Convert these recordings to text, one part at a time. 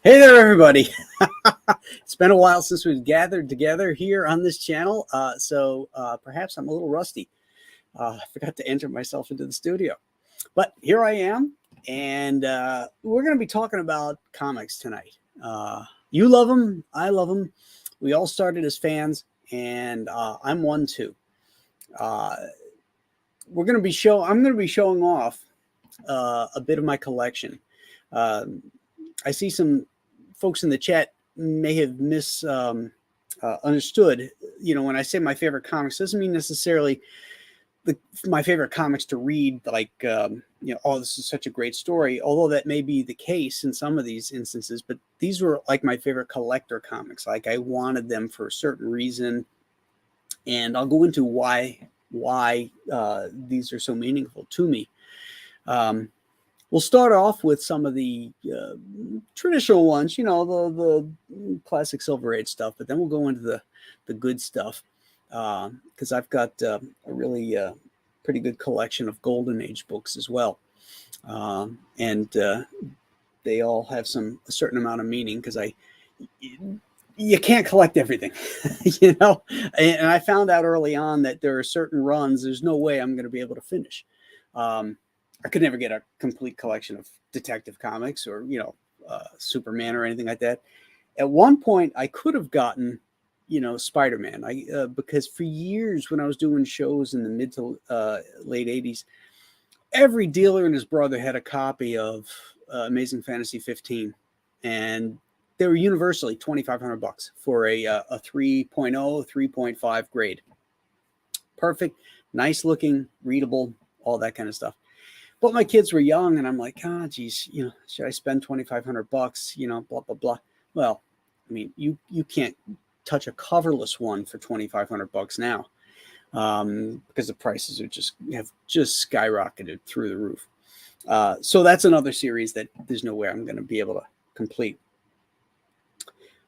Hey there, everybody. It's been a while since we've gathered together here on this channel, so perhaps I'm a little rusty. I forgot to enter myself into the studio. But here I am, and we're going to be talking about comics tonight. You love them. I love them. We all started as fans, and I'm one too. I'm going to be showing off a bit of my collection. I see some folks in the chat may have misunderstood. You know, when I say my favorite comics, doesn't mean necessarily my favorite comics to read, like, you know, oh, this is such a great story, although that may be the case in some of these instances. But these were like my favorite collector comics. Like, I wanted them for a certain reason. And I'll go into why these are so meaningful to me. We'll start off with some of the traditional ones, you know, the classic Silver Age stuff, but then we'll go into the good stuff, because I've got a really pretty good collection of Golden Age books as well, and they all have a certain amount of meaning, because you can't collect everything, you know, and I found out early on that there are certain runs there's no way I'm going to be able to finish. I could never get a complete collection of Detective Comics or, you know, Superman or anything like that. At one point, I could have gotten, you know, Spider-Man. Because for years when I was doing shows in the mid to late 80s, every dealer and his brother had a copy of Amazing Fantasy 15. And they were universally $2,500 for a 3.0, 3.5 grade. Perfect, nice looking, readable, all that kind of stuff. But my kids were young, and I'm like, geez, you know, should I spend $2,500? You know, blah blah blah. Well, I mean, you can't touch a coverless one for $2,500 now, because the prices have just skyrocketed through the roof. So that's another series that there's no way I'm going to be able to complete.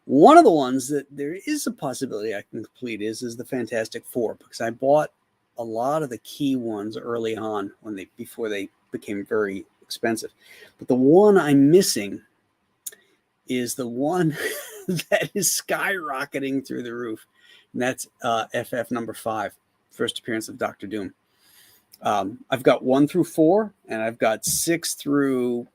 One of the ones that there is a possibility I can complete is the Fantastic Four, because I bought a lot of the key ones early on before they became very expensive. But the one I'm missing is the one that is skyrocketing through the roof, and that's FF number 5, first appearance of Dr. Doom. I've got 1 through 4, and I've got 6 through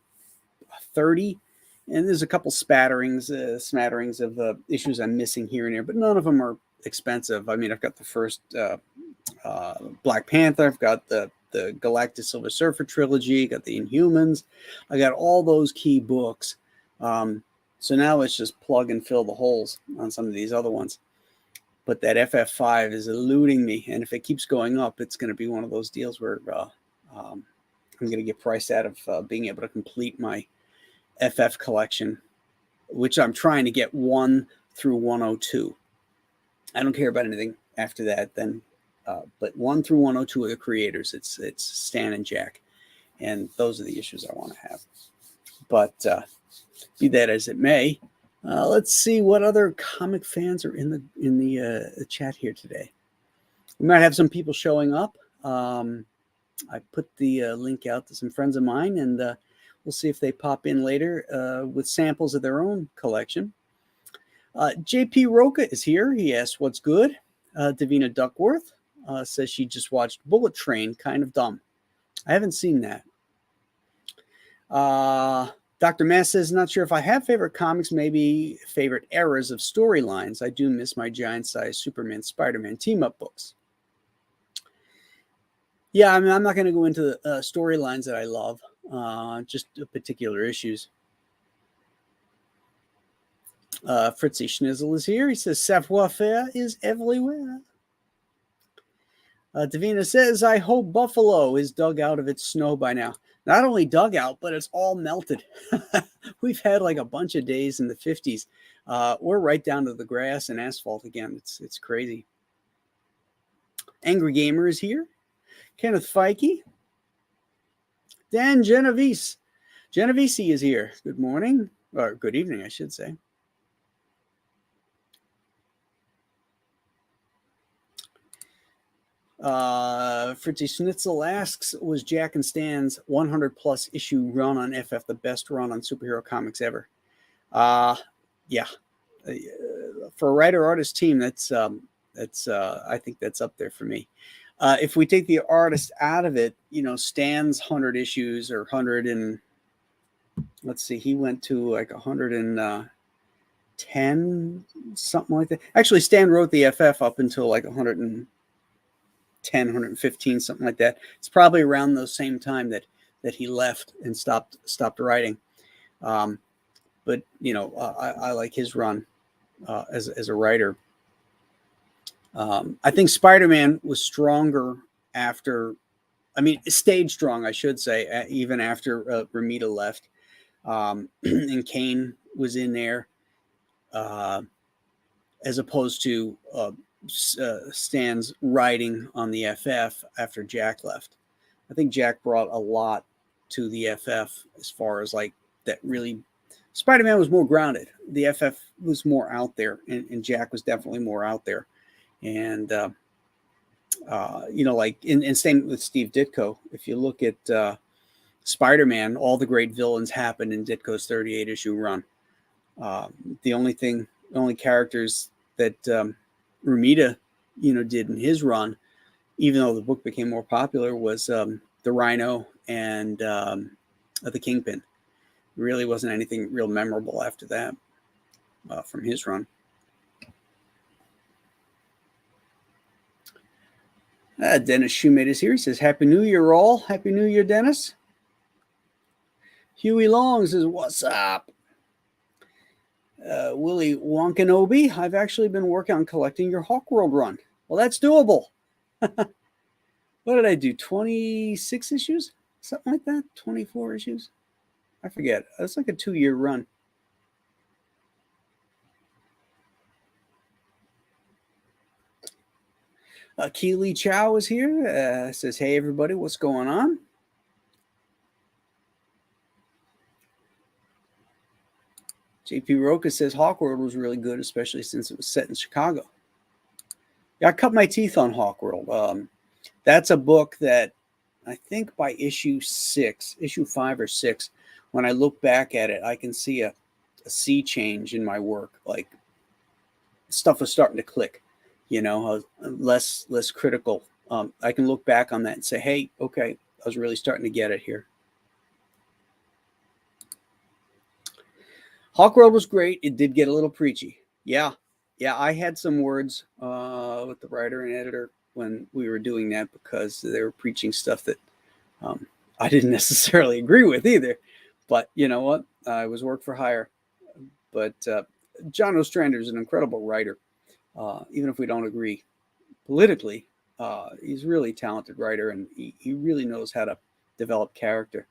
30, and there's a couple smatterings of issues I'm missing here and there, but none of them are expensive. I mean, I've got the first Black Panther, I've got the Galactus Silver Surfer trilogy, got the Inhumans, I got all those key books. So now it's just plug and fill the holes on some of these other ones. But that FF5 is eluding me, and if it keeps going up, it's going to be one of those deals where I'm going to get priced out of being able to complete my FF collection, which I'm trying to get 1 through 102. I don't care about anything after that then. But 1 through 102 are the creators. It's Stan and Jack, and those are the issues I want to have. But be that as it may, let's see what other comic fans are in the chat here today. We might have some people showing up. I put the link out to some friends of mine, and we'll see if they pop in later with samples of their own collection. JP Roca is here. He asks, "What's good?" Davina Duckworth says she just watched Bullet Train, kind of dumb. I haven't seen that. Dr. Mass says, not sure if I have favorite comics, maybe favorite eras of storylines. I do miss my giant-sized Superman, Spider-Man team-up books. Yeah, I mean, I'm not going to go into the storylines that I love, just particular issues. Fritzy Schnizzle is here. He says, savoir-faire is everywhere. Davina says, I hope Buffalo is dug out of its snow by now. Not only dug out, but it's all melted. We've had like a bunch of days in the 50s. We're right down to the grass and asphalt again. It's crazy. Angry Gamer is here. Kenneth Feige. Dan Genovese. Genovese is here. Good morning. Or good evening, I should say. Fritzy Schnitzel asks, was Jack and Stan's 100 plus issue run on FF the best run on superhero comics ever? Yeah. For a writer artist team, that's I think that's up there for me. If we take the artist out of it, Stan's 100 issues or 100 and let's see, he went to like 110, something like that. Actually, Stan wrote the FF up until like 110, 115, something like that. It's probably around the same time that he left and stopped writing. But I like his run as a writer. I think Spider-Man was stronger after, it stayed strong, I should say, even after Romita left. And Kane was in there, as opposed to Stan's writing on the FF after Jack left. I think Jack brought a lot to the FF as far as like that really. Spider-Man was more grounded. The FF was more out there, and Jack was definitely more out there. And, like in same with Steve Ditko, if you look at Spider-Man, all the great villains happened in Ditko's 38 issue run. The only characters that Romita, did in his run, even though the book became more popular, was the Rhino and the Kingpin. Really wasn't anything real memorable after that from his run. Dennis Shoemate is here. He says, Happy New Year, all. Happy New Year, Dennis. Huey Long says, what's up? Willie Wonkanobi, I've actually been working on collecting your Hawkworld run. Well, that's doable. What did I do? 26 issues? Something like that? 24 issues? I forget. It's like a 2-year run. Keely Chow is here. Says, hey, everybody, what's going on? JP Roca says, Hawkworld was really good, especially since it was set in Chicago. Yeah, I cut my teeth on Hawkworld. That's a book that I think by issue 5 or 6, when I look back at it, I can see a sea change in my work. Like stuff was starting to click. I was less critical. I can look back on that and say, hey, okay, I was really starting to get it here. Hawkworld was great. It did get a little preachy. Yeah, I had some words with the writer and editor when we were doing that because they were preaching stuff that I didn't necessarily agree with either. But you know what? I was work for hire. But John Ostrander is an incredible writer. Even if we don't agree politically, he's a really talented writer, and he really knows how to develop character.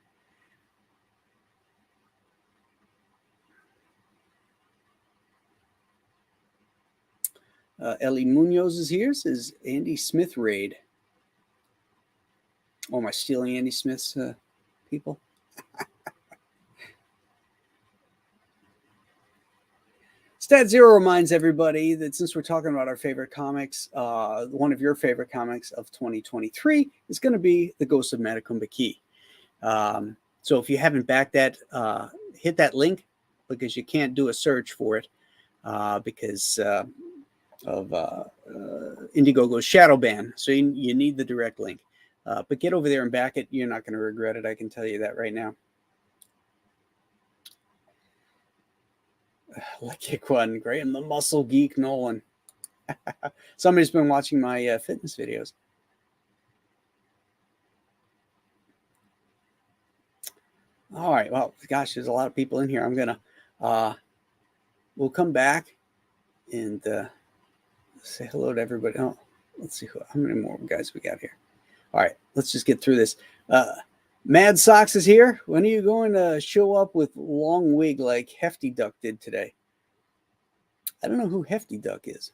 Ellie Munoz is here, says Andy Smith raid. Oh, am I stealing Andy Smith's people? Stat Zero reminds everybody that since we're talking about our favorite comics, one of your favorite comics of 2023 is going to be The Ghost of Matacumba Key. So if you haven't backed that, hit that link because you can't do a search for it because Indiegogo's shadow ban. So you need the direct link. But get over there and back it. You're not going to regret it. I can tell you that right now. Like one, Graham, the muscle geek, Nolan. Somebody's been watching my fitness videos. All right. Well, gosh, there's a lot of people in here. I'm going to, we'll come back and say hello to everybody. Oh, let's see how many more guys we got here. All right. Let's just get through this. Mad Socks is here. When are you going to show up with long wig like Hefty Duck did today? I don't know who Hefty Duck is.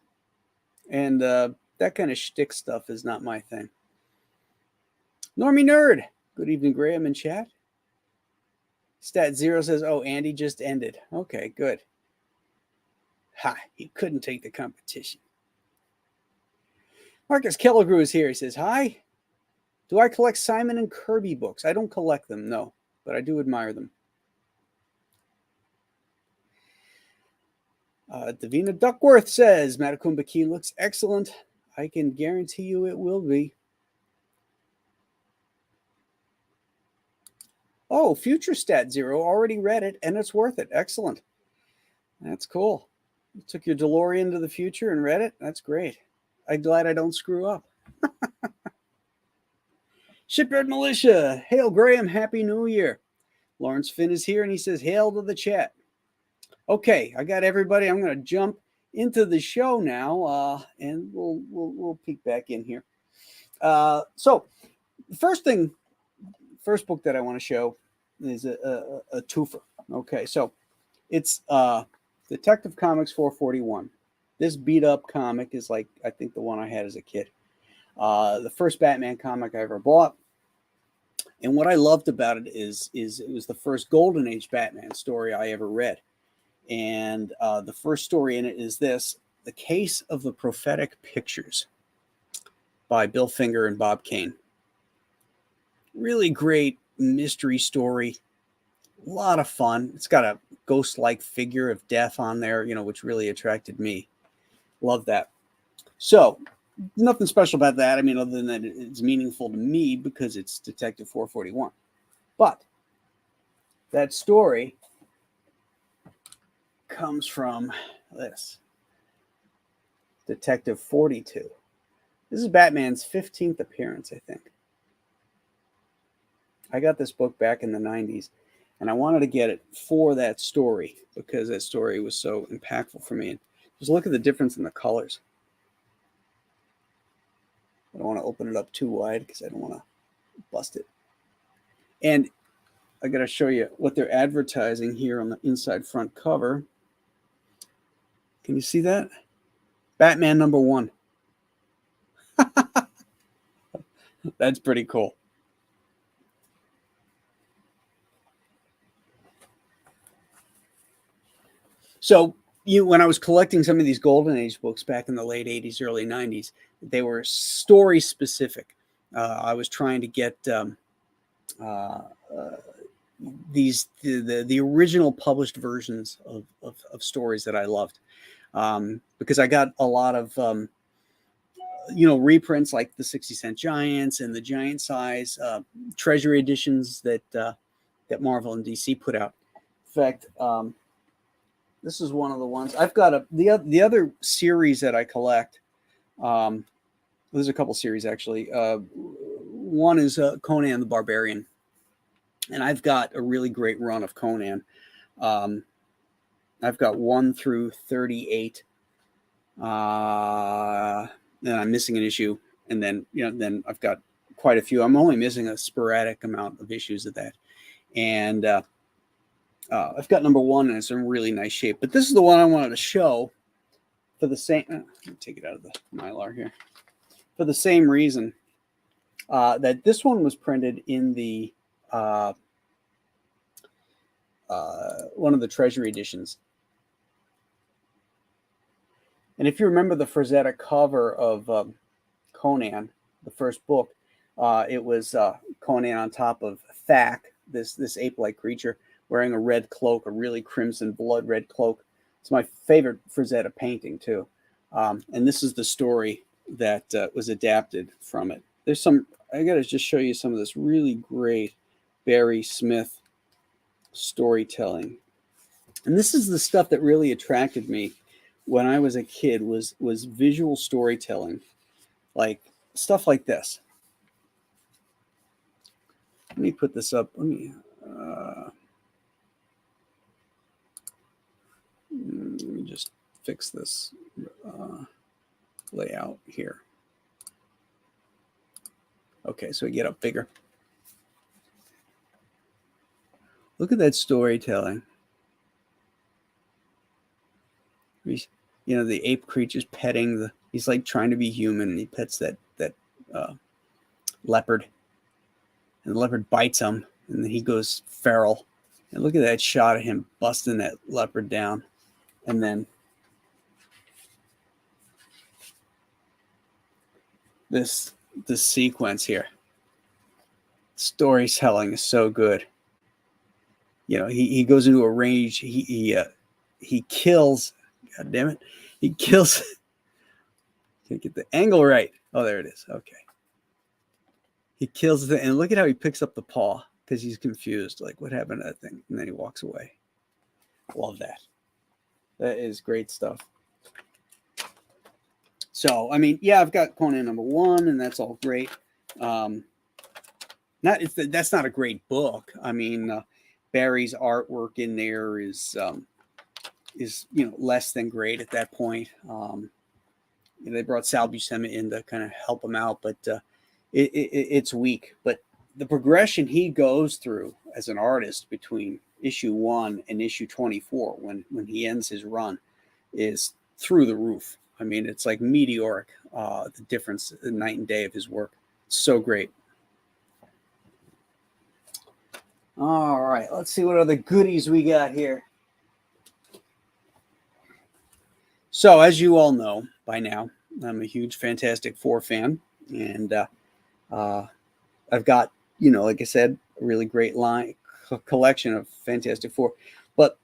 And that kind of shtick stuff is not my thing. Normie Nerd. Good evening, Graham in chat. Stat Zero says, oh, Andy just ended. Okay, good. Ha, he couldn't take the competition. Marcus Kellegrew is here. He says, hi. Do I collect Simon and Kirby books? I don't collect them, no, but I do admire them. Davina Duckworth says, Matakumba Key looks excellent. I can guarantee you it will be. Oh, Future Stat Zero, already read it, and it's worth it. Excellent. That's cool. You took your DeLorean to the future and read it? That's great. I'm glad I don't screw up. Shipyard Militia. Hail, Graham. Happy New Year. Lawrence Finn is here, and he says, hail to the chat. Okay, I got everybody. I'm going to jump into the show now, and we'll peek back in here. So, first book that I want to show is a twofer. Okay, so it's Detective Comics 441. This beat up comic is like, I think, the one I had as a kid. The first Batman comic I ever bought. And what I loved about it is it was the first Golden Age Batman story I ever read. And the first story in it is this, The Case of the Prophetic Pictures by Bill Finger and Bob Kane. Really great mystery story. A lot of fun. It's got a ghost-like figure of death on there, which really attracted me. Love that. So, nothing special about that. I mean, other than that, it's meaningful to me because it's Detective 441. But that story comes from this, Detective 42. This is Batman's 15th appearance, I think. I got this book back in the 90s, and I wanted to get it for that story because that story was so impactful for me. And just look at the difference in the colors. I don't want to open it up too wide because I don't want to bust it. And I got to show you what they're advertising here on the inside front cover. Can you see that? Batman #1. That's pretty cool. So when I was collecting some of these Golden Age books back in the late 80s, early 90s, they were story specific. I was trying to get the original published versions of stories that I loved, because I got a lot of reprints like the 60-cent Giants and the giant size treasury editions that Marvel and DC put out. In fact, this is one of the ones I've got. The other series that I collect. There's a couple series actually. One is Conan the Barbarian, and I've got a really great run of Conan. I've got 1 through 38. And I'm missing an issue, and then I've got quite a few. I'm only missing a sporadic amount of issues of that, and I've got #1, and it's in really nice shape. But this is the one I wanted to show for the same. Let me take it out of the Mylar here. For the same reason that this one was printed in the one of the Treasury editions. And if you remember the Frazetta cover of Conan, the first book, it was Conan on top of Thak, this ape-like creature, wearing a red cloak, a really crimson blood red cloak. It's my favorite Frazetta painting, too. And this is the story that was adapted from it. There's some, I got to just show you some of this really great Barry Smith storytelling. And this is the stuff that really attracted me when I was a kid was visual storytelling, like stuff like this. Let me put this up. Let me just fix this layout here. Okay, so we get up bigger. Look at that storytelling. You know, the ape creature's petting the. He's like trying to be human, and he pets that leopard, and the leopard bites him, and then he goes feral. And look at that shot of him busting that leopard down, and then this sequence here. Storytelling is so good. You know, he goes into a rage. He kills. God damn it! He kills. Can't get the angle right. Oh, there it is. Okay. He kills the, and look at how he picks up the paw because he's confused. Like, what happened to that thing? And then he walks away. Love that. That is great stuff. So, I mean, yeah, I've got Conan #1, and that's all great. That's not a great book. I mean, Barry's artwork in there is less than great at that point. They brought Sal Buscema in to kind of help him out, but it's weak. But the progression he goes through as an artist between issue 1 and issue 24, when he ends his run, is through the roof. I mean, it's like meteoric, the difference, the night and day of his work. It's so great. All right, let's see what other goodies we got here. So, as you all know by now, I'm a huge Fantastic Four fan, and I've got, like I said, a really great collection of Fantastic Four. But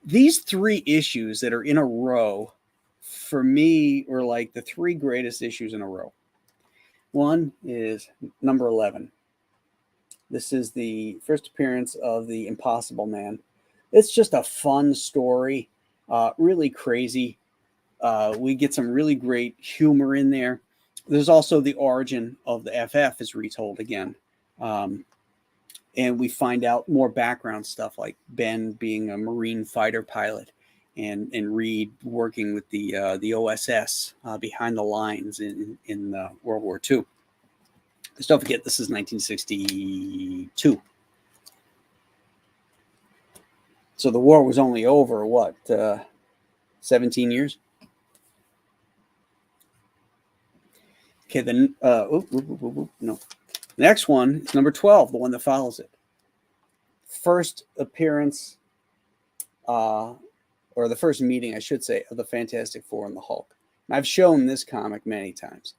these 3 issues that are in a row, for me, were like the 3 greatest issues in a row. One is number 11. This is the first appearance of the Impossible Man. It's just a fun story, really crazy. We get some really great humor in there. There's also the origin of the FF is retold again. And we find out more background stuff, like Ben being a Marine fighter pilot and Reed working with the OSS behind the lines in World War II. Because don't forget, this is 1962. So the war was only over, 17 years? Okay, then, no. The next one is number 12, the one that follows it. First appearance, or the first meeting, I should say, of the Fantastic Four and the Hulk. And I've shown this comic many times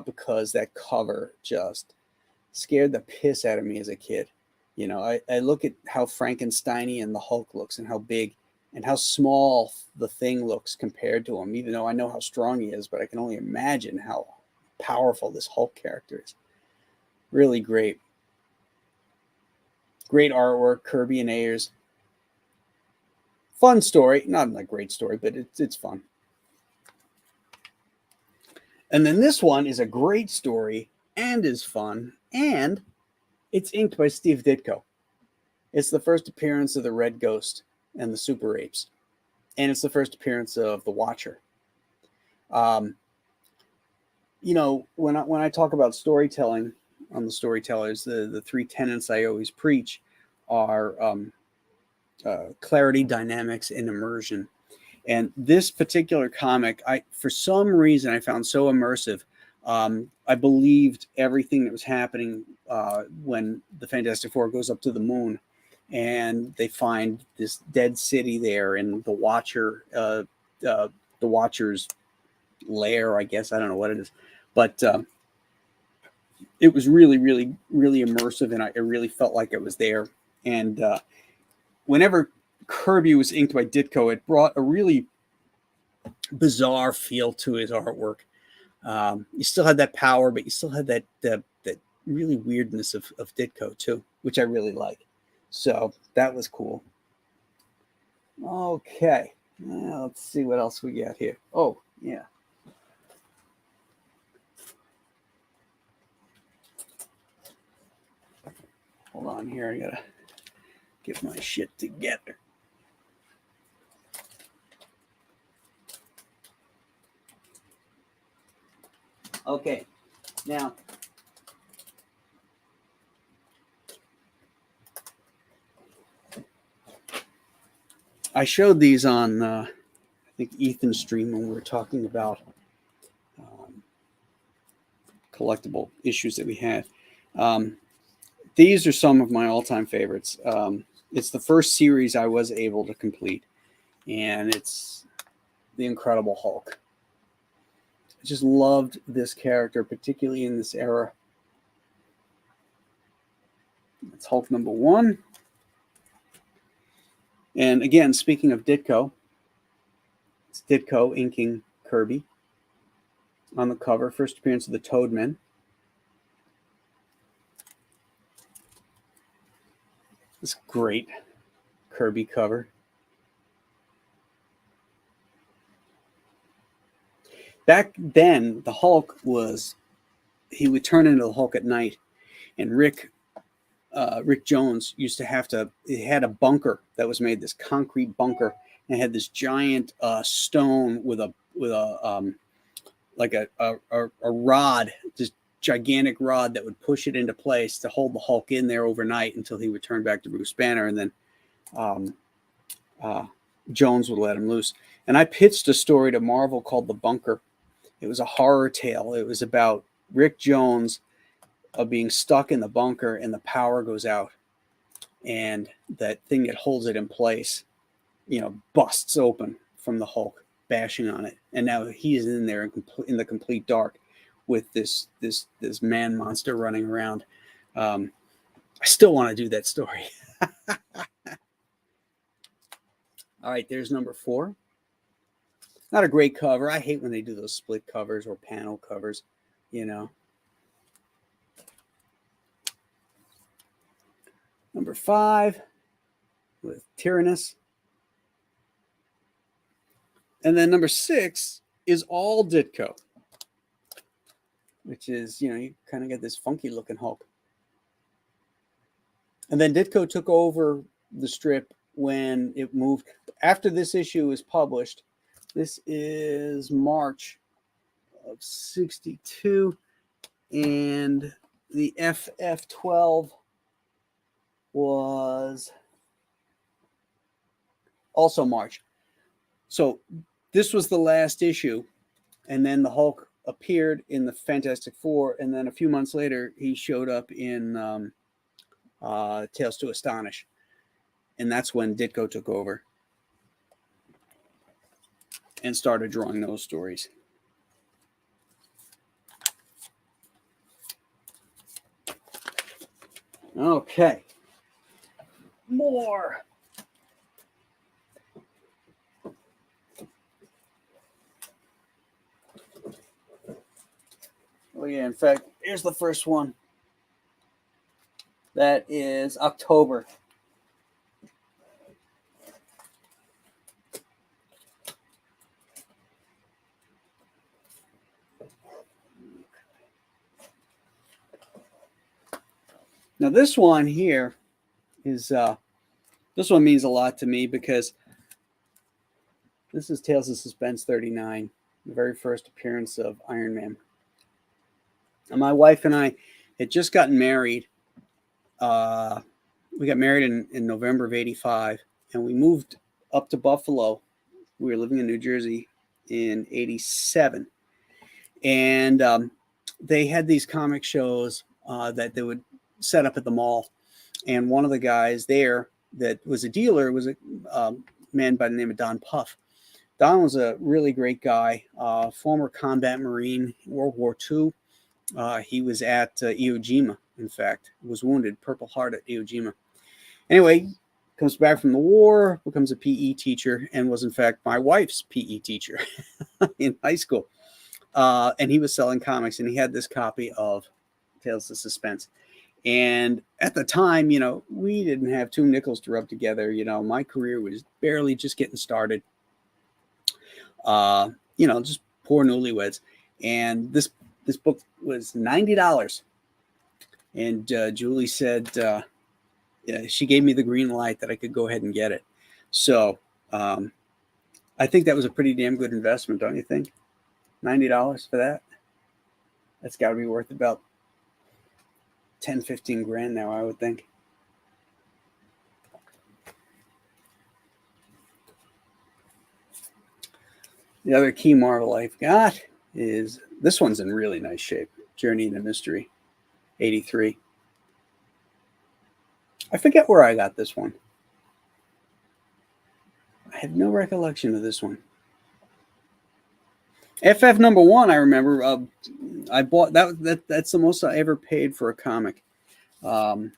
because that cover just scared the piss out of me as a kid. I look at how Frankenstein-y and the Hulk looks and how big and how small the Thing looks compared to him, even though I know how strong he is, but I can only imagine how powerful this Hulk character is. Really great. Great artwork, Kirby and Ayers. Fun story. Not a great story, but it's fun. And then this one is a great story and is fun, and it's inked by Steve Ditko. It's the first appearance of the Red Ghost and the Super Apes. And it's the first appearance of the Watcher. When I talk about storytelling on the Storytellers, the 3 tenets I always preach are clarity, dynamics, and immersion. And this particular comic, for some reason, I found so immersive. I believed everything that was happening when the Fantastic Four goes up to the moon, and they find this dead city there, and the Watcher's lair, I guess. I don't know what it is, but it was really, really, really immersive, and I really felt like it was there. And whenever Kirby was inked by Ditko, it brought a really bizarre feel to his artwork. You still had that power, but you still had that really weirdness of Ditko too, which I really like. So that was cool. Okay, now let's see what else we got here. Oh yeah. Hold on here, I gotta get my shit together. Okay, now I showed these on I think Ethan's stream when we were talking about collectible issues that we had. These are some of my all-time favorites. It's the first series I was able to complete, and it's the Incredible Hulk. I just loved this character, particularly in this era. It's Hulk number 1. And again, speaking of Ditko, it's Ditko inking Kirby on the cover. First appearance of the Toadmen. This great Kirby cover. Back then, the Hulk he would turn into the Hulk at night, and Rick Jones used to he had a bunker that was made, this concrete bunker, and it had this giant stone with a rod, this gigantic rod that would push it into place to hold the Hulk in there overnight until he would turn back to Bruce Banner, and then Jones would let him loose. And I pitched a story to Marvel called The Bunker. It was a horror tale. It was about Rick Jones being stuck in the bunker, and the power goes out, and that thing that holds it in place, busts open from the Hulk bashing on it, and now he's in there in the complete dark with this man monster running around. I still want to do that story. All right, there's number 4. Not a great cover. I hate when they do those split covers or panel covers, Number 5 with Tyrannus. And then number 6 is all Ditko, which is, you kind of get this funky looking Hulk. And then Ditko took over the strip when it moved. After this issue was published, this is March of 62, and the FF12 was also March. So this was the last issue, and then the Hulk appeared in the Fantastic Four, and then a few months later he showed up in Tales to Astonish, and that's when Ditko took over and started drawing those stories. Okay, more. Oh yeah, in fact, here's the first one. That is October. Now this one here is this one means a lot to me because this is Tales of Suspense 39, the very first appearance of Iron Man. And my wife and I had just gotten married. We got married in November of 85, and we moved up to Buffalo. We were living in New Jersey in 87. And they had these comic shows that they would set up at the mall. And one of the guys there that was a dealer was a man by the name of Don Puff. Don was a really great guy, former combat Marine, World War II. He was at Iwo Jima, in fact, was wounded, Purple Heart at Iwo Jima. Anyway, comes back from the war, becomes a PE teacher, and was in fact my wife's PE teacher in high school. And he was selling comics, and he had this copy of Tales of Suspense. And at the time, we didn't have two nickels to rub together. My career was barely just getting started. Just poor newlyweds. And this book was $90. And Julie said, she gave me the green light that I could go ahead and get it. So I think that was a pretty damn good investment, don't you think? $90 for that? That's got to be worth about 10, 15 grand now, I would think. The other key Marvel I've got is, this one's in really nice shape. Journey into Mystery, 83. I forget where I got this one. I have no recollection of this one. FF number 1, I remember. I bought that's the most I ever paid for a comic. It's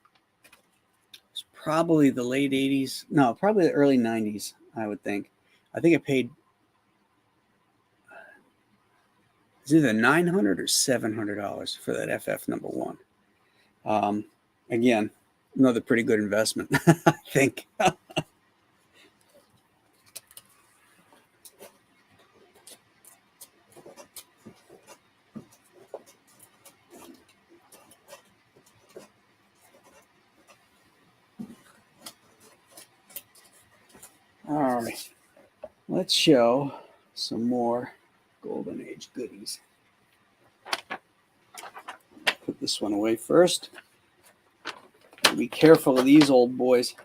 probably the late 80s. No, probably the early 90s, I would think. I think I paid, it's either $900 or $700 for that FF number 1. Again, another pretty good investment, I think. All right, let's show some more Golden Age goodies. Put this one away first. Be careful of these old boys.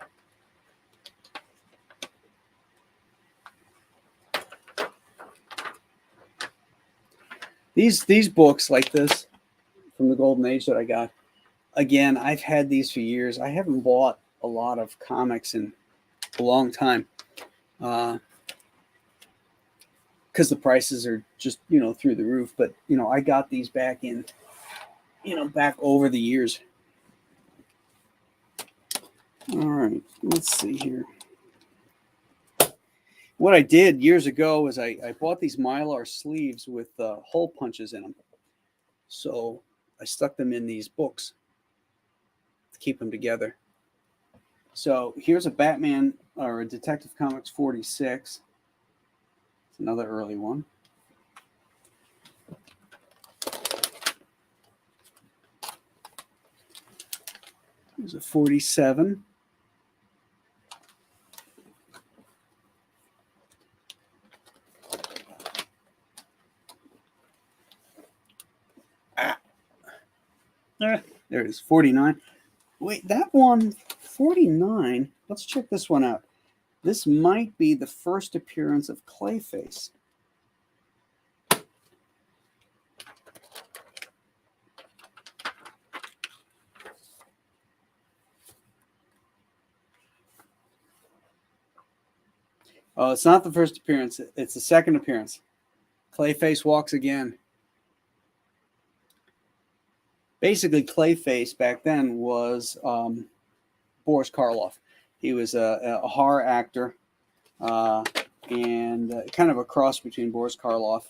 These books like this from the Golden Age that I got, again, I've had these for years. I haven't bought a lot of comics in a long time. Because the prices are just, through the roof. But, I got these back in, back over the years. All right, let's see here. What I did years ago is I bought these Mylar sleeves with hole punches in them. So I stuck them in these books to keep them together. So here's a Batman or a Detective Comics 46. It's another early one. There's a 47. There it is, 49. Wait, that one, 49. Let's check this one out. This might be the first appearance of Clayface. Oh, it's not the first appearance. It's the second appearance. Clayface walks again. Basically, Clayface back then was Boris Karloff. He was a horror actor and kind of a cross between Boris Karloff.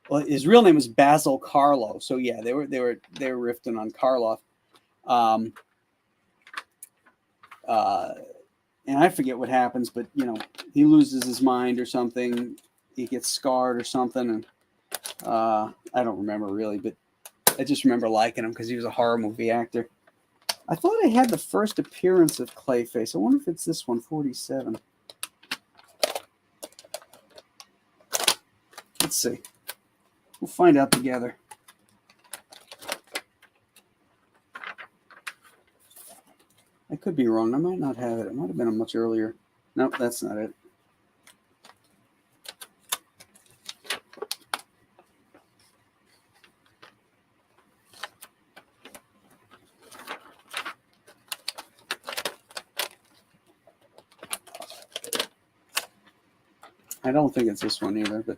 Well, his real name was Basil Karlo. So yeah, they were riffing on Karloff. And I forget what happens, but he loses his mind or something. He gets scarred or something, and I don't remember really, but I just remember liking him because he was a horror movie actor. I thought I had the first appearance of Clayface. I wonder if it's this one, 47. Let's see. We'll find out together. I could be wrong. I might not have it. It might have been a much earlier. Nope, that's not it. I don't think it's this one either, but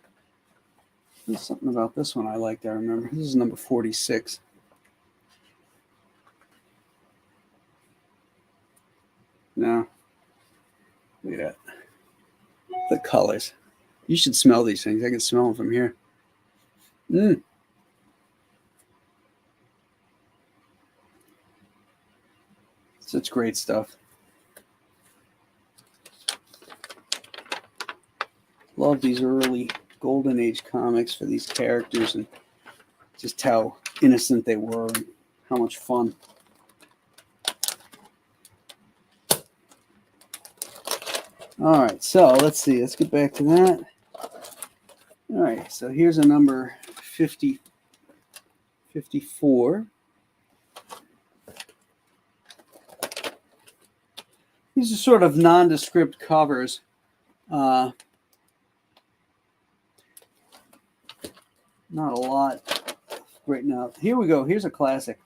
there's something about this one I liked, I remember. This is number 46. No. Look at that. The colors. You should smell these things. I can smell them from here. Such great stuff. Love these early Golden Age comics for these characters and just how innocent they were and how much fun. All right, so let's see. Let's get back to that. All right, so here's a number 54. These are sort of nondescript covers. Not a lot right now. Here we go. Here's a classic.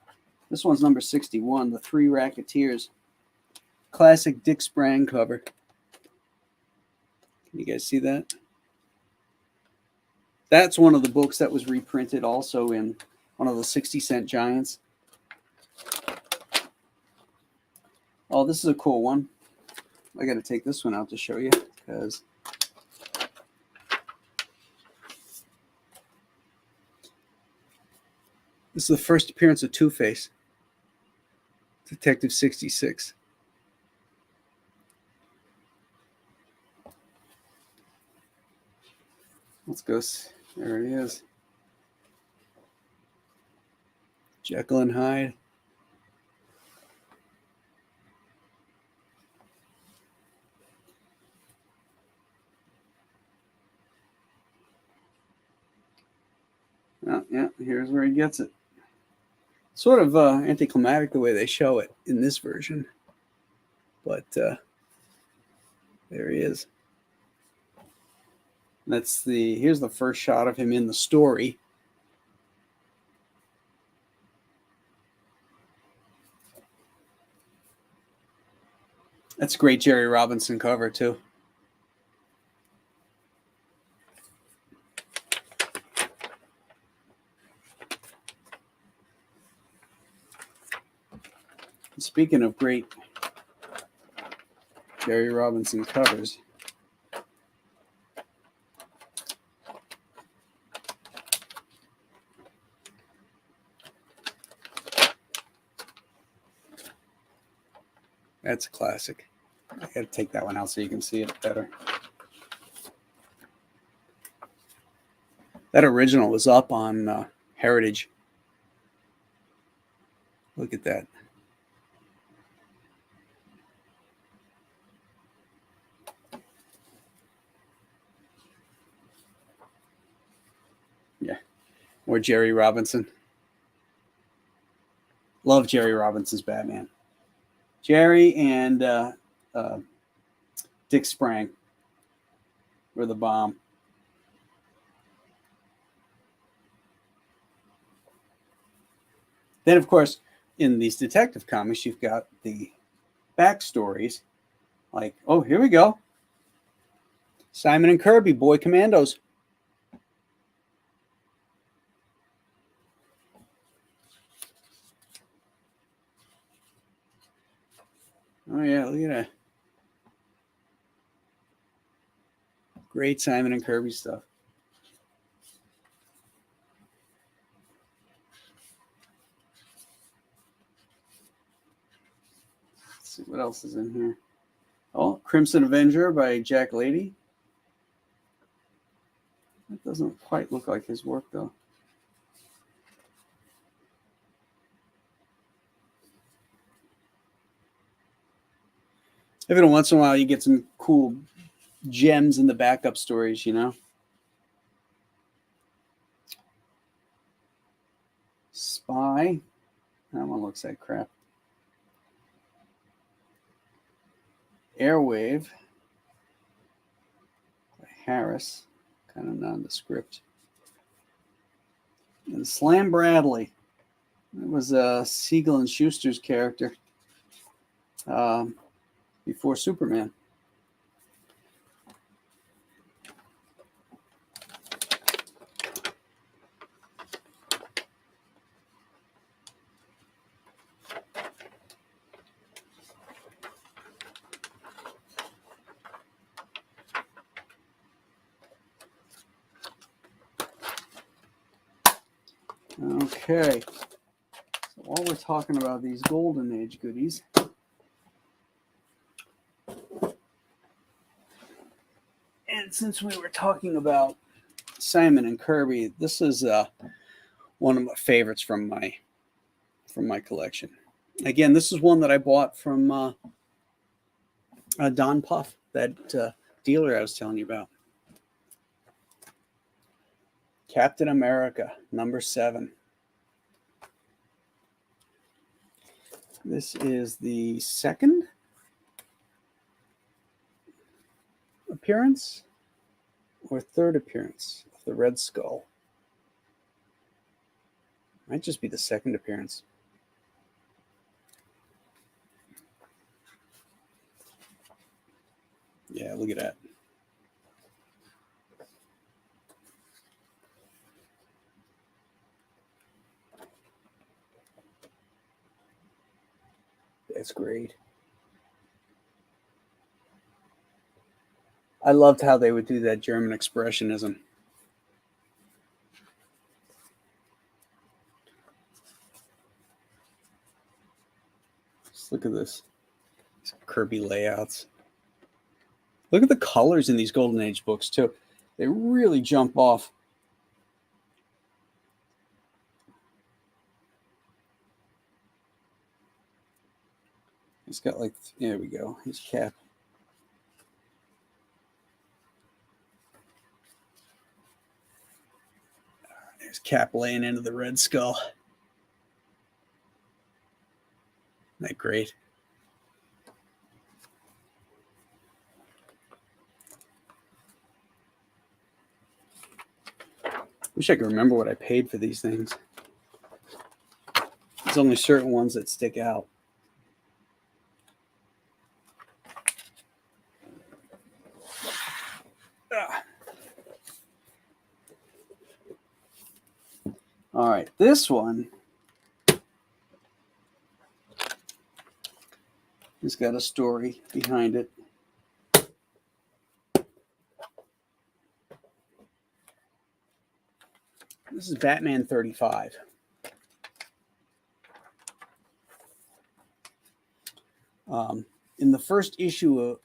This one's number 61, The Three Racketeers. Classic Dick Sprang cover. Can you guys see that? That's one of the books that was reprinted also in one of the 60-cent giants. Oh, this is a cool one. I got to take this one out to show you because this is the first appearance of Two-Face, Detective 66. Let's go. There it is. Jekyll and Hyde. Oh, yeah, here's where he gets it. Sort of anticlimactic the way they show it in this version. But there he is. Here's the first shot of him in the story. That's a great Jerry Robinson cover too. Speaking of great Jerry Robinson covers, that's a classic. I got to take that one out so you can see it better. That original was up on Heritage. Look at that. Yeah, more Jerry Robinson. Love Jerry Robinson's Batman. Jerry and Dick Sprang were the bomb. Then, of course, in these detective comics, you've got the backstories. Like, oh, here we go. Simon and Kirby, Boy Commandos. Oh, yeah, look at that. Great Simon and Kirby stuff. Let's see what else is in here. Oh, Crimson Avenger by Jack Lady. That doesn't quite look like his work, though. Every once in a while, you get some cool gems in the backup stories, you know? Spy. That one looks like crap. Airwave by Harris. Kind of nondescript. And Slam Bradley. That was Siegel and Schuster's character before Superman. Okay. So while we're talking about these Golden Age goodies, and since we were talking about Simon and Kirby, this is one of my favorites from my collection. Again, this is one that I bought from Don Puff, that dealer I was telling you about. Captain America, #7. This is the second appearance or third appearance of the Red Skull. Might just be the second appearance. Yeah, look at that. That's great. I loved how they would do that German expressionism. Just look at this. These Kirby layouts. Look at the colors in these Golden Age books, too. They really jump off. He's got like, there we go. His cap. There's Cap laying into the Red Skull. Isn't that great? Wish I could remember what I paid for these things. There's only certain ones that stick out. All right, this one has got a story behind it. This is Batman 35. In the first issue of,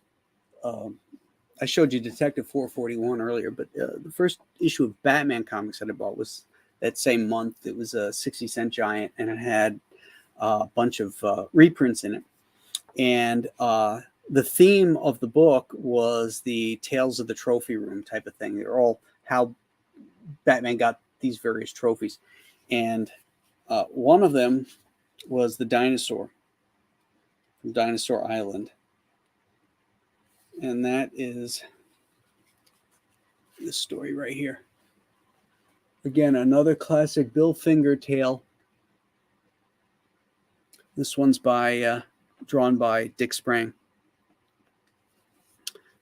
I showed you Detective 441 earlier, but the first issue of Batman comics that I bought was that same month. It was a 60-cent giant, and it had a bunch of reprints in it. And the theme of the book was the Tales of the Trophy Room type of thing. They're all how Batman got these various trophies. And one of them was the dinosaur from Dinosaur Island. And that is this story right here. Again, another classic Bill Finger tale. This one's drawn by Dick Sprang.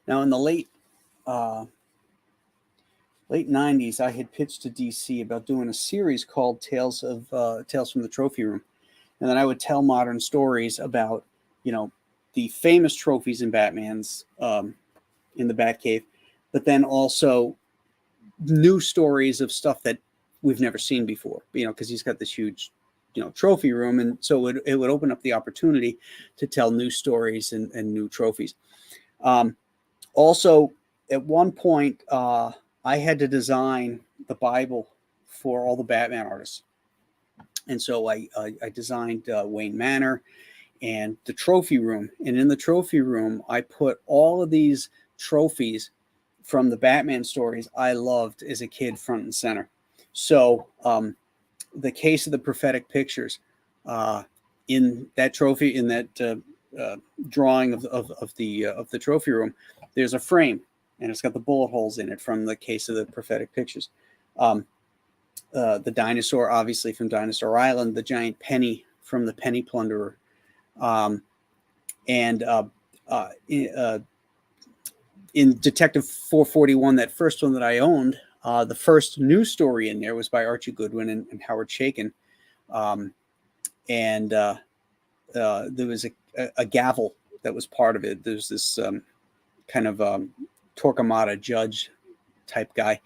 Now, in the late 90s, I had pitched to DC about doing a series called Tales from the Trophy Room. And then I would tell modern stories about, the famous trophies in Batman's, in the Batcave, but then also new stories of stuff that we've never seen before, because he's got this huge, trophy room. And so it would open up the opportunity to tell new stories and new trophies. Also, at one point, I had to design the Bible for all the Batman artists. And so I designed Wayne Manor and the trophy room. And in the trophy room, I put all of these trophies from the Batman stories I loved as a kid front and center. So the case of the prophetic pictures, in that trophy, in that drawing of the trophy room, there's a frame, and it's got the bullet holes in it from the case of the prophetic pictures. The dinosaur, obviously, from Dinosaur Island, the giant penny from the Penny Plunderer. In Detective 441, that first one that I owned, the first news story in there was by Archie Goodwin and Howard Chaykin. There was a gavel that was part of it. There's this kind of Torquemada judge type guy.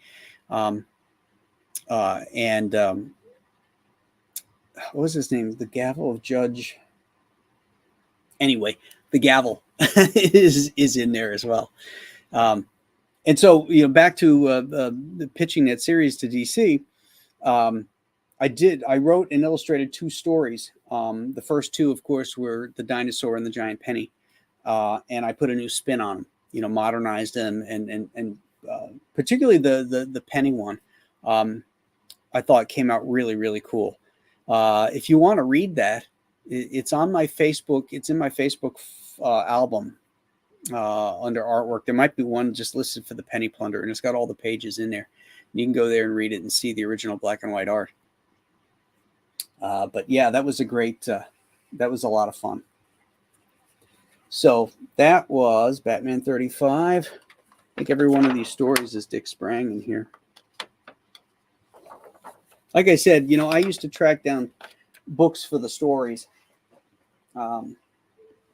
what was his name? The Gavel of Judge. Anyway, the Gavel is in there as well. And so, back to the pitching that series to DC. I wrote and illustrated 2 stories. The first 2, of course, were the dinosaur and the giant penny, and I put a new spin on them. Modernized them, and particularly the penny one. I thought came out really, really cool. If you want to read that, it's on my Facebook. It's in my Facebook album under artwork. There might be one just listed for the Penny Plunder, and it's got all the pages in there. You can go there and read it and see the original black and white art. But yeah, that was that was a lot of fun. So that was Batman 35. I think every one of these stories is Dick Sprang in here. Like I said, I used to track down books for the stories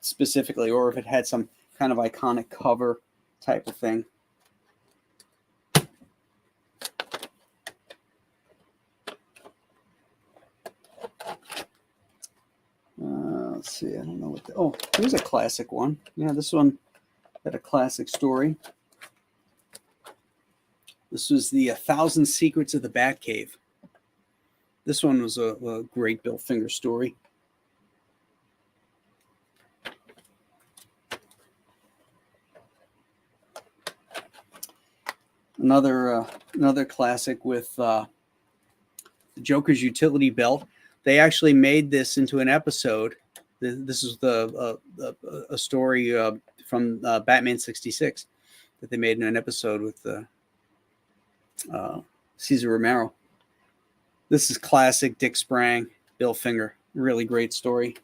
specifically, or if it had some kind of iconic cover type of thing. Let's see. I don't know what here's a classic one. Yeah, this one had a classic story. This was the 1,000 Secrets of the Batcave. This one was a great Bill Finger story. Another classic with the Joker's utility belt. They actually made this into an episode. This is a story from Batman 66 that they made in an episode with Cesar Romero. This is classic Dick Sprang, Bill Finger. Really great story.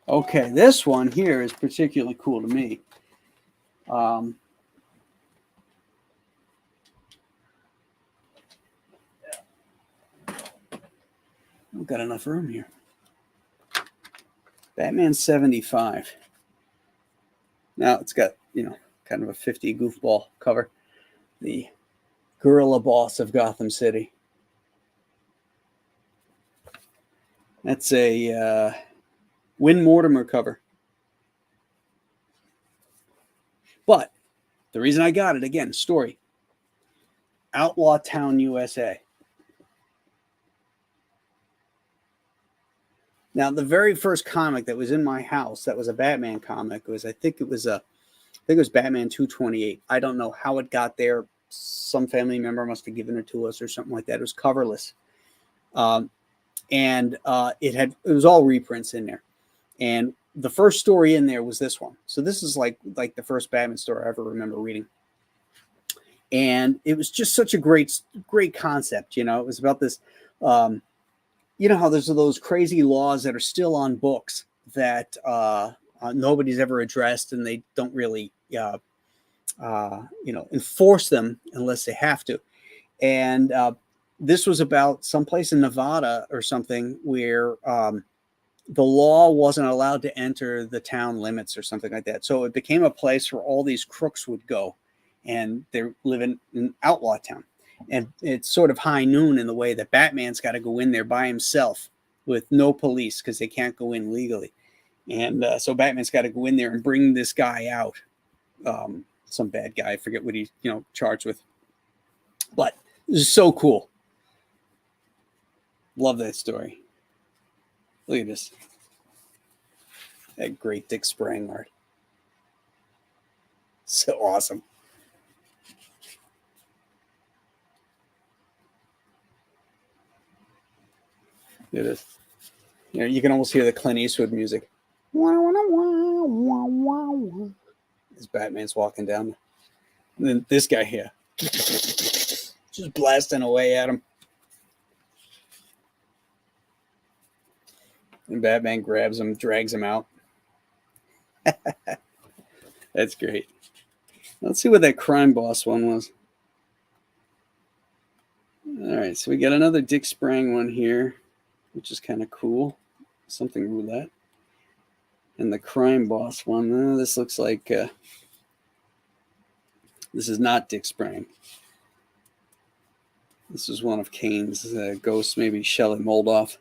Okay, this one here is particularly cool to me. I've got enough room here. Batman 75. Now it's got, kind of a 50 goofball cover. The gorilla boss of Gotham City. That's a Win Mortimer cover. But the reason I got it, again, story. Outlaw Town, USA. Now, the very first comic that was in my house that was a Batman comic was, I think it was Batman 228. I don't know how it got there. Some family member must have given it to us or something like that. It was coverless. And it was all reprints in there. And the first story in there was this one. So this is like the first Batman story I ever remember reading. And it was just such a great concept. It was about this, how there's those crazy laws that are still on books that nobody's ever addressed, and they don't really, enforce them unless they have to. And this was about someplace in Nevada or something where the law wasn't allowed to enter the town limits or something like that. So it became a place where all these crooks would go, and they're living in Outlaw Town. And it's sort of high noon in the way that Batman's got to go in there by himself with no police because they can't go in legally. And so Batman's got to go in there and bring this guy out. Some bad guy, I forget what he's charged with. But this is so cool. Love that story. Look at this. That great Dick Sprang art. So awesome. It is. You can almost hear the Clint Eastwood music. As Batman's walking down. And then this guy here. Just blasting away at him. And Batman grabs him, drags him out. That's great. Let's see what that crime boss one was. All right, so we got another Dick Sprang one here, which is kind of cool. Something roulette. And the crime boss one. This looks like This is not Dick Sprang. This is one of Kane's ghosts, maybe Shelley Moldoff.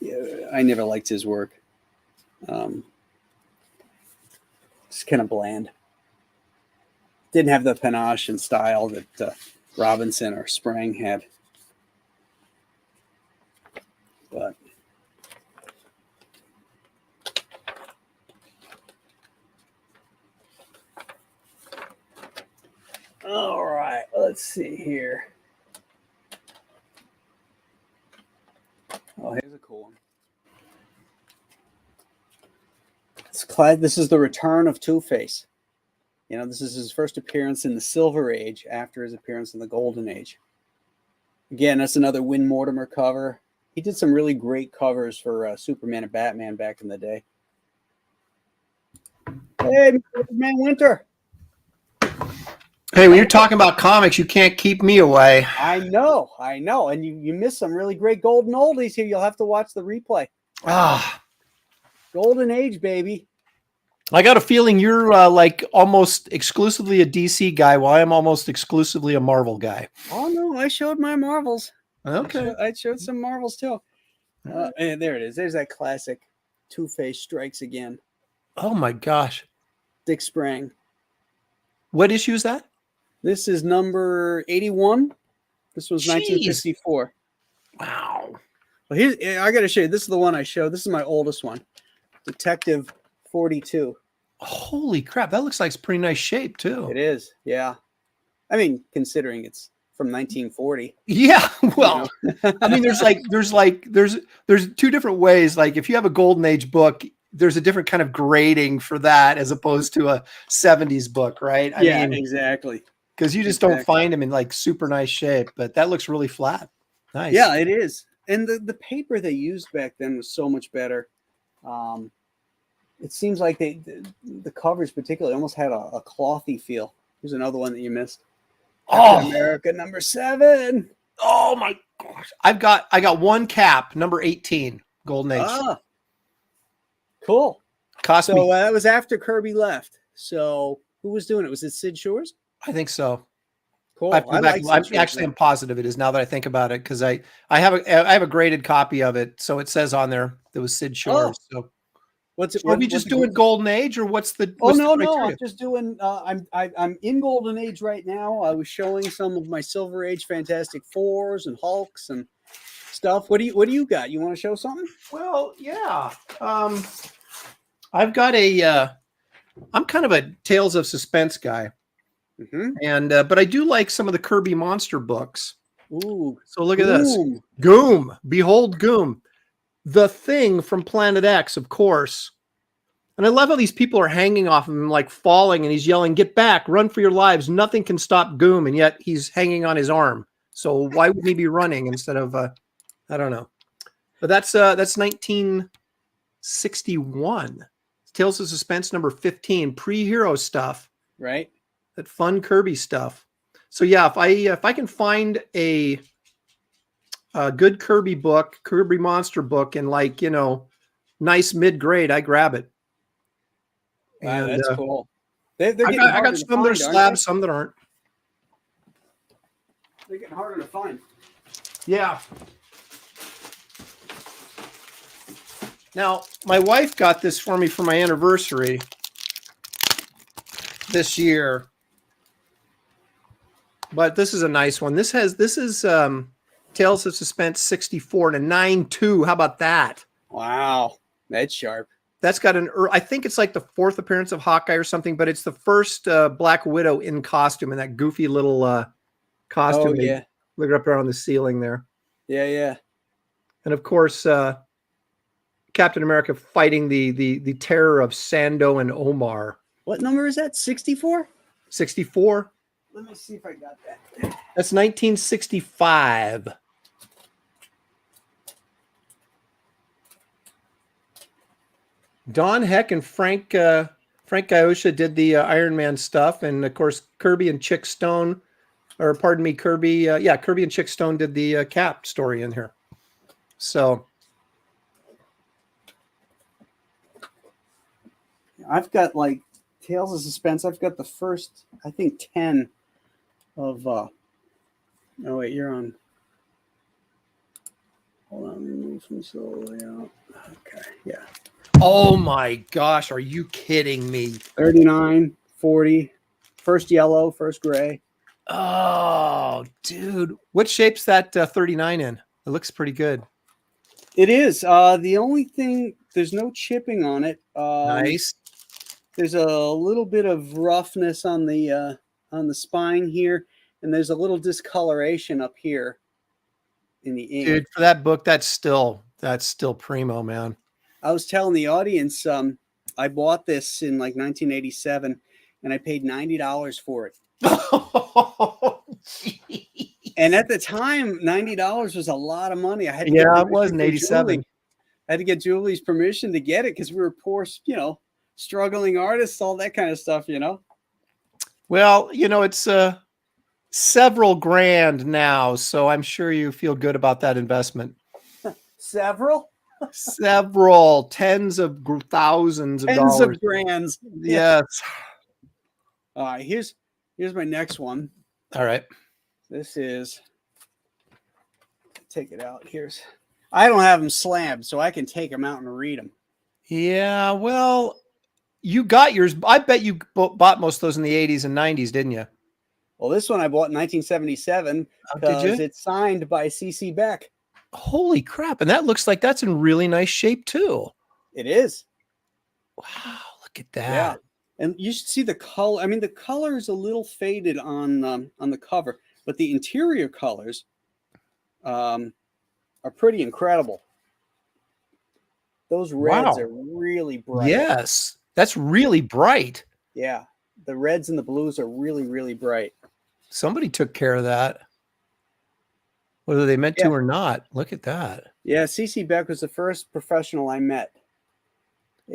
Yeah, I never liked his work. It's kind of bland. Didn't have the panache and style that Robinson or Sprang had. But all right, let's see here. Oh, here's a cool one. This is the return of Two-Face. You know, this is his first appearance in the Silver Age after his appearance in the Golden Age. Again, that's another Win Mortimer cover. He did some really great covers for Superman and Batman back in the day. Hey, Man Winter. Hey, when you're talking about comics, you can't keep me away. I know. And you missed some really great golden oldies here. You'll have to watch the replay. Golden Age, baby. I got a feeling you're like almost exclusively a DC guy, while I'm almost exclusively a Marvel guy. Oh, no, I showed my Marvels. Okay. I showed some Marvels, too. And there it is. There's that classic Two-Face strikes again. Oh, my gosh. Dick Sprang. What issue is that? This is number 81. This was 1954. Wow. Well, I got to show you. This is the one I showed. This is my oldest one. Detective 42. Holy crap. That looks like it's pretty nice shape, too. It is. Yeah. I mean, considering it's from 1940. Yeah. Well, I mean, there's two different ways. Like if you have a Golden Age book, there's a different kind of grading for that as opposed to a 70s book, right? I mean, exactly. Because you just don't find them in like super nice shape, but that looks really flat. Nice. Yeah, it is. And the paper they used back then was so much better. It seems like the covers particularly almost had a clothy feel. Here's another one that you missed. Captain America number 7. Oh my gosh. I got one cap, number 18, Golden Age. Cool. Cost me. That was after Kirby left. So who was doing it? Was it Sid Shores? I think so. Cool. I'm positive it is now that I think about it, because I have a graded copy of it, so it says on there there was Sid Shores. So what's it? Are we just doing Golden Age, or what's the? No. I'm just doing. I'm in Golden Age right now. I was showing some of my Silver Age Fantastic Fours and Hulks and stuff. What do you got? You want to show something? Well, yeah. I've got I'm kind of a Tales of Suspense guy. Mm-hmm. And but I do like some of the Kirby monster books. Ooh! So look at this, Goom! Behold, Goom, the Thing from Planet X, of course. And I love how these people are hanging off of him, like falling, and he's yelling, "Get back! Run for your lives! Nothing can stop Goom!" And yet he's hanging on his arm. So why would he be running instead of? I don't know. But that's 1961. Tales of Suspense number 15, pre-hero stuff. Right. That fun Kirby stuff. So yeah, if I can find a good Kirby book, Kirby monster book, in like, nice mid-grade, I grab it. Wow, And, that's cool. I got some that are slabs, some that aren't. They're getting harder to find. Yeah. Now, my wife got this for me for my anniversary this year. But this is a nice one. This is Tales of Suspense 64 and a 9.2. How about that? Wow, that's sharp. That's got I think it's like the 4th appearance of Hawkeye or something, but it's the first Black Widow in costume, in that goofy little costume. Oh, yeah. Look up there on the ceiling there. Yeah. And of course, Captain America fighting the terror of Sando and Omar. What number is that? 64? 64. Let me see if I got that. That's 1965. Don Heck and Frank Gaosha did the Iron Man stuff, and of course Kirby and Chick Stone, or pardon me, Kirby and Chick Stone did the Cap story in here. So I've got like Tales of Suspense. I've got the first, I think, 10 of. Oh wait, you're on. Hold on, let me move from slowly out. Okay, yeah. Oh my gosh, are you kidding me? 39, 40, first yellow, first gray. Oh, dude. What shape's that 39 in? It looks pretty good. It is. The only thing, there's no chipping on it. Nice. There's a little bit of roughness on the spine here, and there's a little discoloration up here in the ink. Dude, for that book, that's still primo, man. I was telling the audience, I bought this in like 1987, and I paid $90 for it. Oh, and at the time, $90 was a lot of money. I had to it was in 87. I had to get Julie's permission to get it because we were poor, struggling artists, all that kind of stuff, Well, it's several grand now, so I'm sure you feel good about that investment. Several tens of thousands of tens dollars. of grands. Yes. All right, here's my next one. All right. This is, take it out. I don't have them slammed, so I can take them out and read them. Yeah, well, you got yours. I bet you bought most of those in the 80s and 90s, didn't you? Well, this one I bought in 1977 because it's signed by C.C. Beck. Holy crap. And that looks like that's in really nice shape too. It is. Wow, look at that. Yeah. And you should see the color. I mean, the color is a little faded on the cover, but the interior colors are pretty incredible. Those reds are really bright. Yes, that's really bright. Yeah, the reds and the blues are really, really bright. Somebody took care of that, whether they meant to or not. Look at that. Yeah, C.C. Beck was the first professional I met.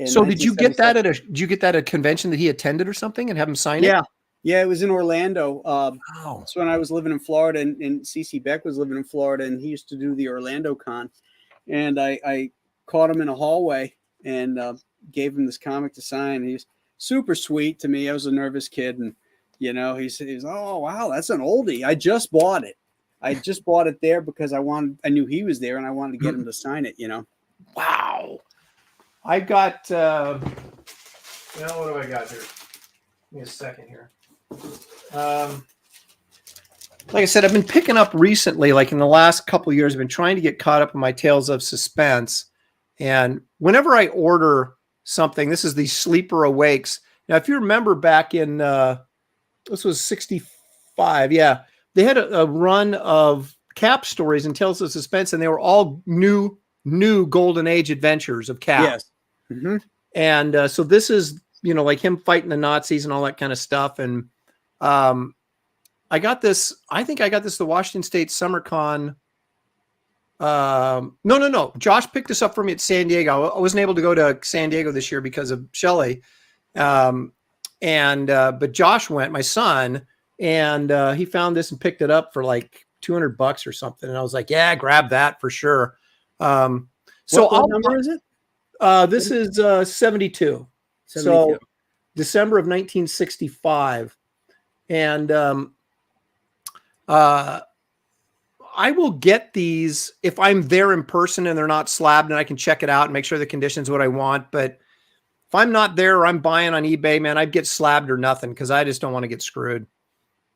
So did you get that at a convention that he attended or something and have him sign it? Yeah, it was in Orlando. Wow. So when I was living in Florida, and C.C. Beck was living in Florida, and he used to do the Orlando Con, and I caught him in a hallway and gave him this comic to sign. He's super sweet to me. I was a nervous kid, and he's oh wow, that's an oldie. I just bought it. I just bought it there because I knew he was there, and I wanted to get him to sign it. Wow. I got. What do I got here? Give me a second here. Like I said, I've been picking up recently, like in the last couple of years, I've been trying to get caught up in my Tales of Suspense. And whenever I order something, this is the Sleeper Awakes. Now, if you remember back in, this was 65. Yeah. They had a run of Cap stories and Tales of Suspense, and they were all new Golden Age adventures of Cap. Yes. Mm-hmm. And so this is, like him fighting the Nazis and all that kind of stuff. And I got this, the Washington State Summer Con. No. Josh picked this up for me at San Diego. I wasn't able to go to San Diego this year because of Shelley. But Josh went, my son, and he found this and picked it up for like $200 or something. And I was like, yeah, grab that for sure. What number is it? This is 72. So December of 1965. And I will get these if I'm there in person and they're not slabbed and I can check it out and make sure the condition's what I want. But if I'm not there or I'm buying on eBay, man, I'd get slabbed or nothing because I just don't want to get screwed.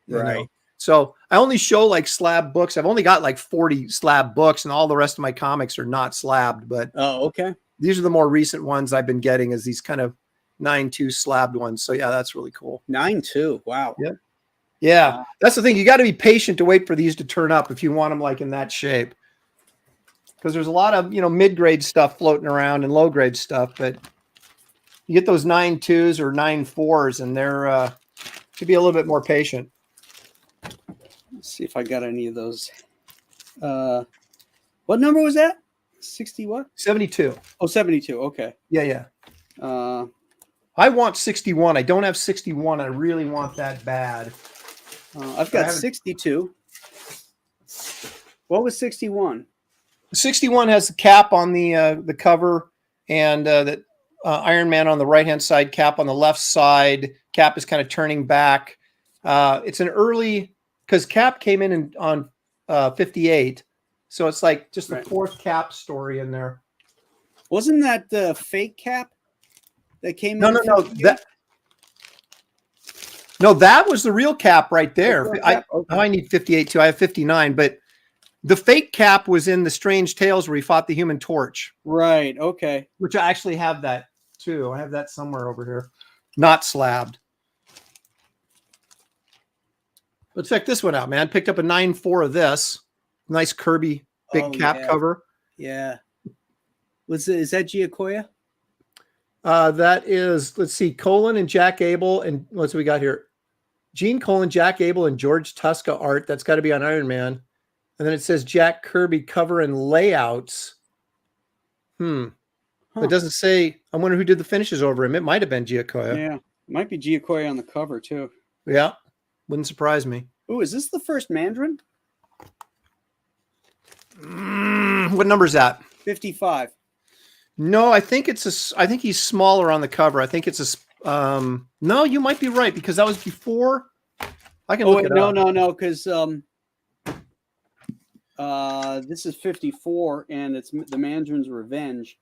Right. So I only show like slab books. I've only got like 40 slab books and all the rest of my comics are not slabbed. But okay. These are the more recent ones I've been getting as these kind of 9/2 slabbed ones. So yeah, that's really cool. 9/2. Wow. Yeah. Yeah. That's the thing. You got to be patient to wait for these to turn up if you want them like in that shape. Because there's a lot of, mid-grade stuff floating around and low-grade stuff, but you get those 9/2s or 9/4s and they're to be a little bit more patient. Let's see if I got any of those. What number was that? 60 what? 72. Oh, 72. Okay. Yeah. I want 61. I don't have 61. I really want that bad. I've got 62. What was 61? 61 has the Cap on the cover, and that Iron Man on the right-hand side, Cap on the left side. Cap is kind of turning back. It's an early, because Cap came in on 58. So it's like just the fourth Cap story in there. Wasn't that the fake Cap that came in? No, that was the real Cap right there. Okay. I need 58 too. I have 59, but the fake Cap was in the Strange Tales where he fought the Human Torch. Right. Okay. Which I actually have that too. I have that somewhere over here. Not slabbed. But check this one out, man. Picked up a 9.4 of this. Nice Kirby big Cap cover. Yeah. Is that Giacoya? That is, let's see, Colin and Jack Abel, and what's we got here? Gene Colan, Jack Abel, and George Tuska art. That's got to be on Iron Man. And then it says Jack Kirby cover and layouts. It doesn't say. I wonder who did the finishes over him. It might have been Giacoya. Yeah, it might be Giacoya on the cover too. Yeah, wouldn't surprise me. Oh, is this the first Mandarin? What number is that? 55. No, I think I think he's smaller on the cover. I think it's no, you might be right because that was before. I can look it up. No, because this is 54 and it's the Mandarin's Revenge.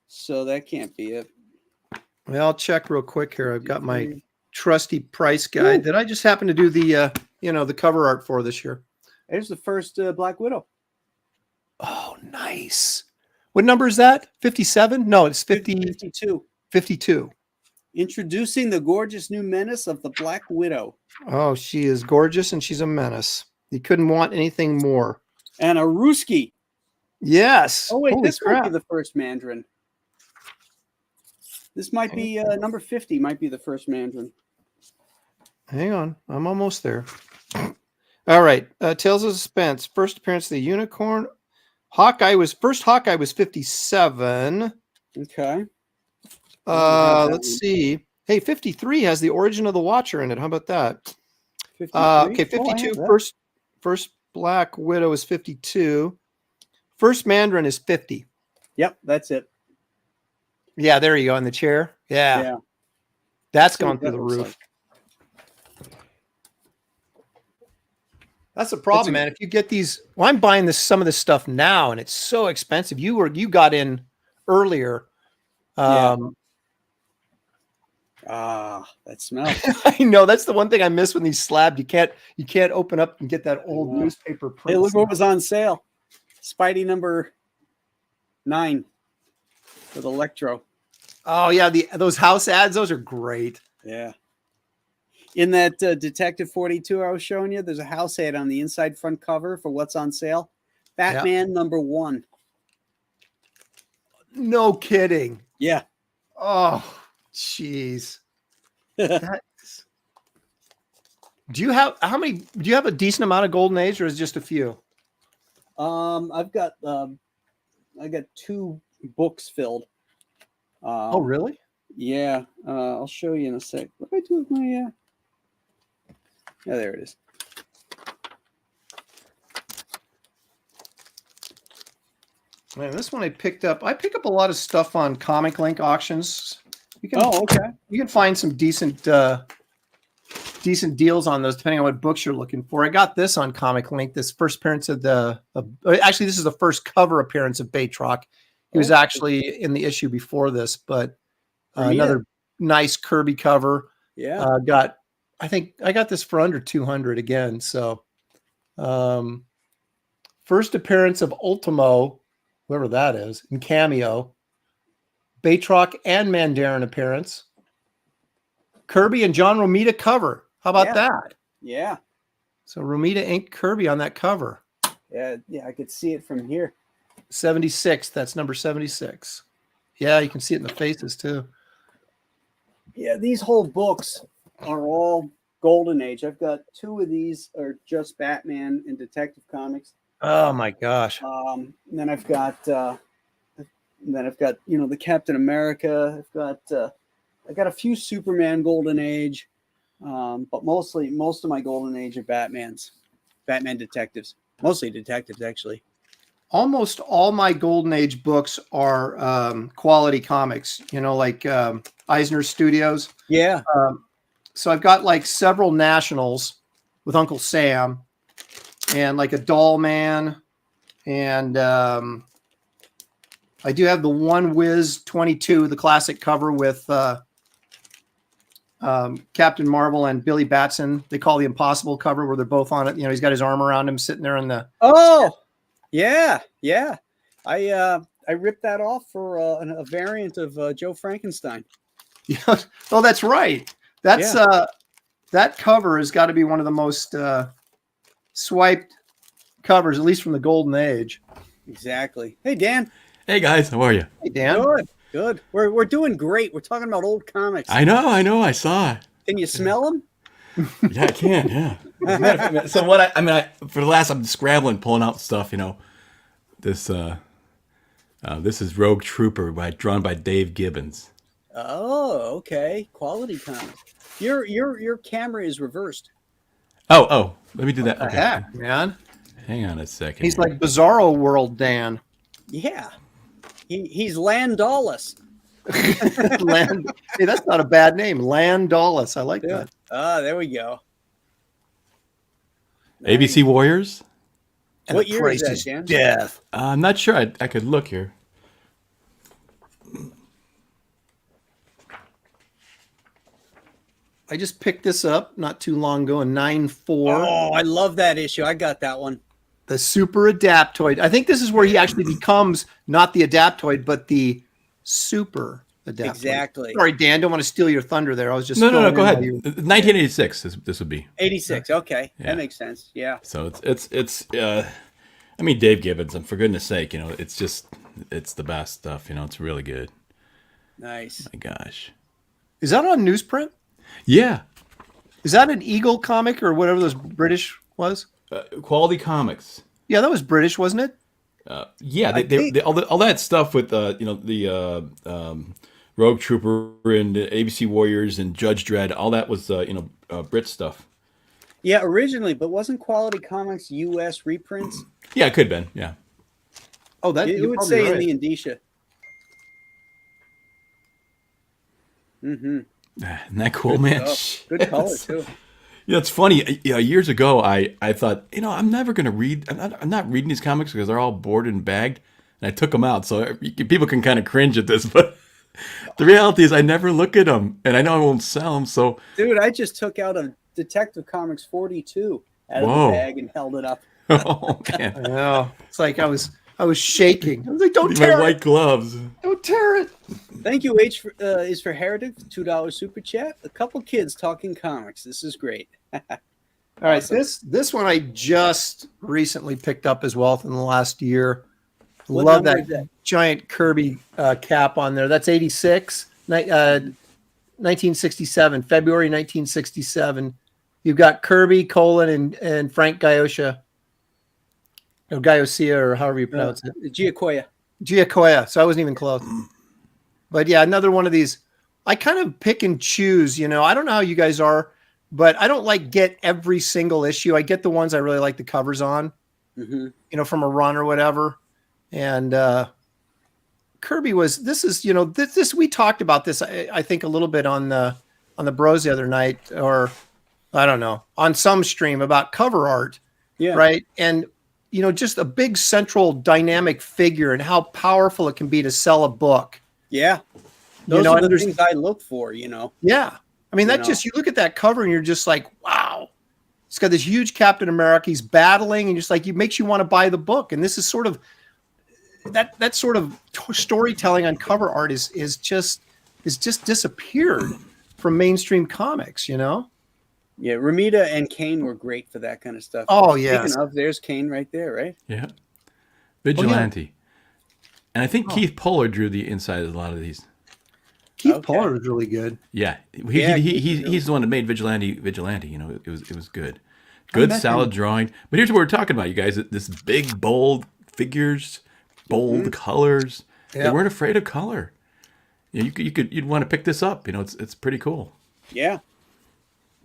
So that can't be it. Well, I'll check real quick here. I've got my trusty price guide that I just happened to do the the cover art for this year. There's the first Black Widow. Oh, nice. What number is that? 57? No, it's 52. 52. Introducing the gorgeous new menace of the Black Widow. Oh, she is gorgeous and she's a menace. You couldn't want anything more. And a Ruski. Yes. Oh, wait, this might be the first Mandarin. This might be number 50, might be the first Mandarin. Hang on. I'm almost there. All right. Tales of Suspense. First appearance of the Unicorn. Hawkeye was 57. Okay. Let's see. Hey, 53 has the Origin of the Watcher in it. How about that? 53? Okay, 52. First Black Widow is 52. First Mandarin is 50. Yep, that's it. Yeah, there you go in the chair. Yeah. That's gone through the roof. That's the problem, man. If you get these, well, I'm buying some of this stuff now, and it's so expensive. You got in earlier. That smell. I know that's the one thing I miss when these slabbed. You can't open up and get that old newspaper print. Hey, look what was on sale. Spidey number 9 with Electro. Oh yeah, those house ads, those are great. Yeah. In that Detective 42 I was showing you, there's a house ad on the inside front cover for what's on sale. Batman number 1. No kidding. Yeah. Oh, jeez. Do you have a decent amount of Golden Age, or is it just a few? I got 2 books filled. Oh, really? Yeah. I'll show you in a sec. What do I do with my yeah, there it is. Man, this one I picked up. I pick up a lot of stuff on Comic Link auctions. You can find some decent deals on those depending on what books you're looking for. I got this on Comic Link. This first appearance of actually this is the first cover appearance of Baytrock. He was actually in the issue before this, but another nice Kirby cover. Yeah. I think I got this for under 200 again. So, first appearance of Ultimo, whoever that is, in Cameo. Baytrock and Mandarin appearance. Kirby and John Romita cover. How about that? Yeah. So Romita inked Kirby on that cover. Yeah, I could see it from here. 76. That's number 76. Yeah, you can see it in the faces too. Yeah, these whole books are all Golden Age. I've got 2 of these are just Batman and Detective Comics. Oh my gosh. And then I've got the Captain America. I got a few Superman Golden Age, but most of my Golden Age are Batman detectives. Mostly detectives, actually. almost all my Golden Age books are quality comics, like Eisner Studios. Yeah. So I've got like several nationals with Uncle Sam and like a Doll Man. And I do have the One Whiz 22, the classic cover with Captain Marvel and Billy Batson. They call the Impossible cover where they're both on it. He's got his arm around him sitting there in the... Oh, yeah. I ripped that off for a variant of Joe Frankenstein. Yeah. Oh, that's right. That's that cover has got to be one of the most swiped covers, at least from the Golden Age. Exactly. Hey, Dan. Hey guys, how are you? Hey, Dan. Good. We're doing great. We're talking about old comics. I know. I saw. Can you smell them? Yeah, I can. Yeah. So what? For the last, I'm scrambling, pulling out stuff. This this is Rogue Trooper drawn by Dave Gibbons. Oh, okay. Quality comic. Your camera is reversed. Oh, let me do that. What the Okay. heck, man? Hang on a second. He's here. like Bizarro World Dan. Yeah. He's Landaulas. Hey, that's not a bad name. Landaulas. I like that. Ah, there we go. ABC Warriors. And What the year is price that, Dan? Death. I'm not sure. I could look here. I just picked this up not too long ago in 9.4. Oh, I love that issue. I got that one. The Super Adaptoid. I think this is where he actually becomes not the Adaptoid, but the Super Adaptoid. Exactly. Sorry, Dan. Don't want to steal your thunder there. I was just No. filling Go in ahead. while you- 1986. This would be. 86. Okay. Yeah. That makes sense. Yeah. So it's. I mean, Dave Gibbons. And for goodness sake, it's the best stuff. It's really good. Nice. My gosh. Is that on newsprint? Yeah. Is that an Eagle comic or whatever those British was? Quality Comics. Yeah, that was British, wasn't it? Yeah, they all that stuff with the Rogue Trooper and ABC Warriors and Judge Dredd, all that was Brit stuff. Yeah, originally, but wasn't Quality Comics U.S. reprints? Yeah, it could have been. Yeah. Oh, that It you're would probably say right. in the indicia. Mm-hmm. Isn't that cool, man? Good color too. It's funny. Years ago, I thought, I'm never going to read. I'm not reading these comics because they're all boarded and bagged. And I took them out, so people can kind of cringe at this, but the reality is, I never look at them, and I know I won't sell them. So, Dude, I just took out a Detective Comics 42 out of Whoa. the bag and held it up. oh man, I know. It's like I was shaking. I was like, "Don't my tear it! white gloves. Don't tear it!" Thank you, H is for Heritage, $2 super chat. A couple kids talking comics. This is great. All right, Awesome. this one I just recently picked up as well in the last year. What Love number that is that? giant Kirby cap on there. That's 86, 1967, February 1967. You've got Kirby, Colin, and Frank Gaosha, or Gaosia, or however you pronounce it. Giacoya. Giacoya. So I wasn't even close. But yeah, another one of these. I kind of pick and choose. I don't know how you guys are, but I don't get every single issue. I get the ones I really like the covers on, Mm-hmm. from a run or whatever. And Kirby this we talked about this, I think, a little bit on the Bros the other night, or I don't know, on some stream about cover art. Yeah. Right. And, just a big central dynamic figure and how powerful it can be to sell a book. Yeah. Those are and the there's- things I look for, Yeah. I mean, you look at that cover and you're just like, wow, it's got this huge Captain America. He's battling and just like, it makes you want to buy the book. And this is sort of that sort of storytelling on cover art is just disappeared from mainstream comics, Yeah. Ramita and Kane were great for that kind of stuff. Oh, yes. Speaking of, there's Kane right there, right? Yeah. Vigilante. And I think Keith Pollard drew the inside of a lot of these. Keith Okay. Pollard is really good. Yeah, Yeah, he's the one that made Vigilante. It was good, imagine- solid drawing. But here's what we're talking about, you guys. This big, bold figures, bold colors. They Yeah. weren't afraid of color. You'd want to pick this up. It's pretty cool. Yeah.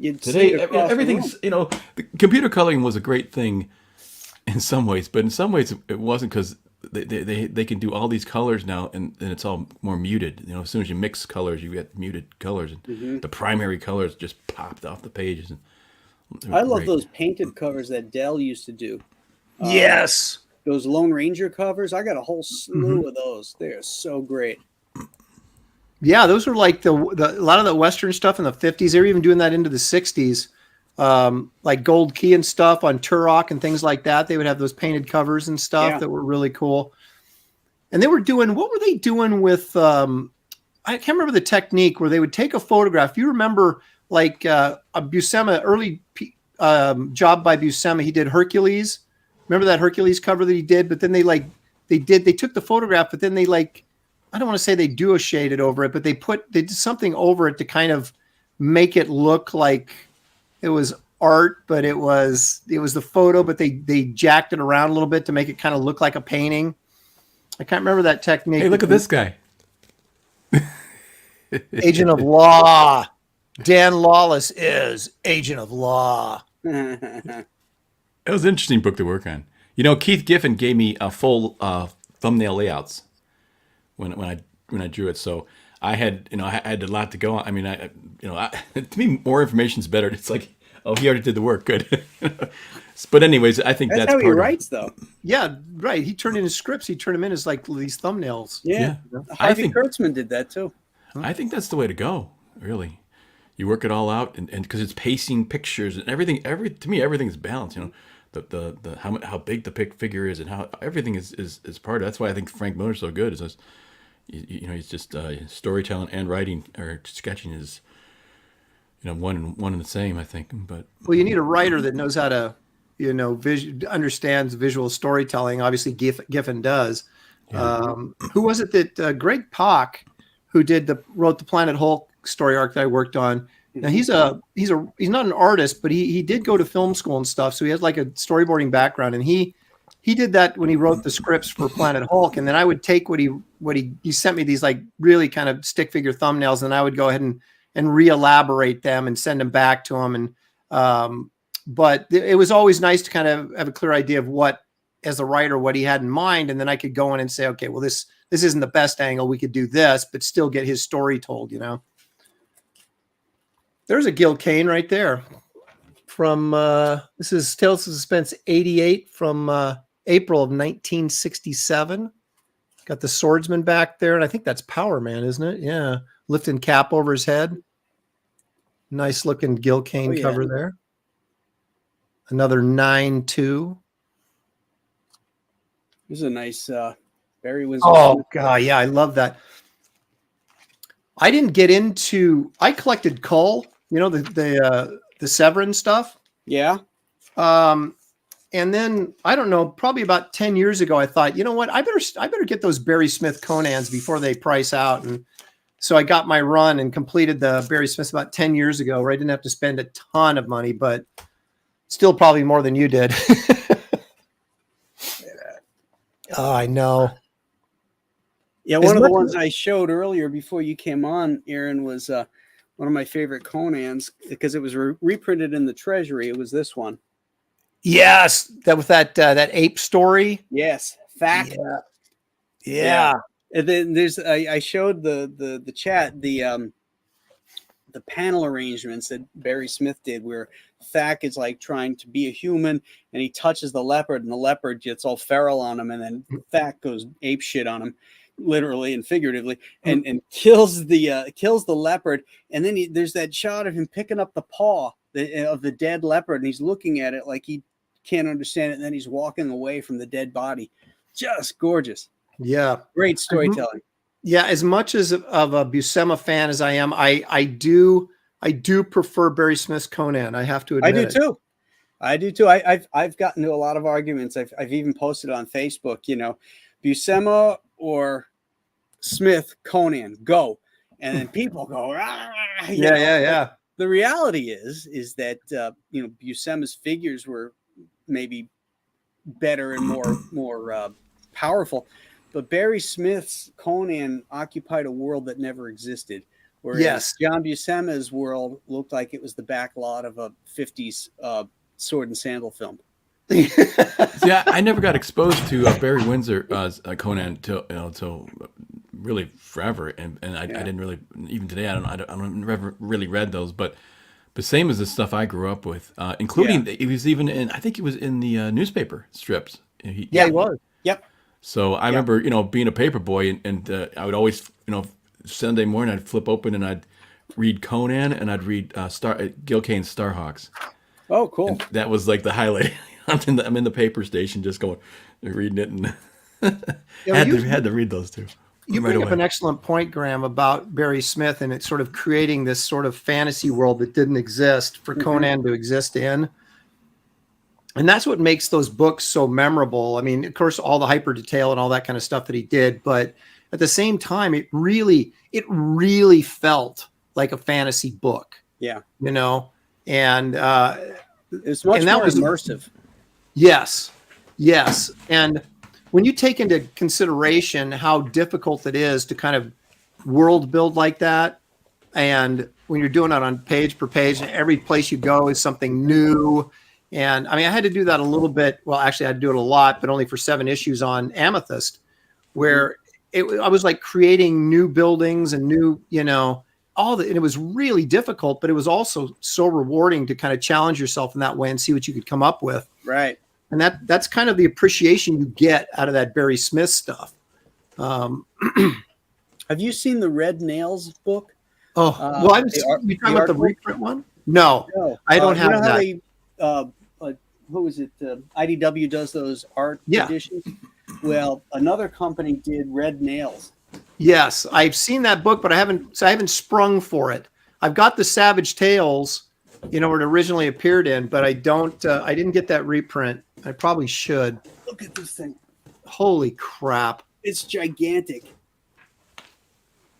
You'd see Today, it across the everything's room. the computer coloring was a great thing in some ways, but in some ways it wasn't, because they can do all these colors now, and it's all more muted. You know, as soon as you mix colors, you get muted colors, and the primary colors just popped off the pages. And I love those painted covers that Dell used to do. Yes. Those Lone Ranger covers. I got a whole slew of those. They're so great. Yeah, those were like a lot of the Western stuff in the 50s. They were even doing that into the 60s. Like Gold Key and stuff on Turok and things like that. They would have those painted covers and stuff that were really cool. And they were doing, what were they doing with, I can't remember the technique where they would take a photograph. You remember like a Buscema, early job by Buscema, he did Hercules. Remember that Hercules cover that he did? But then they took the photograph, but then they I don't want to say they duo-shaded over it, but they did something over it to kind of make it look like it was art, but it was the photo, but they jacked it around a little bit to make it kind of look like a painting. I can't remember that technique. Hey, look at this guy. Agent of Law. Dan Lawless is Agent of Law. It was an interesting book to work on. You know, Keith Giffen gave me a full thumbnail layouts when I drew it. So I had a lot to go on. I mean, to me, more information is better. It's like, oh, he already did the work. Good. But anyways, I think that's how part he of writes, though. Yeah, right. He turned in his scripts. He turned them in as like these thumbnails. Yeah. I Harvey think Kurtzman did that too. I think that's the way to go. Really, you work it all out, and because it's pacing, pictures, and everything. To me, everything's balanced. You know, the how big the figure is, and how everything is part of. That's why I think Frank Miller's so good. Is he's just storytelling and writing or sketching is one and the same. I think, but well, you need a writer that knows how to understands visual storytelling. Obviously, Giffen does. Yeah. Who was it that Greg Pak, who wrote the Planet Hulk story arc that I worked on? Now he's not an artist, but he did go to film school and stuff, so he has like a storyboarding background, and he did that when he wrote the scripts for Planet Hulk. And then I would take what he sent me, these like really kind of stick figure thumbnails, and I would go ahead and re-elaborate them and send them back to him. And but it was always nice to kind of have a clear idea of what, as a writer, what he had in mind. And then I could go in and say, okay, well, this isn't the best angle. We could do this, but still get his story told, There's a Gil Kane right there from, this is Tales of Suspense 88 from April of 1967. Got the swordsman back there. And I think that's Power Man, isn't it? Yeah. Lifting cap over his head. Nice looking Gil Kane cover there. Another 9-2. This is a nice Barry Windsor. Oh god, yeah, I love that. I didn't get into. I collected Cull, the Severin stuff. Yeah. And then I don't know, probably about 10 years ago, I thought, you know what, I better get those Barry Smith Conans before they price out. And so I got my run and completed the Barry Smiths about 10 years ago, where I didn't have to spend a ton of money, but still probably more than you did. Oh, I know. Yeah, one of the ones I showed earlier before you came on, Aaron, was one of my favorite Conans because it was reprinted in the Treasury. It was this one. Yes, that ape story. Yes, fact. Yeah. And then I showed the chat the panel arrangements that Barry Smith did, where Thack is like trying to be a human, and he touches the leopard, and the leopard gets all feral on him, and then Thack goes ape shit on him, literally and figuratively, and kills the leopard. And then there's that shot of him picking up the paw of the dead leopard, and he's looking at it like he can't understand it, and then he's walking away from the dead body. Just gorgeous. Yeah, great storytelling. Yeah, as much as of a Buscema fan as I am, I do prefer Barry Smith's Conan. I have to admit, I do too. I've gotten to a lot of arguments. I've even posted on Facebook. Buscema or Smith, Conan, go, and then people go, yeah. The reality is that Buscema's figures were maybe better and more powerful. But Barry Smith's Conan occupied a world that never existed. Whereas John Buscema's world looked like it was the back lot of a 50s sword and sandal film. See, I never got exposed to Barry Windsor Conan till really forever, and I didn't really, even today I don't never really read those, but same as the stuff I grew up with, including it was even in, I think he was in the newspaper strips. He was. Yep. So I remember being a paper boy, and I would always Sunday morning I'd flip open and I'd read Conan and I'd read Gil Kane's Starhawks. Oh, cool. And that was like the highlight. I'm in the paper station just going, reading it, and had to read those two. You bring up an excellent point, Graham, about Barry Smith and it's sort of creating this sort of fantasy world that didn't exist for Conan to exist in. And that's what makes those books so memorable. I mean, of course, all the hyper detail and all that kind of stuff that he did, but at the same time, it really felt like a fantasy book. Yeah. And it's much more immersive. Yes. And when you take into consideration how difficult it is to kind of world build like that, and when you're doing it on page per page, and every place you go is something new. And I mean, I had to do that a little bit. Well, actually, I had to do it a lot, but only for 7 issues on Amethyst, where I was like creating new buildings and new, and it was really difficult, but it was also so rewarding to kind of challenge yourself in that way and see what you could come up with. Right. And that's kind of the appreciation you get out of that Barry Smith stuff. Have you seen the Red Nails book? Oh, well, you talking about the reprint one? No, I don't have that. Who is it? IDW does those art editions. Well, another company did Red Nails. Yes, I've seen that book, but I haven't sprung for it. I've got the Savage Tales, where it originally appeared in, but I didn't get that reprint. I probably should. Look at this thing. Holy crap. It's gigantic.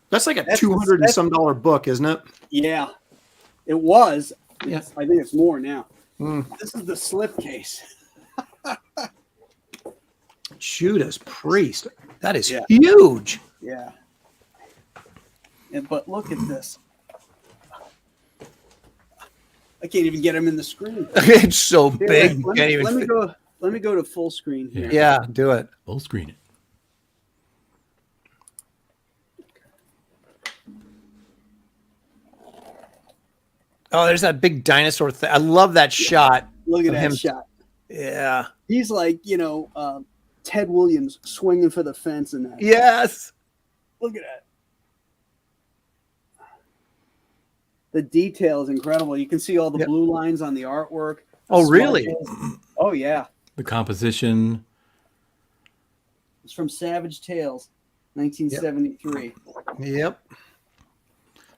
That's like a $200 and some book, isn't it? Yeah, it was. Yeah. I think it's more now. This is the slipcase. Judas Priest. That is huge. Yeah. But look at this. I can't even get him in the screen. It's so big. Let me go to full screen here. Yeah, do it. Full screen it. Oh, there's that big dinosaur thing. I love that shot. Look at that shot. Yeah. He's like, Ted Williams swinging for the fence in that. Yes. Look at that. The detail is incredible. You can see all the blue lines on the artwork. Oh, really? Oh, yeah. The composition. It's from Savage Tales, 1973. Yep.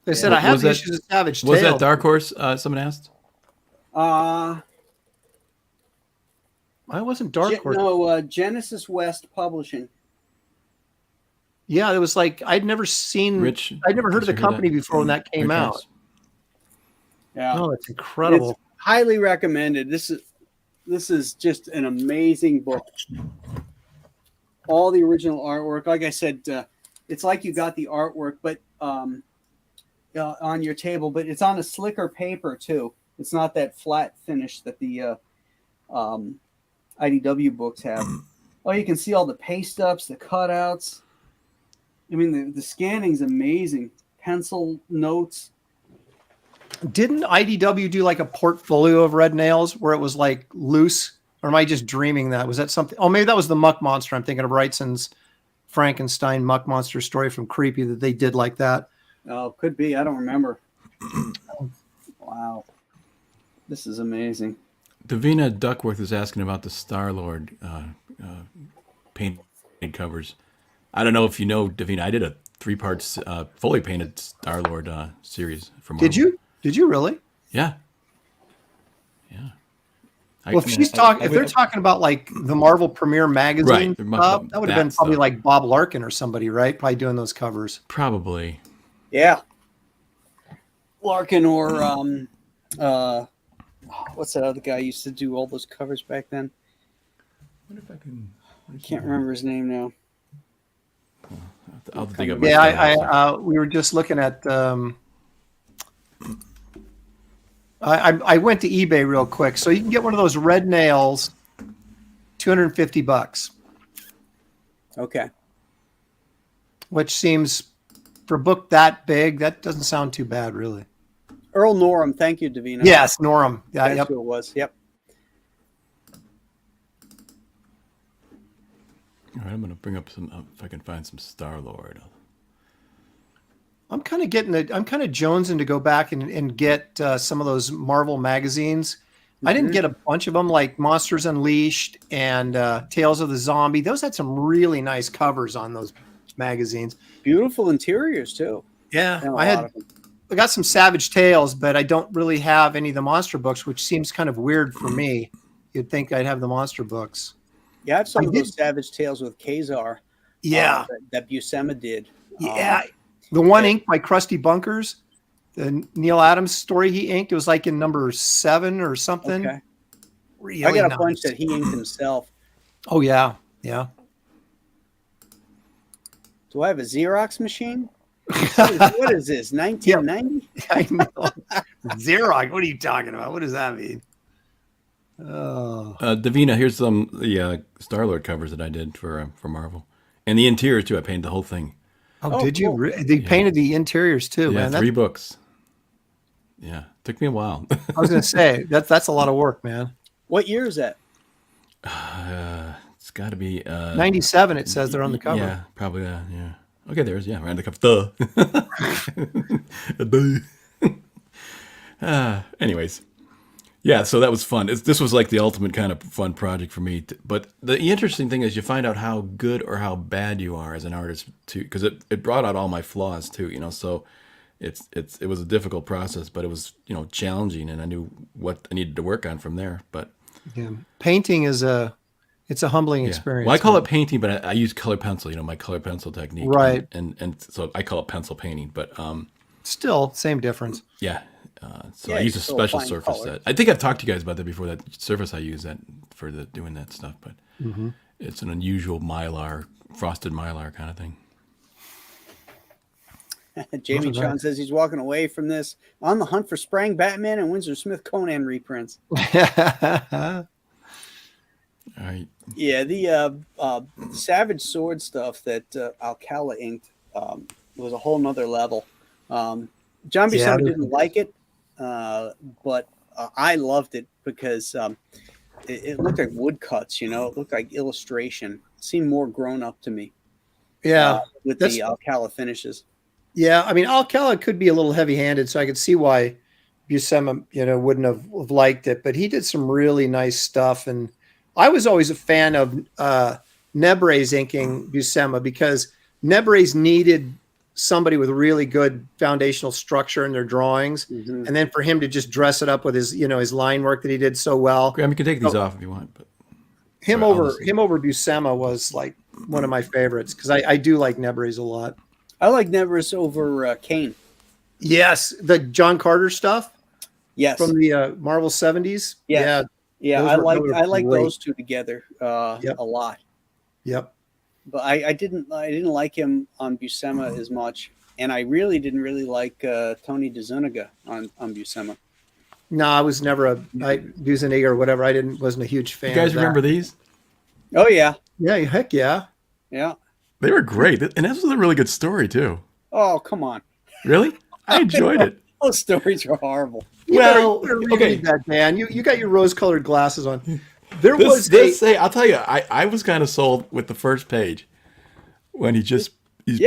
They said I have the issues of Savage Tales. Was that Dark Horse? Someone asked. I wasn't Dark Horse. No, Genesis West Publishing. Yeah, it was like I'd never heard of the company before when that came out. Yeah. Oh, it's incredible. It's highly recommended. This is just an amazing book. All the original artwork. Like I said, it's like you got the artwork, but on your table, but it's on a slicker paper too. It's not that flat finish that the IDW books have. Oh, you can see all the paste ups, the cutouts. I mean, the scanning's amazing. Pencil notes. Didn't IDW do like a portfolio of Red Nails where it was like loose? Or am I just dreaming that? Was that something? Oh, maybe that was the Muck Monster. I'm thinking of Wrightson's Frankenstein Muck Monster story from Creepy that they did like that. Oh, could be. I don't remember. Wow. This is amazing. Davina Duckworth is asking about the Star-Lord painted covers. I don't know if you know, Davina, I did a 3-part fully painted Star-Lord series for Marvel. Did you? Did you really? Yeah. Well, if they're talking about like the Marvel Premiere magazine, right, that would have been probably like Bob Larkin or somebody, right? Probably doing those covers. Probably. Yeah. Larkin or what's that other guy who used to do all those covers back then? I can't remember his name now. I'll think of we were just looking at. I went to eBay real quick, so you can get one of those Red Nails $250, Okay. which seems for a book that big, that doesn't sound too bad, really. Earl Norham. Thank you, Davina. Yes, Norham. Yeah, That's yep. who it was. Yep. All right, I'm going to bring up some, if I can find some Star-Lord. I'm kind of jonesing to go back and get some of those Marvel magazines. I didn't get a bunch of them, like Monsters Unleashed and Tales of the Zombie. Those had some really nice covers on those magazines. Beautiful interiors too. Yeah, And a I lot of them. got some Savage Tales, but I don't really have any of the monster books, which seems kind of weird for me. You'd think I'd have the monster books. Yeah, I have some of those Savage Tales with Kazar. Yeah. That Buscema did. Yeah. The one inked by Krusty Bunkers, the Neil Adams story he inked, it was like in number 7 or something. Okay. Really I got a nice. bunch that he inked himself. Oh, yeah. Yeah. Do I have a Xerox machine? What is this? 1990? I know. Xerox. What are you talking about? What does that mean? Oh. Davina, here's some the Star-Lord covers that I did for Marvel. And the interior, too. I painted the whole thing. Oh, did you? Cool. They painted the interiors, too, Yeah, man. 3 books. Yeah, took me a while. I was going to say, that's a lot of work, man. What year is that? It's got to be 97, it says there on the cover. Yeah, probably. Yeah. Okay, there's around the cover. Anyways, yeah. So that was fun. This was like the ultimate kind of fun project for me. But the interesting thing is, you find out how good or how bad you are as an artist too, because it brought out all my flaws too. So it was a difficult process, but it was challenging, and I knew what I needed to work on from there. But Yeah. Painting is it's a humbling experience. Well, I call it painting, but I use color pencil. My color pencil technique, right? And so I call it pencil painting. But still same difference. yeah. So Yeah, I use a it's still special fine surface color. that I think I've talked to you guys about that before. That surface I use that for doing that stuff, but it's an unusual mylar, frosted mylar kind of thing. Jamie Those are Chan nice. says he's walking away from this on the hunt for Sprang Batman and Windsor Smith Conan reprints. All right. Yeah, the Savage Sword stuff that Alcala inked was a whole nother level. John Buscema didn't like it, but I loved it because it looked like woodcuts, it looked like illustration. It seemed more grown up to me. Yeah. With the Alcala finishes. Yeah, I mean, Alcala could be a little heavy-handed, so I could see why Buscema, wouldn't have liked it. But he did some really nice stuff, and I was always a fan of Nebre's inking Buscema because Nebre's needed somebody with really good foundational structure in their drawings, and then for him to just dress it up with his, his line work that he did so well. Graham, you can take these off if you want. But Him over Buscema was like one of my favorites because I do like Nebre's a lot. I like Nevers over Kane. Yes, the John Carter stuff. Yes, From the Marvel 70s. yeah. Those I were like great. those two together a lot. Yep. But I didn't like him on Buscema as much, and I really didn't like Tony DeZuniga on Buscema. No, I was never a Buscema or whatever. Wasn't a huge fan. you guys of that. remember these? Oh yeah, Yeah, heck yeah. yeah. They were great, and this was a really good story too. Oh come on, Really, I enjoyed it. those stories are horrible. You better okay. reread that, Dan. You got your rose-colored glasses on. There I'll tell you, I was kind of sold with the first page when he's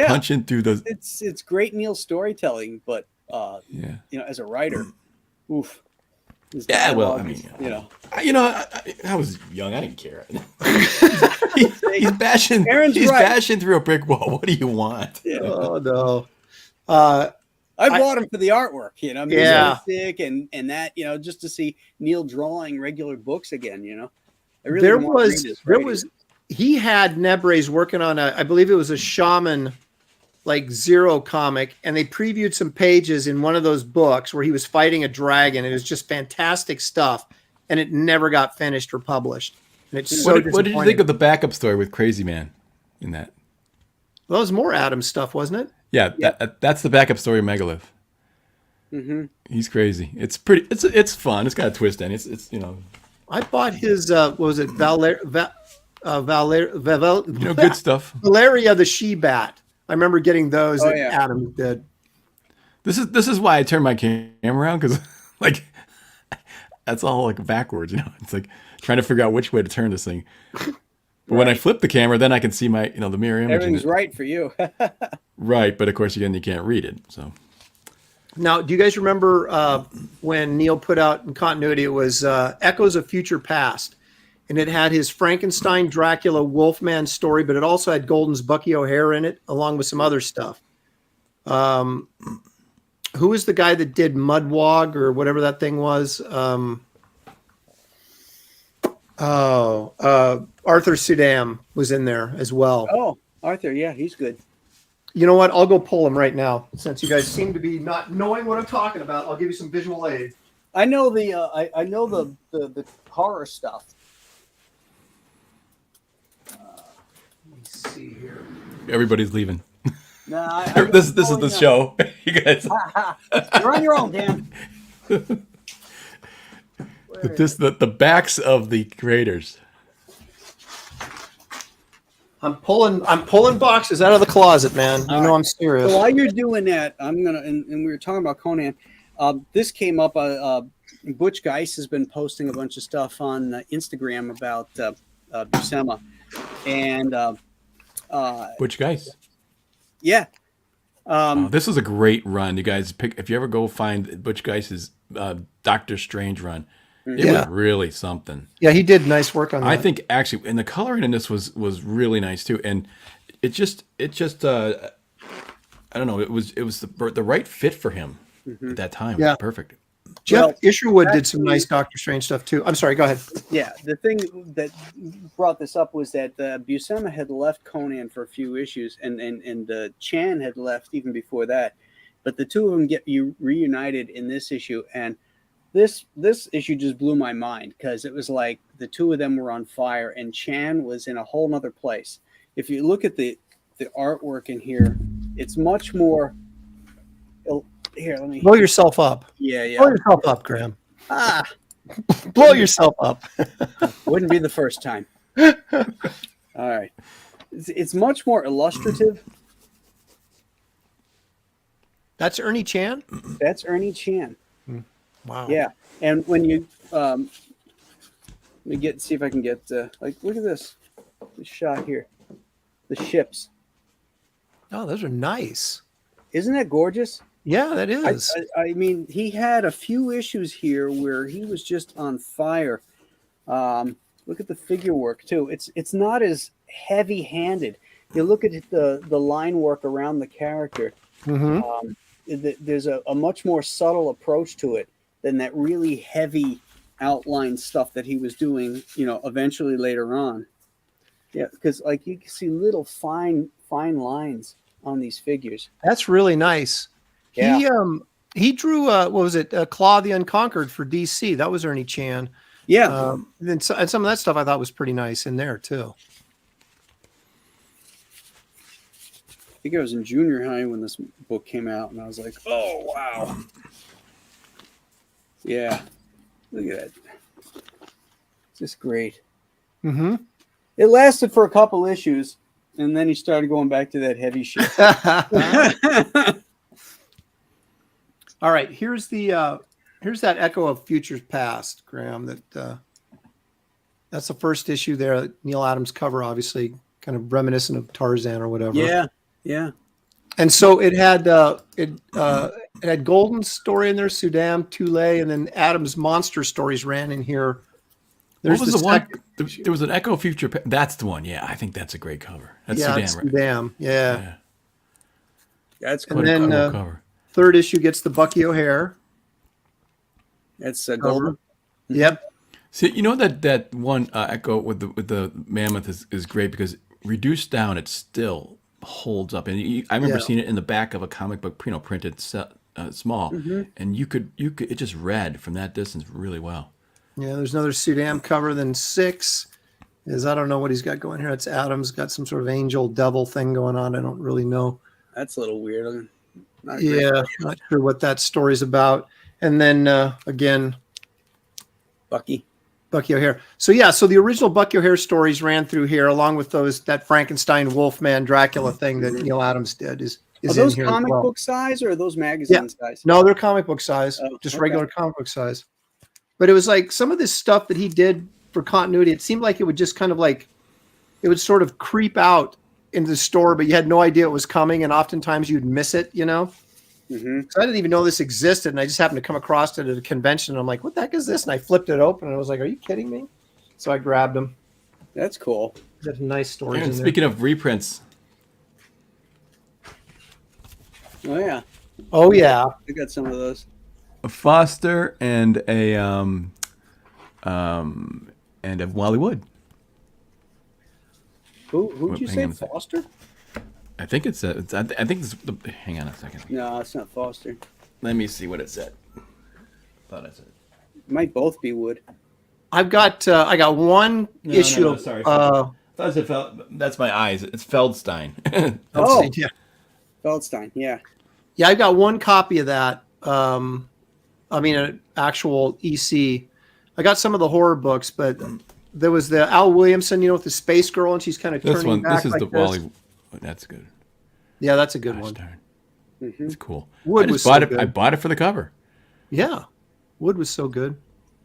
punching through the. It's great Neil storytelling, but as a writer, oof. his Yeah, well, dialogue I is, mean, I was young. I didn't care. he's bashing. Aaron's He's right. bashing through a brick wall. What do you want? Yeah. Oh no. I bought him for the artwork, Yeah. music and that, just to see Neil drawing regular books again, I really There want to read his writing. he had Nebre's working on I believe it was a Shaman like Zero comic, and they previewed some pages in one of those books where he was fighting a dragon. It was just fantastic stuff, and it never got finished or published. And it's so What did you disappointing. think of the backup story with Crazy Man in that? Well, that was more Adams stuff, wasn't it? Yeah, that's the backup story of Megalith. Mm-hmm. He's crazy. It's pretty. It's fun. It's got a twist in it. It's. I bought his what was it, Good stuff. Valeria the She-Bat. I remember getting those that yeah. Adam did. This is why I turn my camera around, because like that's all like backwards, It's like trying to figure out which way to turn this thing. But when I flip the camera, then I can see my the mirror image. Everything's right for you. Right, but of course again you can't read it. So Now, do you guys remember when Neil put out in continuity? It was Echoes of Future Past, and it had his Frankenstein, Dracula, Wolfman story, but it also had Golden's Bucky O'Hare in it, along with some other stuff. Who was the guy that did Mudwog or whatever that thing was? Arthur Sudam was in there as well. Oh, Arthur, yeah, he's good. You know what? I'll go pull him right now. Since you guys seem to be not knowing what I'm talking about, I'll give you some visual aid. I know I know the horror stuff. Let me see here. everybody's leaving. Nah, This is the show. You guys. You're on your own, Dan. The backs of the creators. I'm pulling boxes out of the closet, man. You know I'm serious. So while you're doing that, I'm gonna and we were talking about Conan. This came up. Butch Geis has been posting a bunch of stuff on Instagram about Buscema, and Butch Geis. Yeah. This is a great run. You guys pick if you ever go find Butch Geis's Doctor Strange run. It was really something. Yeah, he did nice work on that. I think actually, and the coloring in this was really nice too. And it just I don't know. It was the right fit for him at that time. Yeah. It was perfect. Jeff Isherwood did some nice Doctor Strange stuff too. I'm sorry, go ahead. Yeah, the thing that brought this up was that Buscema had left Conan for a few issues, and Chan had left even before that. But the two of them get reunited in this issue, and this issue just blew my mind because it was like the two of them were on fire, and Chan was in a whole nother place. If you look at the artwork in here, it's much more. Here, let me blow yourself up. Yeah. Blow yourself up, Graham. Blow yourself up. Wouldn't be the first time. All right. It's much more illustrative. That's Ernie Chan? That's Ernie Chan. Wow. Yeah. And when you let me see if I can get look at this shot here. The ships. Oh, those are nice. Isn't that gorgeous? Yeah, that is. I mean, he had a few issues here where he was just on fire. Look at the figure work too. It's not as heavy-handed. You look at the line work around the character. Mm-hmm. There's a much more subtle approach to it than that really heavy outline stuff that he was doing. Eventually later on. Yeah, because like you can see little fine lines on these figures. That's really nice. Yeah. He drew what was it? Claw the Unconquered for DC. That was Ernie Chan. Yeah. And some of that stuff I thought was pretty nice in there too. I think I was in junior high when this book came out, and I was like, "Oh wow, yeah, look at that, just great." Mm-hmm. It lasted for a couple issues, and then he started going back to that heavy shit. All right, here's that Echo of Futures Past, Graham. That's the first issue there. Neil Adams cover, obviously, kind of reminiscent of Tarzan or whatever. Yeah. And so it had Golden's story in there, Sudam, Tule, and then Adams' monster stories ran in here. What was the one? There was an Echo Future. That's the one. Yeah, I think that's a great cover. That's Sudam, right? Sudam, yeah. That's cool. And then cover. Third issue gets the Bucky O'Hare. That's Golden. Yep. See, you know that one Echo with the mammoth is great because reduced down, it still holds up. And I remember seeing it in the back of a comic book, printed small, and you could it just read from that distance really well. Yeah, there's another Sudam cover. Then 6 is I don't know what he's got going here. It's Adams got some sort of angel devil thing going on. I don't really know. That's a little weird. Not sure what that story's about. And then again, Bucky Bucky O'Hare. So yeah, so the original Bucky O'Hare stories ran through here, along with that Frankenstein Wolfman Dracula thing that Neil Adams did. Is Are in those here comic as well. book size or are those magazine size? No, they're comic book size, Oh, just okay. regular comic book size. But it was like some of this stuff that he did for continuity. It seemed like it would just kind of like it would sort of creep out into the store, but you had no idea it was coming, and oftentimes you'd miss it. You know. Mm-hmm. So I didn't even know this existed, and I just happened to come across it at a convention. And I'm like, "What the heck is this?" And I flipped it open, and I was like, "Are you kidding me?" So I grabbed them. That's cool. There's nice stories And in there. speaking of reprints, Oh yeah, Oh yeah, I got some of those. a Foster and a Wally Wood. Who'd you Hang say, on a sec. Foster? I think it's I think this. Hang on a second. No, it's not Foster. Let me see what it said. Thought I said. It might both be Wood. I got one issue. No, of sorry. Thought I said that's my eyes. It's Feldstein. Oh. yeah, Feldstein, yeah. yeah. I got one copy of that. I mean, an actual EC. I got some of the horror books, but there was the Al Williamson, with the space girl, and she's kind of This turning one. back This is like the this. Wally. That's good. Yeah, that's a good Gosh one. darn. Mm-hmm. It's cool. Wood I was just bought so it. good. I bought it for the cover. Yeah, Wood was so good.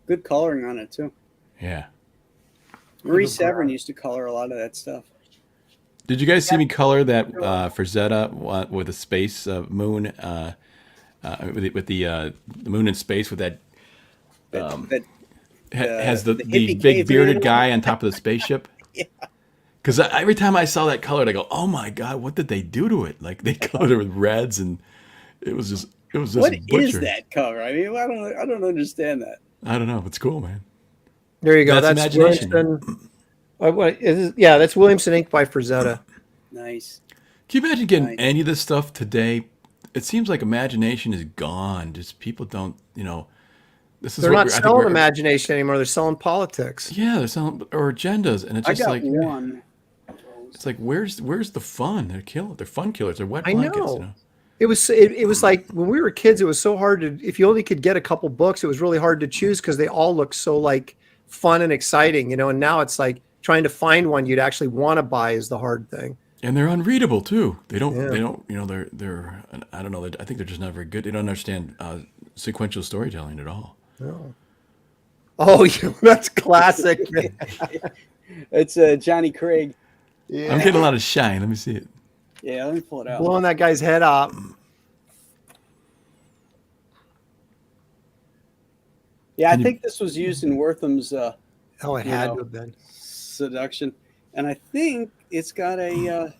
Good coloring on it too. Yeah. Marie Good Severin brown. used to color a lot of that stuff. Did you guys see me color that Frazetta with a space moon, with the moon in space with that That has the hippie big caveman bearded one? guy on top of the spaceship? Yeah. Because every time I saw that colored, I go, "Oh my god, what did they do to it?" Like they colored it with reds, and it was just What is butchered. that cover? I mean, I don't understand that. I don't know. It's cool, man. There you go. That's That's imagination. Williamson. What is it? Yeah, that's Williamson Inc. by Frazetta. Nice. Can you imagine getting Nice. any of this stuff today? It seems like imagination is gone. Just people don't, This is They're what not I think selling we're- imagination anymore. They're selling politics. Yeah, they're selling or agendas, and it's I just got like one. it's like where's the fun? They're fun killers. They're wet I blankets. know. It was like when we were kids, it was so hard to, if you only could get a couple books, it was really hard to choose because they all looked so like fun and exciting, and now it's like trying to find one you'd actually want to buy is the hard thing. And they're unreadable too. They don't. Yeah. They don't. They're. I don't know. I think they're just not very good. They don't understand sequential storytelling at all. No. Oh, yeah, that's classic. Man. It's Johnny Craig. Yeah. I'm getting a lot of shine. Let me see it. Yeah, let me pull it out. Blowing that guy's head up. Yeah, I Can you- think this was used in Wortham's Oh, it You had know. to have been. Seduction, and I think it's got a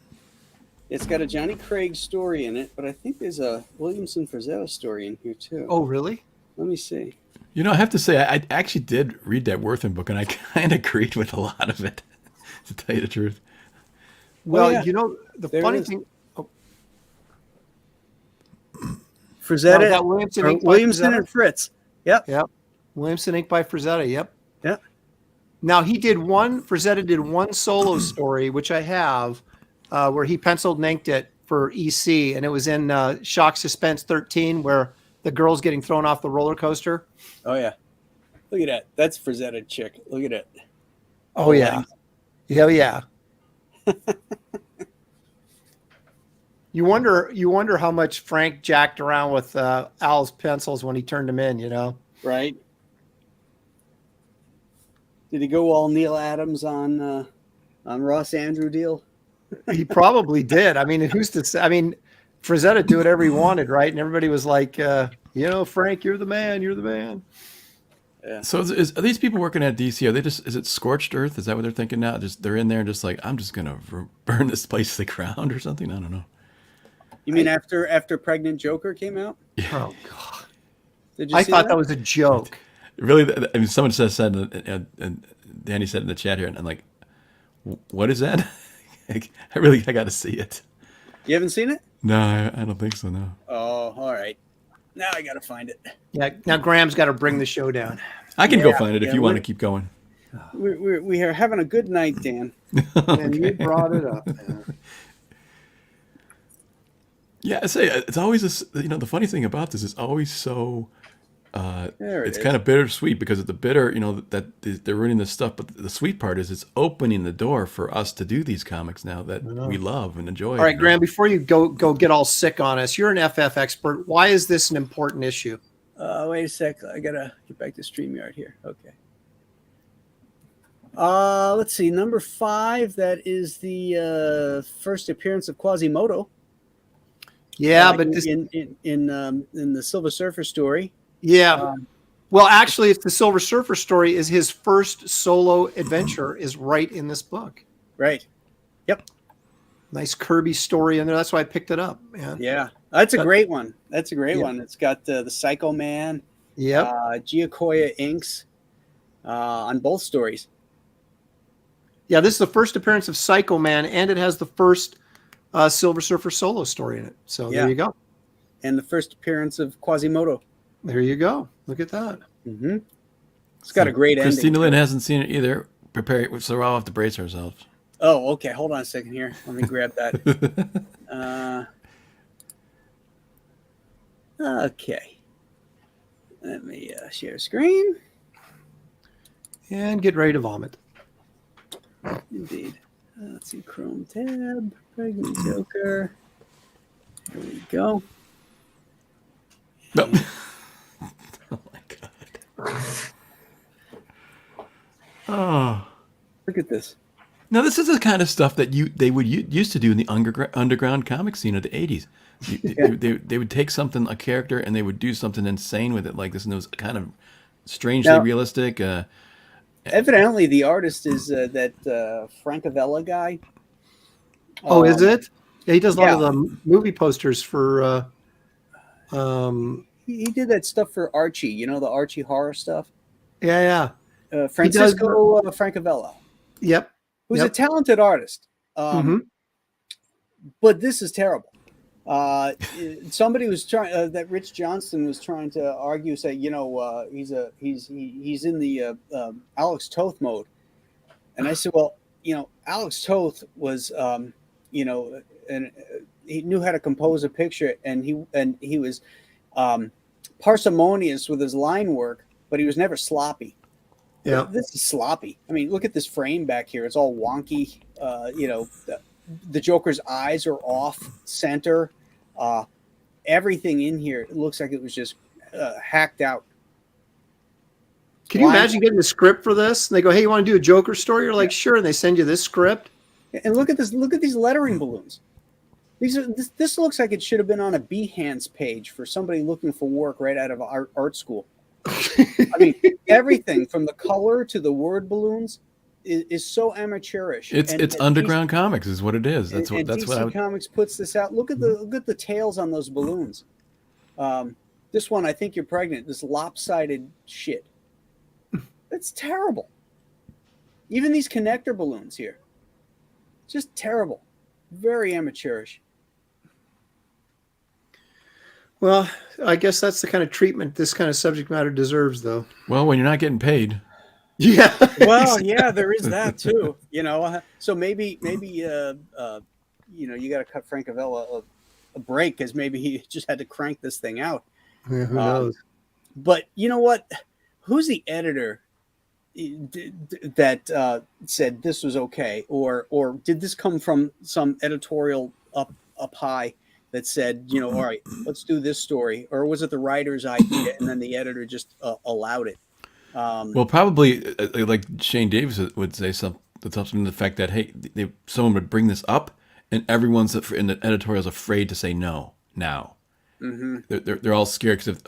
Johnny Craig story in it, but I think there's a Williamson Frazetta story in here too. Oh, really? Let me see. I have to say, I actually did read that Wortham book, and I kind of agreed with a lot of it, to tell you the truth. Well, yeah. the There funny it is. thing. Frazetta, that Williamson Inc. by Williamson Frazetta? and Fritz. Yep. Yep. Williamson Inc. by Frazetta. Yep. Yeah. Now Frazetta did one solo story, which I have, where he penciled and inked it for EC, and it was in Shock Suspense 13, where the girl's getting thrown off the roller coaster. Oh yeah. Look at that. That's Frazetta chick. Look at it. Oh yeah. Hell yeah. You wonder how much Frank jacked around with Al's pencils when he turned them in, Right. Did he go all Neil Adams on Ross Andrew deal? He probably did. I mean, who's to say? I mean, Frazetta do whatever he wanted, right? And everybody was like, Frank, you're the man. You're the man. Yeah. So are these people working at DC? Are they is it scorched earth? Is that what they're thinking now? Just they're in there and just like, I'm just gonna burn this place to the ground or something. I don't know. You mean after Pregnant Joker came out? Oh God! Did you I see thought that was a joke. Really, I mean, someone said, and Danny said in the chat here, and I'm like, what is that? I got to see it. You haven't seen it? No, I don't think so. No. Oh, all right. Now I gotta find it. Yeah. Now Graham's got to bring the show down. I can go Yeah, find it if yeah, you want to we're- keep going. We are having a good night, Dan. And you brought it up. Man. Yeah, I say it's always this. The funny thing about this is always so There it it's is. kind of bittersweet because it's a bitter, that they're ruining this stuff. But the sweet part is it's opening the door for us to do these comics now that we love and enjoy. All right, Graham, before you go get all sick on us, you're an FF expert. Why is this an important issue? Wait a sec. I gotta get back to StreamYard here. Okay. Let's see. Number 5. That is the first appearance of Quasimodo. Yeah, but this in the Silver Surfer story. Yeah. Well, actually, it's the Silver Surfer story is his first solo adventure is right in this book. Right. Yep. Nice Kirby story in there. That's why I picked it up, man. Yeah. That's a great one. That's a great one. It's got the Psycho Man. Yep. Giacoya inks on both stories. Yeah, this is the first appearance of Psycho Man, and it has the first Silver Surfer solo story in it. So there you go. And the first appearance of Quasimodo. There you go. Look at that. Mm-hmm. It's got a great ending. Christina Lynn hasn't seen it either. Prepare it, so we'll all have to brace ourselves. Oh, okay. Hold on a second here. Let me grab that. Okay. Let me share screen. And get ready to vomit. Indeed. Let's see. Chrome tab. Pregnant Joker. There we go. No. Oh my god. Oh. Look at this. Now this is the kind of stuff that they would used to do in the underground comic scene of the 80s. They would take a character, and they would do something insane with it like this, and it was kind of strangely realistic. Evidently, the artist is that Francavilla guy. Oh, is it? Yeah, he does a lot of the movie posters for. He did that stuff for Archie. The Archie horror stuff. Yeah. Francisco Francavilla. Yep. Who's a talented artist. But this is terrible. Somebody was trying that Rich Johnston was trying to argue, say, he's in the Alex Toth mode, and I said, well, Alex Toth was, and he knew how to compose a picture, and he was parsimonious with his line work, but he was never sloppy. Yeah, this is sloppy. I mean, look at this frame back here; it's all wonky. The Joker's eyes are off center. Everything in here, it looks like it was just hacked out. Can you imagine getting a script for this? And they go, "Hey, you want to do a Joker story?" You're like, "Sure." And they send you this script. And look at this. Look at these lettering balloons. This looks like it should have been on a Behance page for somebody looking for work right out of art school. I mean, everything from the color to the word balloons is so amateurish. It's underground comics, is what it is. That's what DC Comics puts this out. Look at the tails on those balloons. This one, I think you're pregnant. This lopsided shit. That's terrible. Even these connector balloons here, just terrible. Very amateurish. Well, I guess that's the kind of treatment this kind of subject matter deserves, though. Well, when you're not getting paid. Yeah. Well, yeah, there is that too. So maybe you got to cut Francavilla a break because maybe he just had to crank this thing out. Yeah, who knows? But you know what? Who's the editor that said this was okay, or did this come from some editorial up high that said, all right, let's do this story, or was it the writer's idea and then the editor just allowed it? Well, probably like Shane Davis would say something to the fact that, hey, someone would bring this up, and everyone's in the editorial's afraid to say no now. Mm-hmm. They're all scared because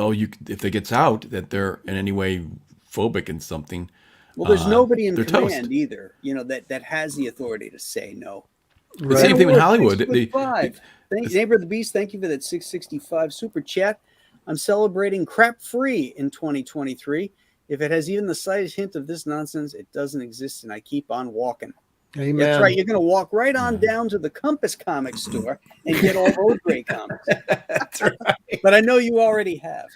if it gets out that they're in any way phobic in something. Well, there's nobody in command toast. Either, that has the authority to say no. Right. The same thing in Hollywood. Neighbor of the Beast, thank you for that 665 super chat. I'm celebrating crap free in 2023. If it has even the slightest hint of this nonsense, it doesn't exist, and I keep on walking. Amen. That's right. You're going to walk right on down to the Compass Comic store and get all those great comics. That's right. But I know you already have.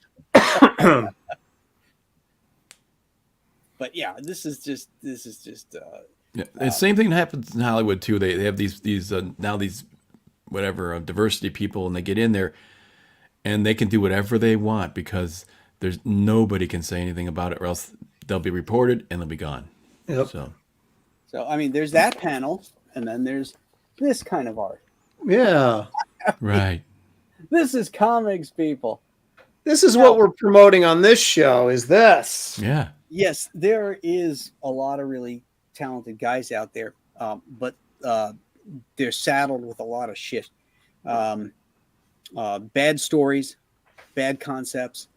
But yeah, this is just. The same thing happens in Hollywood too. They have these whatever diversity people, and they get in there, and they can do whatever they want because there's nobody can say anything about it, or else they'll be reported and they'll be gone. Yep. So I mean, there's that panel, and then there's this kind of art. Yeah. Right. This is comics, people. This is what we're promoting on this show. Is this? Yeah. Yes, there is a lot of really talented guys out there, but they're saddled with a lot of shit. Bad stories, bad concepts.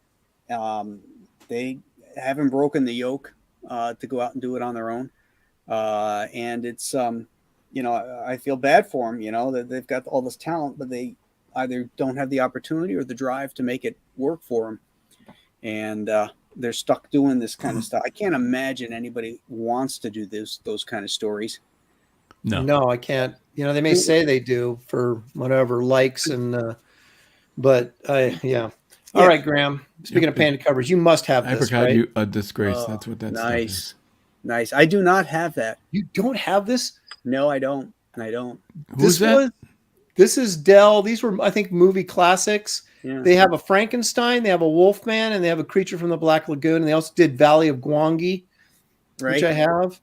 They haven't broken the yoke to go out and do it on their own. And it's, I feel bad for them, that they've got all this talent, but they either don't have the opportunity or the drive to make it work for them. And they're stuck doing this kind of stuff. I can't imagine anybody wants to do those kind of stories. No, I can't. They may say they do for whatever likes but yeah. All right, Graham. Speaking of painted covers, you must have this. Apricot, right? you a disgrace. That's what that's. Nice. Nice. I do not have that. You don't have this? No, I don't. Who's that? This is Dell. These were, I think, movie classics. Yeah. They have a Frankenstein, they have a Wolfman, and they have a Creature from the Black Lagoon. And they also did Valley of Gwangi, Right. which I have.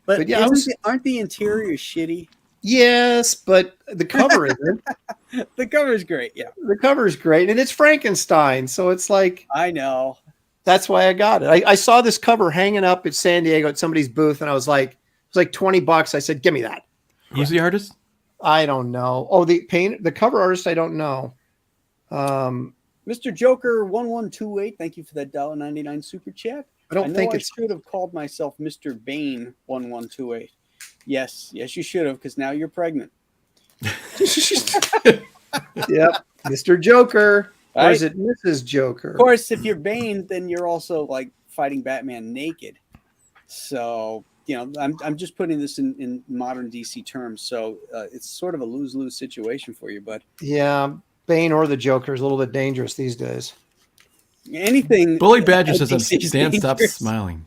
But yeah, aren't the interiors shitty? Yes, but the cover isn't. The cover is great. Yeah. The cover is great. And it's Frankenstein. So it's like, I know. that's why I got it. I saw this cover hanging up at San Diego at somebody's booth, and I was like, it was like $20. I said, give me that. Who's the artist? I don't know. Oh, the cover artist, I don't know. Mr. Joker 1128, thank you for that $1.99 super chat. I don't think I should have called myself Mr. Bane 1128. Yes, you should have, because now you're pregnant. Yep, Mr. Joker. Or is it Mrs. Joker? Of course, if you're Bane, then you're also like fighting Batman naked. So, I'm just putting this in modern DC terms. So it's sort of a lose-lose situation for you, but yeah, Bane or the Joker is a little bit dangerous these days. Anything. Bully Badger says, Dan, stop smiling.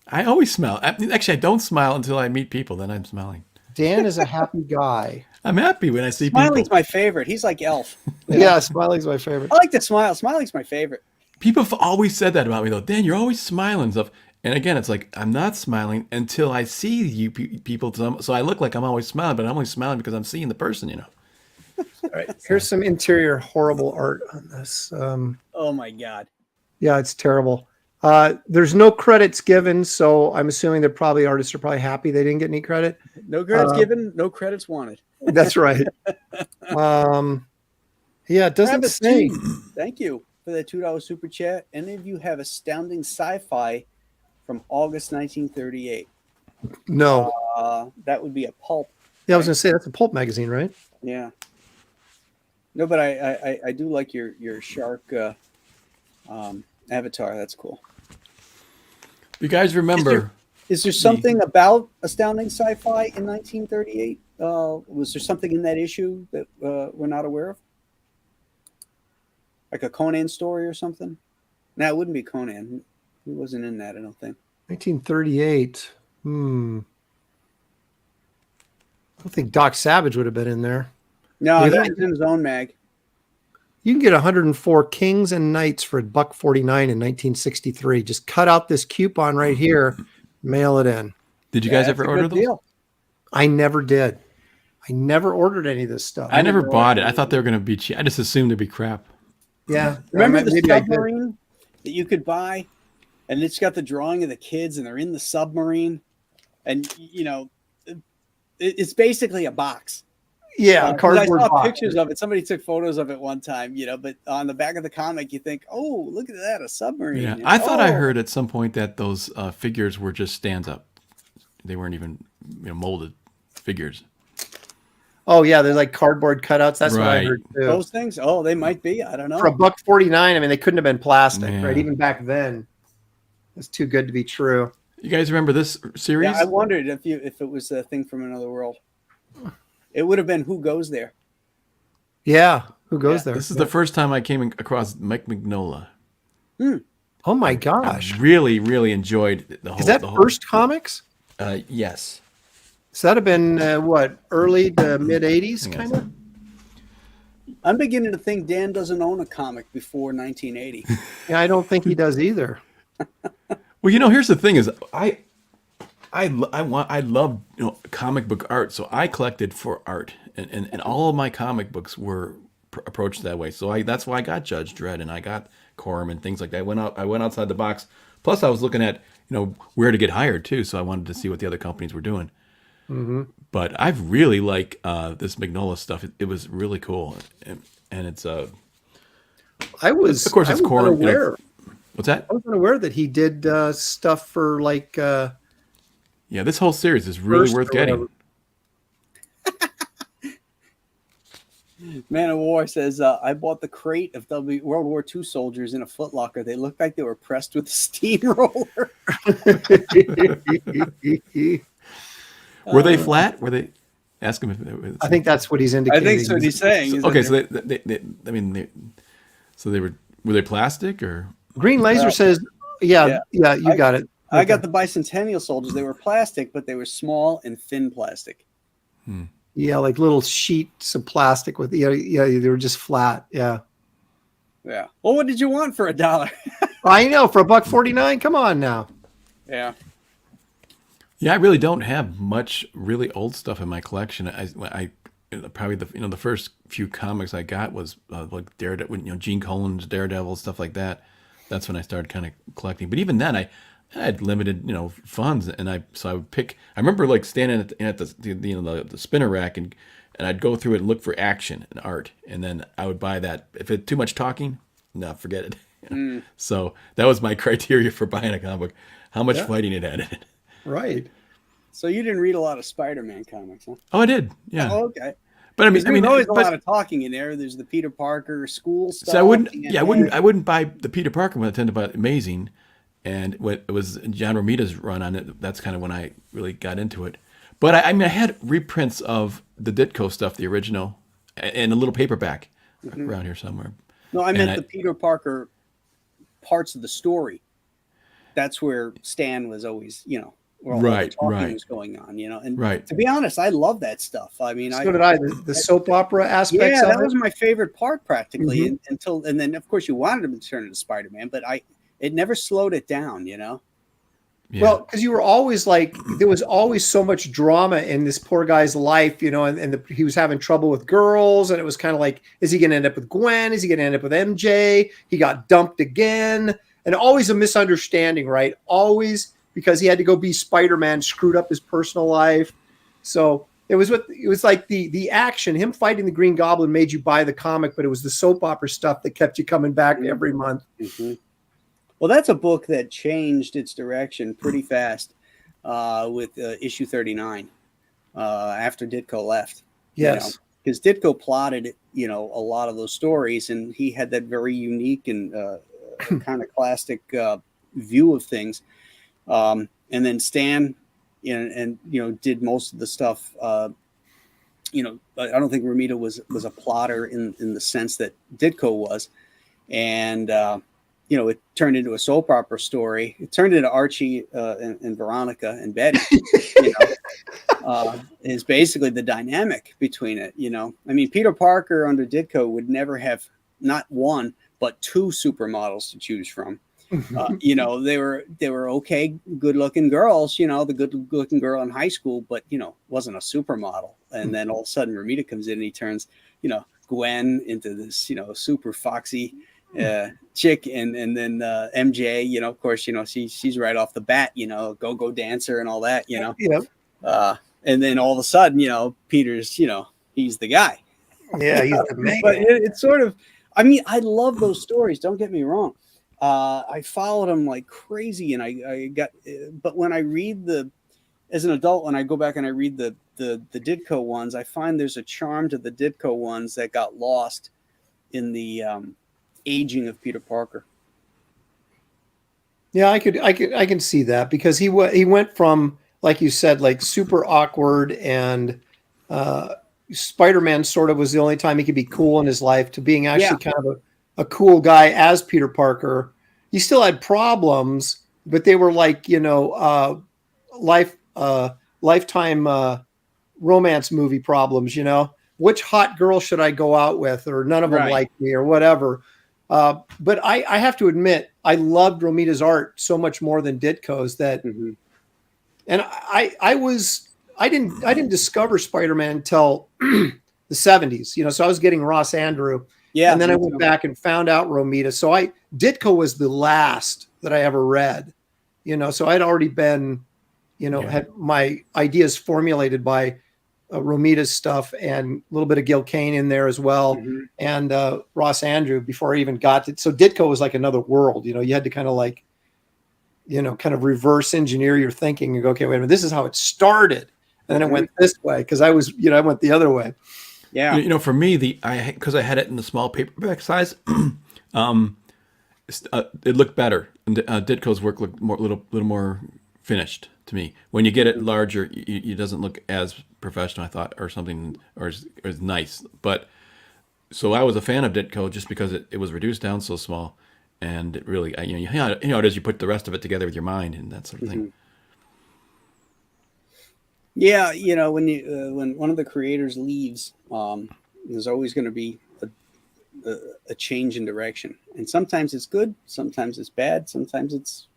I always smile. Actually, I don't smile until I meet people. Then I'm smiling. Dan is a happy guy. I'm happy when I see Smiling's people. my favorite. He's like Elf. Yeah, smiling's my favorite. I like to smile. Smiling's my favorite. People have always said that about me, though. Dan, you're always smiling and stuff. And again, it's like I'm not smiling until I see you people. So I look like I'm always smiling, but I'm only smiling because I'm seeing the person, All right, here's some interior horrible art on this. Oh my God. Yeah, it's terrible. There's no credits given, so I'm assuming that probably artists are probably happy they didn't get any credit. No credits given, no credits wanted. That's right. Yeah, it doesn't Travis say. T, thank you for that $2 super chat. Any of you have Astounding Sci-Fi from August 1938? No. That would be a pulp. Yeah, I was going to say that's a pulp magazine, right? Yeah. No, but I do like your shark avatar. That's cool. You guys remember? Is there something about Astounding Sci-Fi in 1938? Was there something in that issue that we're not aware of? Like a Conan story or something? No, it wouldn't be Conan. He wasn't in that, I don't think. 1938. I don't think Doc Savage would have been in there. No, he was in his own mag. You can get 104 Kings and Knights for $1.49 in 1963. Just cut out this coupon right here, mail it in. Did you guys ever order those? Deal. I never did. I never ordered any of this stuff. I never bought it. I thought they were going to be cheap. I just assumed it'd be crap. Yeah. Remember the maybe I did. submarine that you could buy? And it's got the drawing of the kids and they're in the submarine. And, it's basically a box. Yeah, a cardboard I saw box. pictures of it. Somebody took photos of it one time, but on the back of the comic, you think, oh, look at that, a submarine. Yeah, I thought I heard at some point that those figures were just stands up. They weren't even molded figures. Oh yeah, they're like cardboard cutouts. That's what I Right. heard too. Those things? Oh, they might be. I don't know. For $1.49, I mean, they couldn't have been plastic, Yeah. right? Even back then, it's too good to be true. You guys remember this series? Yeah, I wondered if it was a thing from another world. It would have been Who Goes There. Yeah, who goes there? This is the first time I came across Mike Mignola. Oh my gosh, Really, really enjoyed the whole. is that the whole, First Comics? Yes. So that'd have been what, early to mid '80s, Yes. kind of. I'm beginning to think Dan doesn't own a comic before 1980. Yeah, I don't think he does either. Well, here's the thing: is I love comic book art, so I collected for art, and all of my comic books were approached that way. So that's why I got Judge Dredd and I got Corum and things like that. I went outside the box. Plus, I was looking at where to get hired too, so I wanted to see what the other companies were doing. Mm-hmm. But I've really like this Mignola stuff. It was really cool, and it's I was, of course, it's Corum. unaware. What's that? I was unaware that he did stuff for like. Yeah, this whole series is really worth getting. Man of War says, I bought the crate of World War II soldiers in a Foot Locker. They looked like they were pressed with a steamroller. Were they flat? Were they? Ask him if they were. I think that's what he's indicating. I think that's what he's saying. Okay, so they were they plastic or? Green Laser says, yeah, you got it. I got the Bicentennial soldiers. They were plastic, but they were small and thin plastic. Yeah, like little sheets of plastic with they were just flat. Yeah. Yeah. Well, what did you want for $1? I know, for $1.49. Come on now. Yeah. Yeah, I really don't have much really old stuff in my collection. I probably the first few comics I got was like Daredevil, Gene Colan's Daredevil, stuff like that. That's when I started kind of collecting. But even then, I had limited funds, and I would pick. I remember like standing at the spinner rack, and I'd go through it and look for action and art, and then I would buy that. If it too much talking, no, forget it. So that was my criteria for buying a comic book: how much fighting it had in it. Right. So you didn't read a lot of Spider-Man comics, huh? Oh, I did. Yeah. Oh, okay. But There's always a lot of talking in there. There's the Peter Parker school stuff. So I wouldn't buy the Peter Parker one. I tend to buy Amazing, and it was John Romita's run on it. That's kind of when I really got into it. But I had reprints of the Ditko stuff, the original, and a little paperback around here somewhere. No, I meant the Peter Parker parts of the story. That's where Stan was always, where all the talking was going on, And to be honest, I love that stuff. I mean, so did I. The soap opera aspects. Yeah, that was my favorite part practically and then of course you wanted him to turn into Spider-Man, but it never slowed it down, Yeah. Well, because you were always like, there was always so much drama in this poor guy's life, and he was having trouble with girls, and it was kind of like, is he going to end up with Gwen? Is he going to end up with MJ? He got dumped again, and always a misunderstanding, right? Always, because he had to go be Spider-Man, screwed up his personal life. So it was like the action, him fighting the Green Goblin made you buy the comic, but it was the soap opera stuff that kept you coming back every month. Mm-hmm. Well, that's a book that changed its direction pretty fast with issue 39 after Ditko left. Yes. Because Ditko plotted, a lot of those stories, and he had that very unique and kind of classic view of things. And then Stan, did most of the stuff. I don't think Romita was a plotter in the sense that Ditko was, and it turned into a soap opera story. It turned into Archie and Veronica and Betty. Is basically the dynamic between it. I mean, Peter Parker under Ditko would never have not one but two supermodels to choose from. They were okay, good-looking girls. The good-looking girl in high school, but wasn't a supermodel. And then all of a sudden, Romita comes in and he turns, Gwen into this, super foxy chick, and then MJ. Of course, she's right off the bat, go dancer and all that. And then all of a sudden, Peter's, he's the guy. Yeah, he's the man. But it's sort of, I mean, I love those stories. Don't get me wrong. I followed them like crazy, and I got. But when I read as an adult, when I go back and I read the Ditko ones, I find there's a charm to the Ditko ones that got lost in the aging of Peter Parker. Yeah, I can see that, because he went from, like you said, like super awkward, and Spider-Man sort of was the only time he could be cool in his life, to being actually kind of a cool guy as Peter Parker. He still had problems, but they were like, lifetime romance movie problems, which hot girl should I go out with, or none of them Right. like me, or whatever. But I have to admit, I loved Romita's art so much more than Ditko's that, Mhm. and I didn't discover Spider-Man until the 70s, so I was getting Ross Andrew. Yeah. And then I me went too. back and found out Romita. So Ditko was the last that I ever read, so I'd already been, had my ideas formulated by Romita's stuff and a little bit of Gil Kane in there as well. Mhm. And Ross Andrew before I even got to, so Ditko was like another world, you had to kind of like, kind of reverse engineer your thinking and go, okay, wait a minute, this is how it started. And then it went this way. Cause I went the other way. Yeah. For me, because I had it in the small paperback size, it looked better. And Ditko's work looked little more finished to me. When you get it larger, it doesn't look as professional, I thought, or something, or as nice. But so I was a fan of Ditko just because it was reduced down so small, and it really, you know, it is, you put the rest of it together with your mind and that sort of thing. Yeah, when one of the creators leaves, there's always going to be a change in direction, and sometimes it's good, sometimes it's bad, sometimes it's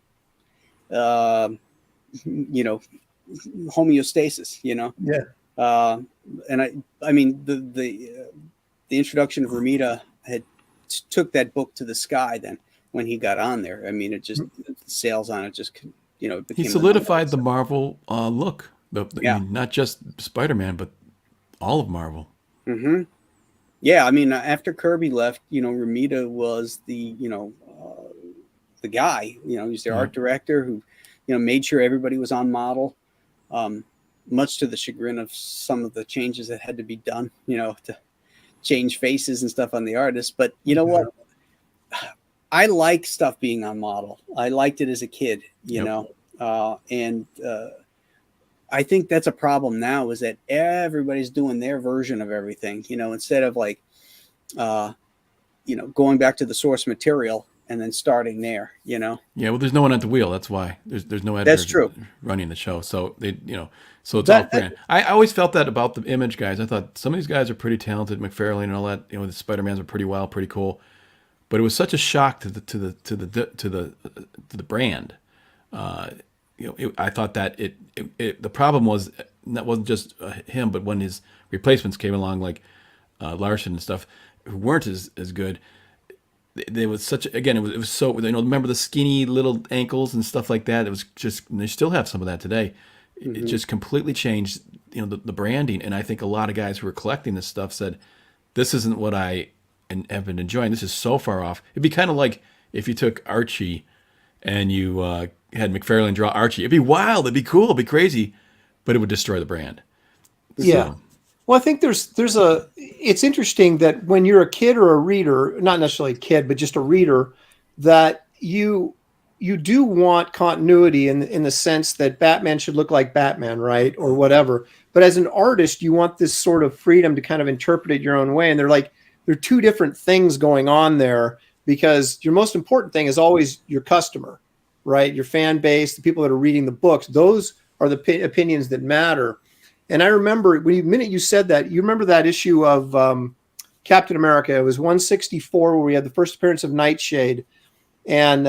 homeostasis. Yeah. And I mean the introduction of Romita had took that book to the sky. Then when he got on there, I mean, it just the sales on it just it became He solidified the Marvel look. I mean, not just Spider-Man, but all of Marvel. Mm-hmm. Yeah, I mean, after Kirby left, Romita was the guy. He's the art director who, made sure everybody was on model. Much to the chagrin of some of the changes that had to be done, to change faces and stuff on the artists. But you know what? I like stuff being on model. I liked it as a kid, and I think that's a problem now, is that everybody's doing their version of everything, instead of like, going back to the source material and then starting there, Yeah, well, there's no one at the wheel. That's why there's no editor That's true. running the show. So so it's all brand. I always felt that about the Image guys. I thought some of these guys are pretty talented, McFarlane and all that. The Spider-Mans are pretty cool, but it was such a shock to the brand. I thought that the problem was that wasn't just him, but when his replacements came along, like Larson and stuff, who weren't as good. There was such again. It was so remember the skinny little ankles and stuff like that. It was just, and they still have some of that today. It just completely changed the branding. And I think a lot of guys who were collecting this stuff said, "This isn't what I have been enjoying. This is so far off." It'd be kind of like if you took Archie and you had McFarlane draw Archie. It'd be wild. It'd be cool. It'd be crazy, but it would destroy the brand. Yeah. Well, I think it's interesting that when you're a kid or a reader, not necessarily a kid, but just a reader, that you do want continuity in the sense that Batman should look like Batman, right? Or whatever. But as an artist, you want this sort of freedom to kind of interpret it your own way. And there are two different things going on there, because your most important thing is always your customer, right? Your fan base, the people that are reading the books. Those are the opinions that matter. And I remember the minute you said that, you remember that issue of Captain America. It was 164 where we had the first appearance of Nightshade, and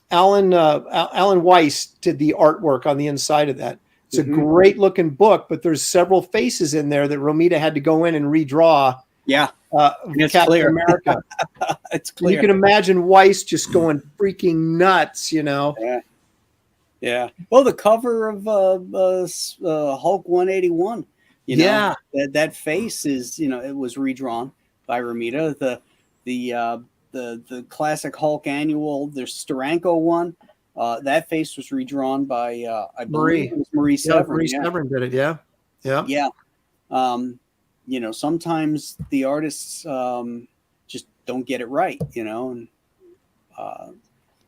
Alan Weiss did the artwork on the inside of that. It's a great looking book, but there's several faces in there that Romita had to go in and redraw. Yeah, Captain clear. America. It's clear. You can imagine Weiss just going freaking nuts, Yeah. Well, the cover of Hulk 181, that face is, it was redrawn by Romita. The classic Hulk annual, there's Steranko one. That face was redrawn by I believe it was Marie Severin. Marie Severin did it. Yeah. Sometimes the artists just don't get it right, and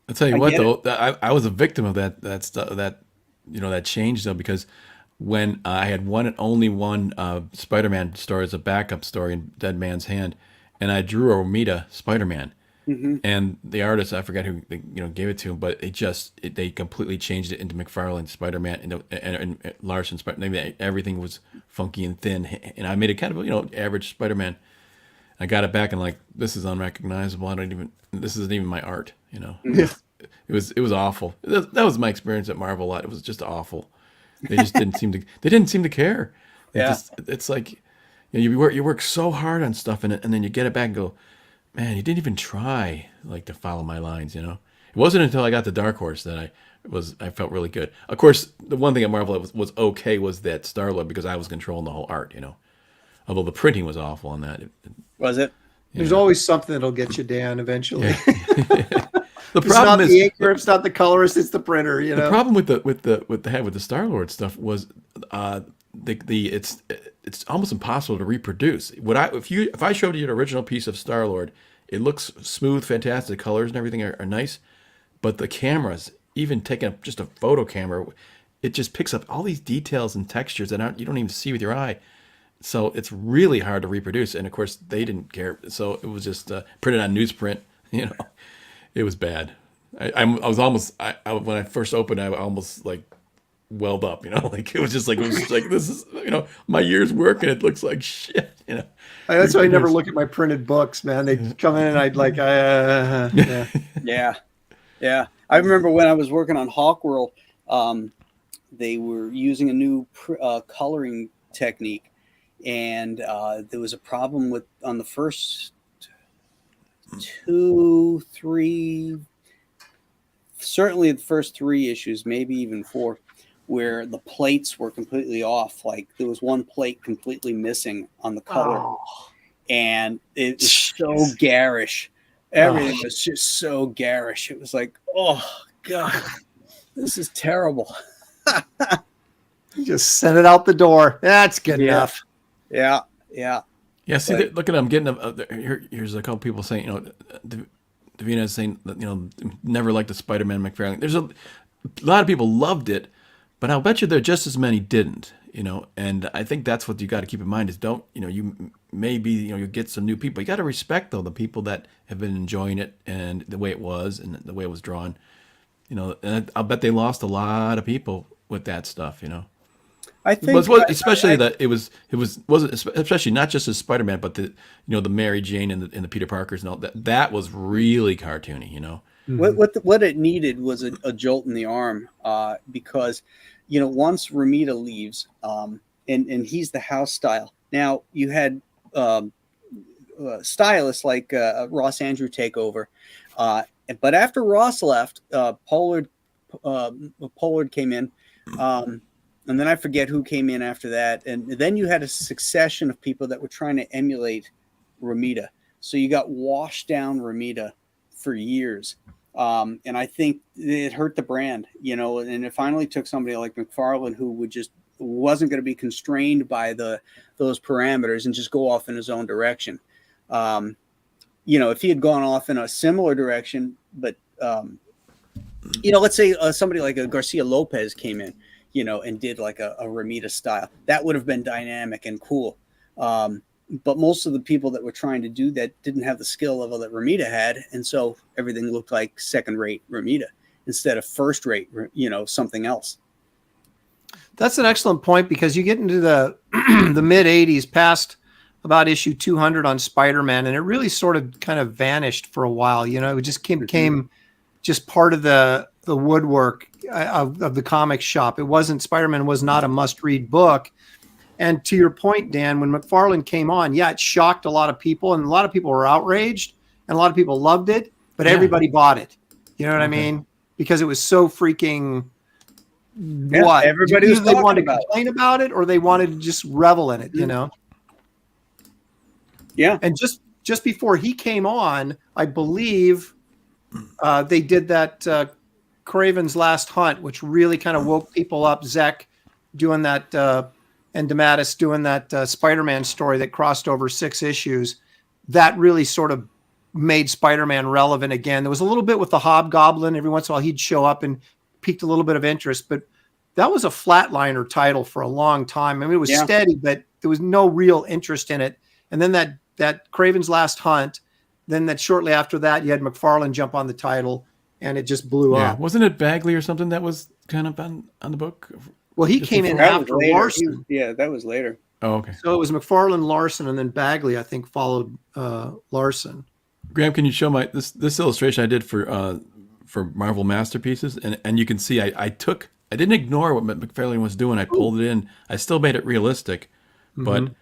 I'll tell you what, though, I was a victim of that stuff, that change, though, because when I had one and only one Spider-Man story as a backup story in Dead Man's Hand, and I drew a Romita Spider-Man, And the artist, I forget who gave it to him, but they completely changed it into McFarlane Spider-Man and Larson Spider-Man. Everything was funky and thin, and I made it kind of average Spider-Man. I got it back and like, this is unrecognizable. This isn't even my art. Yeah. It was awful. That was my experience at Marvel a lot. It was just awful. They just didn't seem to care. It's like you work so hard on stuff and then you get it back and go, man, you didn't even try like to follow my lines. It wasn't until I got the Dark Horse that I felt really good. Of course, the one thing at Marvel that was okay was that Star-Lord, because I was controlling the whole art. Although the printing was awful on that. Was it? There's always something that'll get you down eventually. Yeah. The It's problem not is the inker, it's not the colorist, it's the printer. the problem with the Star-Lord stuff was it's almost impossible to reproduce. If I showed you an original piece of Star-Lord, it looks smooth, fantastic. The colors and everything are nice, but the cameras, even taking just a photo camera, it just picks up all these details and textures that you don't even see with your eye. So it's really hard to reproduce. And of course, they didn't care. So it was just printed on newsprint. It was bad. I was almost when I first opened, I almost like welled up. Like it was just like this is my year's work and it looks like shit. That's why I never look at my printed books, man. They come in and I'd like, yeah. I remember when I was working on Hawkworld, they were using a new coloring technique, and there was a problem on the first 2, 3, certainly the first 3 issues, maybe even 4, where the plates were completely off. Like there was one plate completely missing on the color, and it was so garish. Everything was just so garish. It was like, oh God, this is terrible. just send it out the door. That's good enough. Yeah. See, look at them getting here's a couple people saying, Davina is saying that, never liked the Spider-Man McFarlane. There's a lot of people loved it, but I'll bet you there are just as many didn't, and I think that's what you got to keep in mind is you maybe, you get some new people. You got to respect though the people that have been enjoying it and the way it was and the way it was drawn, and I'll bet they lost a lot of people with that stuff, I think, especially that it wasn't especially not just as Spider-Man, but the the Mary Jane and the Peter Parkers and all that was really cartoony. What it needed was a jolt in the arm, because once Romita leaves, and he's the house style. Now you had stylists like Ross Andrew take over, but after Ross left, Pollard came in. And then I forget who came in after that. And then you had a succession of people that were trying to emulate Romita. So you got washed down Romita for years. And I think it hurt the brand, and it finally took somebody like McFarlane who wasn't going to be constrained by those parameters and just go off in his own direction. If he had gone off in a similar direction, but, let's say somebody like a Garcia Lopez came in, and did like a Romita style, that would have been dynamic and cool. But most of the people that were trying to do that didn't have the skill level that Romita had. And so everything looked like second-rate Romita instead of first-rate, something else. That's an excellent point, because you get into the the mid-'80s, past about issue 200 on Spider-Man, and it really sort of kind of vanished for a while. It just became just part of the woodwork of the comic shop. It wasn't, Spider-Man was not a must-read book. And to your point, Dan, when McFarlane came on, it shocked a lot of people, and a lot of people were outraged, and a lot of people loved it, but everybody bought it. You know what I mean? Because it was so freaking what? Everybody was they wanted to complain about it, or they wanted to just revel in it, Yeah. And just before he came on, I believe they did that Craven's Last Hunt, which really kind of woke people up. Zek doing that, and DeMatteis doing that Spider-Man story that crossed over 6 issues. That really sort of made Spider-Man relevant again. There was a little bit with the Hobgoblin. Every once in a while he'd show up and piqued a little bit of interest, but that was a flatliner title for a long time. I mean, it was steady, but there was no real interest in it. And then that Craven's Last Hunt, then that shortly after that, you had McFarlane jump on the title, and it just blew Yeah, up. wasn't it Bagley or something that was kind of on the book? Well, he Just came in before- That was after later. Larson. Yeah, that was later. Oh, okay. So it was McFarlane, Larson, and then Bagley, I think, followed Larson. Graham, can you show this illustration I did for Marvel Masterpieces, and you can see I didn't ignore what McFarlane was doing. I pulled it in. I still made it realistic, but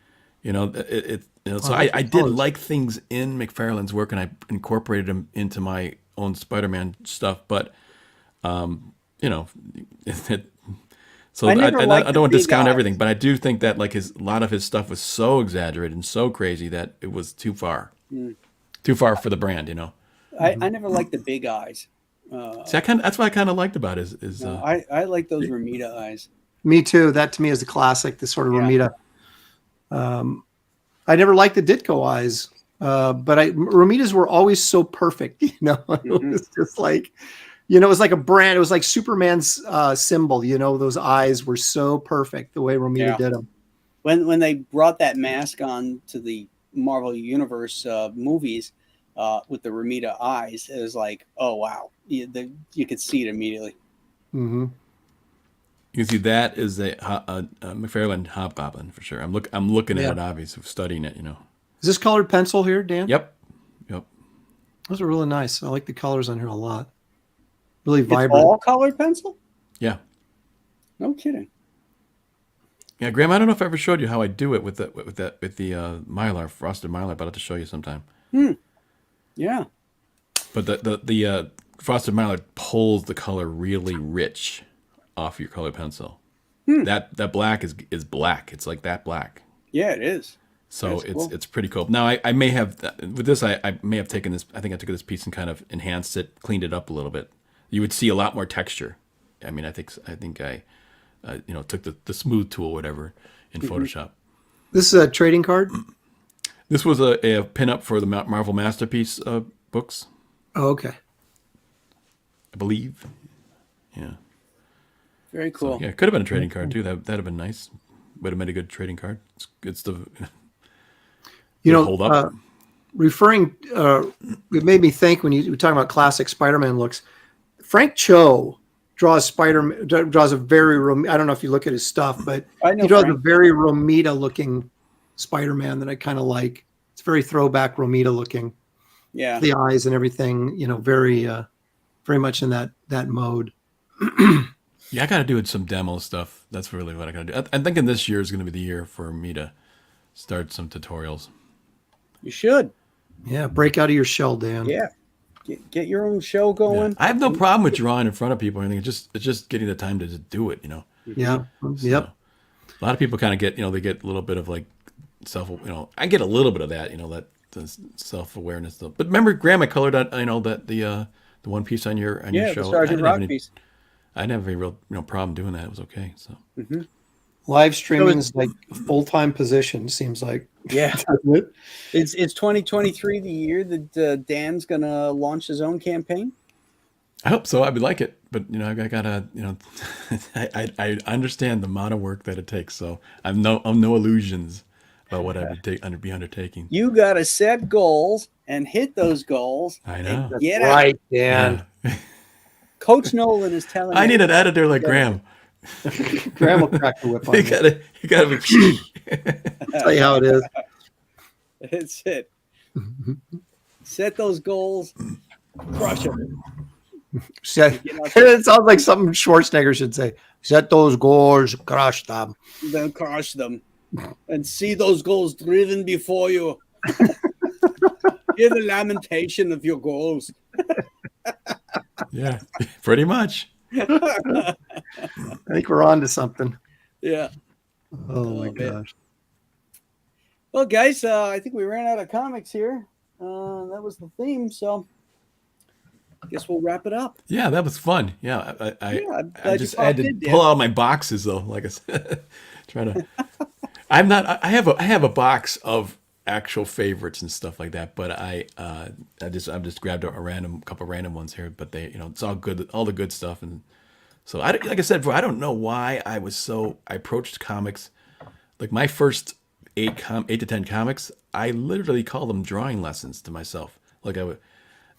so I did like things in McFarlane's work, and I incorporated them into my own Spider-Man stuff. But so I don't want to discount everything, but I do think that like a lot of his stuff was so exaggerated and so crazy that it was too far for the brand. I never liked the big eyes. See, that's what I kind of liked about it. I like those Ramita eyes. Me too. That to me is a classic, the sort of Yeah. Romita. I never liked the Ditko eyes, but Romitas were always so perfect. It was just like, it was like a brand. It was like Superman's symbol. Those eyes were so perfect the way Romita did them. When they brought that mask on to the Marvel Universe movies with the Ramita eyes, it was like, oh wow, you could see it immediately. Mm-hmm. You can see that is a McFarlane Hobgoblin for sure. I'm looking at it, obviously, studying it. Is this colored pencil here, Dan? Yep. Those are really nice. I like the colors on here a lot. Really It's vibrant. all colored pencil? Yeah. No kidding. Yeah, Graham. I don't know if I ever showed you how I do it with the mylar, frosted mylar, but I'll have to show you sometime. Yeah. But the frosted mylar pulls the color really rich off your color pencil. That black is black. It's like that black. Yeah, it is. So That's cool. it's pretty cool. Now I may have with this I may have taken this. I think I took this piece and kind of enhanced it, cleaned it up a little bit. You would see a lot more texture. I mean, I think I took the smooth tool, or whatever, in Photoshop. This is a trading card. This was a pin-up for the Marvel Masterpiece books, Oh, okay. I believe. Yeah. Very cool. Yeah, it could have been a trading card too. That'd have been nice. Would have made a good trading card. It's the hold up. Referring, it made me think when you were talking about classic Spider-Man looks. Frank Cho draws a very, I don't know if you look at his stuff, but he draws a very Romita looking Spider-Man that I kind of like. It's very throwback Romita looking. Yeah. The eyes and everything, very much in that mode. Yeah, I got to do some demo stuff. That's really what I got to do. I'm thinking this year is going to be the year for me to start some tutorials. You should. Yeah, break out of your shell, Dan. Yeah. Get your own show going. Yeah. I have no problem with drawing in front of people or anything. It's just getting the time to just do it, Yeah. Yep. A lot of people kind of get, they get a little bit of like I get a little bit of that, that self-awareness though. But remember, Graham, I colored out, that the one piece on your show. The Sergeant Rock piece. I didn't have any real problem doing that. It was okay. So Live streaming is like a full-time position, seems like. Yeah. It's 2023, the year that Dan's gonna launch his own campaign. I hope so. I would like it, but I gotta, I understand the amount of work that it takes. So I'm no illusions about what I would be undertaking. You gotta set goals and hit those goals. I know. Get right, out. Dan. Yeah. Coach Nolan is telling I me need an editor like Graham. Graham will crack the whip on You gotta be. I'll tell you how it is. That's it. Set those goals, crush them. It sounds like something Schwarzenegger should say. Set those goals, crush them. Then crush them. And see those goals driven before you. Hear the lamentation of your goals. Yeah, pretty much. I think we're on to something. Yeah. Oh my man. gosh. Well, guys, I think we ran out of comics here. That was the theme, so I guess we'll wrap it up. Yeah, that was fun. Yeah, I just you had to popped in, Dan. pull out my boxes though. Like I said, trying to. I'm not. I have a box of actual favorites and stuff like that, but I've just grabbed a couple random ones here. But they, it's all good, all the good stuff. And so like I said before, I don't know why I approached comics like my first 8 to 10 comics. I literally call them drawing lessons to myself. Like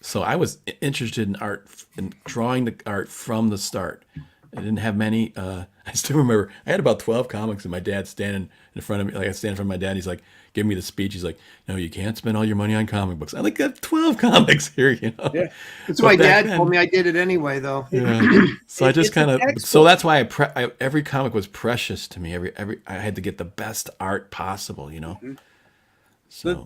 so I was interested in art and drawing the art from the start. I didn't have many. I still remember I had about 12 comics, and my dad standing in front of me. Like I stand in front of my dad. He's like, giving me the speech. He's like, "No, you can't spend all your money on comic books." I like got 12 comics here, you know. Yeah. That's But why back Dad then- told me I did it anyway, though. Yeah. So I just It's a kind of. textbook. So that's why every comic was precious to me. Every I had to get the best art possible, you know. So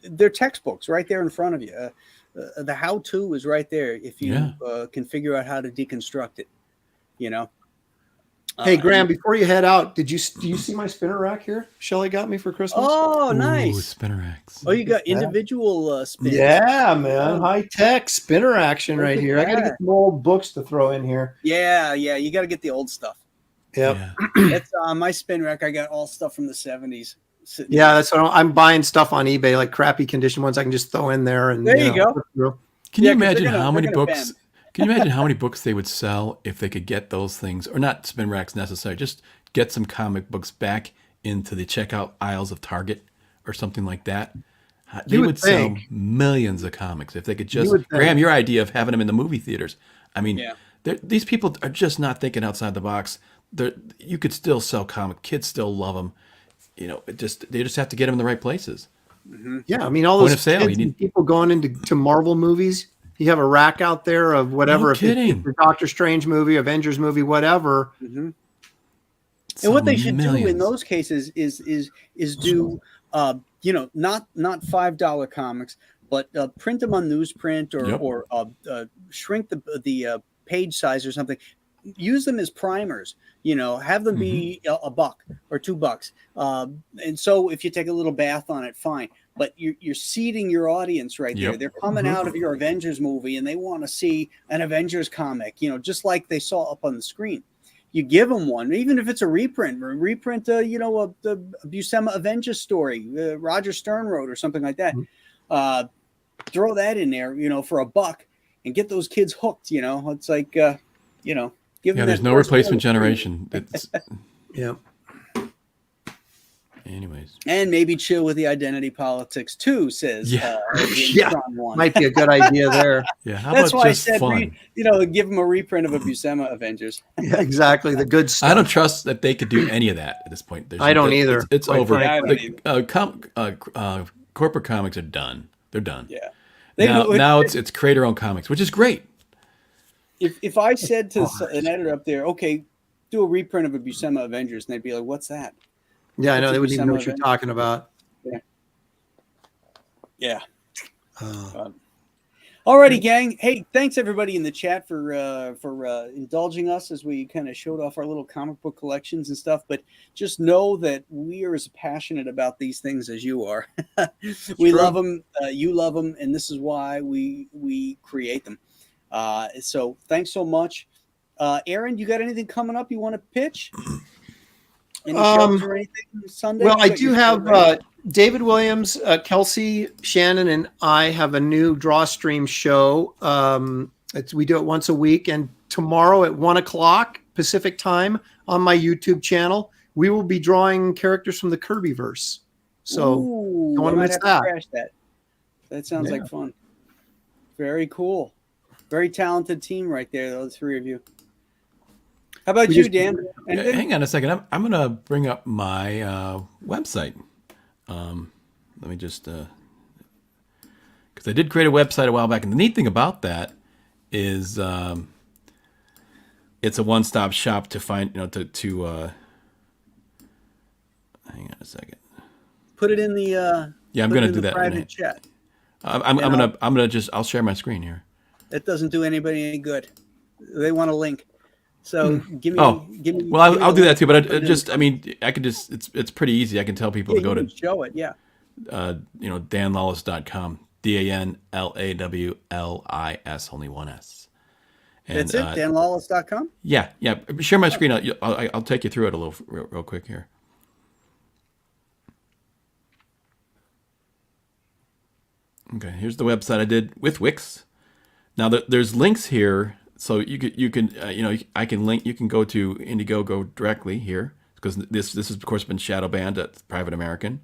They're textbooks right there in front of you. The how-to is right there if you Yeah. can figure out how to deconstruct it. You know. Hey, Graham, before you head out, do you see my spinner rack here? Shelly got me for Christmas. Oh, Ooh, nice. spinner racks. Oh, you got individual spins. Yeah, man. High tech spinner action Look right at here. I got to that. get some old books to throw in here. Yeah. You got to get the old stuff. Yep. Yeah. That's my spin rack. I got all stuff from the 70s. sitting Yeah, there. that's what I'm buying stuff on eBay, like crappy condition ones I can just throw in there. And There you go. flip through. Can Yeah, you 'cause they're imagine gonna- how they're many gonna books? bend. Can you imagine how many books they would sell if they could get those things, or not spin racks necessarily, just get some comic books back into the checkout aisles of Target or something like that? They would would sell think. millions of comics if they could just. would think. Graham, your idea of having them in the movie theaters. I mean, Yeah. these people are just not thinking outside the box. You could still sell comic. Kids still love them. You know, they just have to get them in the right places. Yeah, I mean, all Point those of sale, kids you need- and people going into Marvel movies. You have a rack out there of whatever. No if it's kidding. a Doctor Strange movie, Avengers movie, whatever. And Sell what they should do in millions. those cases is do not $5 comics, but print them on newsprint Yep. or shrink the page size or something. Use them as primers. Have them be a buck or $2. And so if you take a little bath on it, fine. But you're seeding your audience right there. Yep. They're coming out of your Avengers movie and they want to see an Avengers comic, just like they saw up on the screen. You give them one, even if it's a reprint, the Buscema Avengers story, Roger Stern wrote or something like that. Throw that in there, for $1 and get those kids hooked. It's like, give them there's that no first replacement one. generation. It's, Yeah. anyways. And maybe chill with the identity politics too, says Yeah. Yeah. Tron 1. Might be a good idea there. Yeah, how That's about why I just said, fun? give them a reprint of a Buscema Avengers. Yeah, exactly. The good stuff. I don't trust that they could do any of that at this point. I don't either, It's quite over. frankly. Corporate comics are done. They're done. Yeah. Now it's create your own comics, which is great. If I said to an editor up there, okay, do a reprint of a Buscema Avengers, and they'd be like, what's that? Yeah, I know. It's They a wouldn't even know Buscema what you're event. talking about. Yeah. Alrighty, gang. Hey, thanks everybody in the chat for indulging us as we kind of showed off our little comic book collections and stuff. But just know that we are as passionate about these things as you are. We true. love them. You love them, and this is why we create them. So thanks so much, Aaron. You got anything coming up you want to pitch? Any shows or anything Sunday? Well, I You got do your show have ready? David Williams, Kelsey, Shannon, and I have a new draw stream show. We do it once a week, and tomorrow at 1:00 Pacific time on my YouTube channel, we will be drawing characters from the Kirby verse. So Ooh, don't wanna I might miss have to that. crash that. That sounds Yeah. like fun. Very cool. Very talented team right there, those three of you. How about We you, just- Dan? Yeah, Anything? hang on a second. I'm going to bring up my website. Let me just because I did create a website a while back, and the neat thing about that is it's a one-stop shop to find hang on a second. Put it in the Yeah, I'm put it going to in do the that. private chat. I'm gonna just I'll share my screen here. That doesn't do anybody any good. They want a link. So give me. Oh, give me. Well, give me I'll the do link. that too. But Put it in- I could just it's pretty easy. I can tell people Yeah, to go you to can show it. Yeah. danlawless.com. DANLAWLIS, only one S. And, That's it. DanLawless.com. Yeah. Share my screen. I'll take you through it a little real quick here. Okay, here's the website I did with Wix. Now there's links here, so you can I can link. You can go to Indiegogo directly here because this has of course been shadow banned at Private American.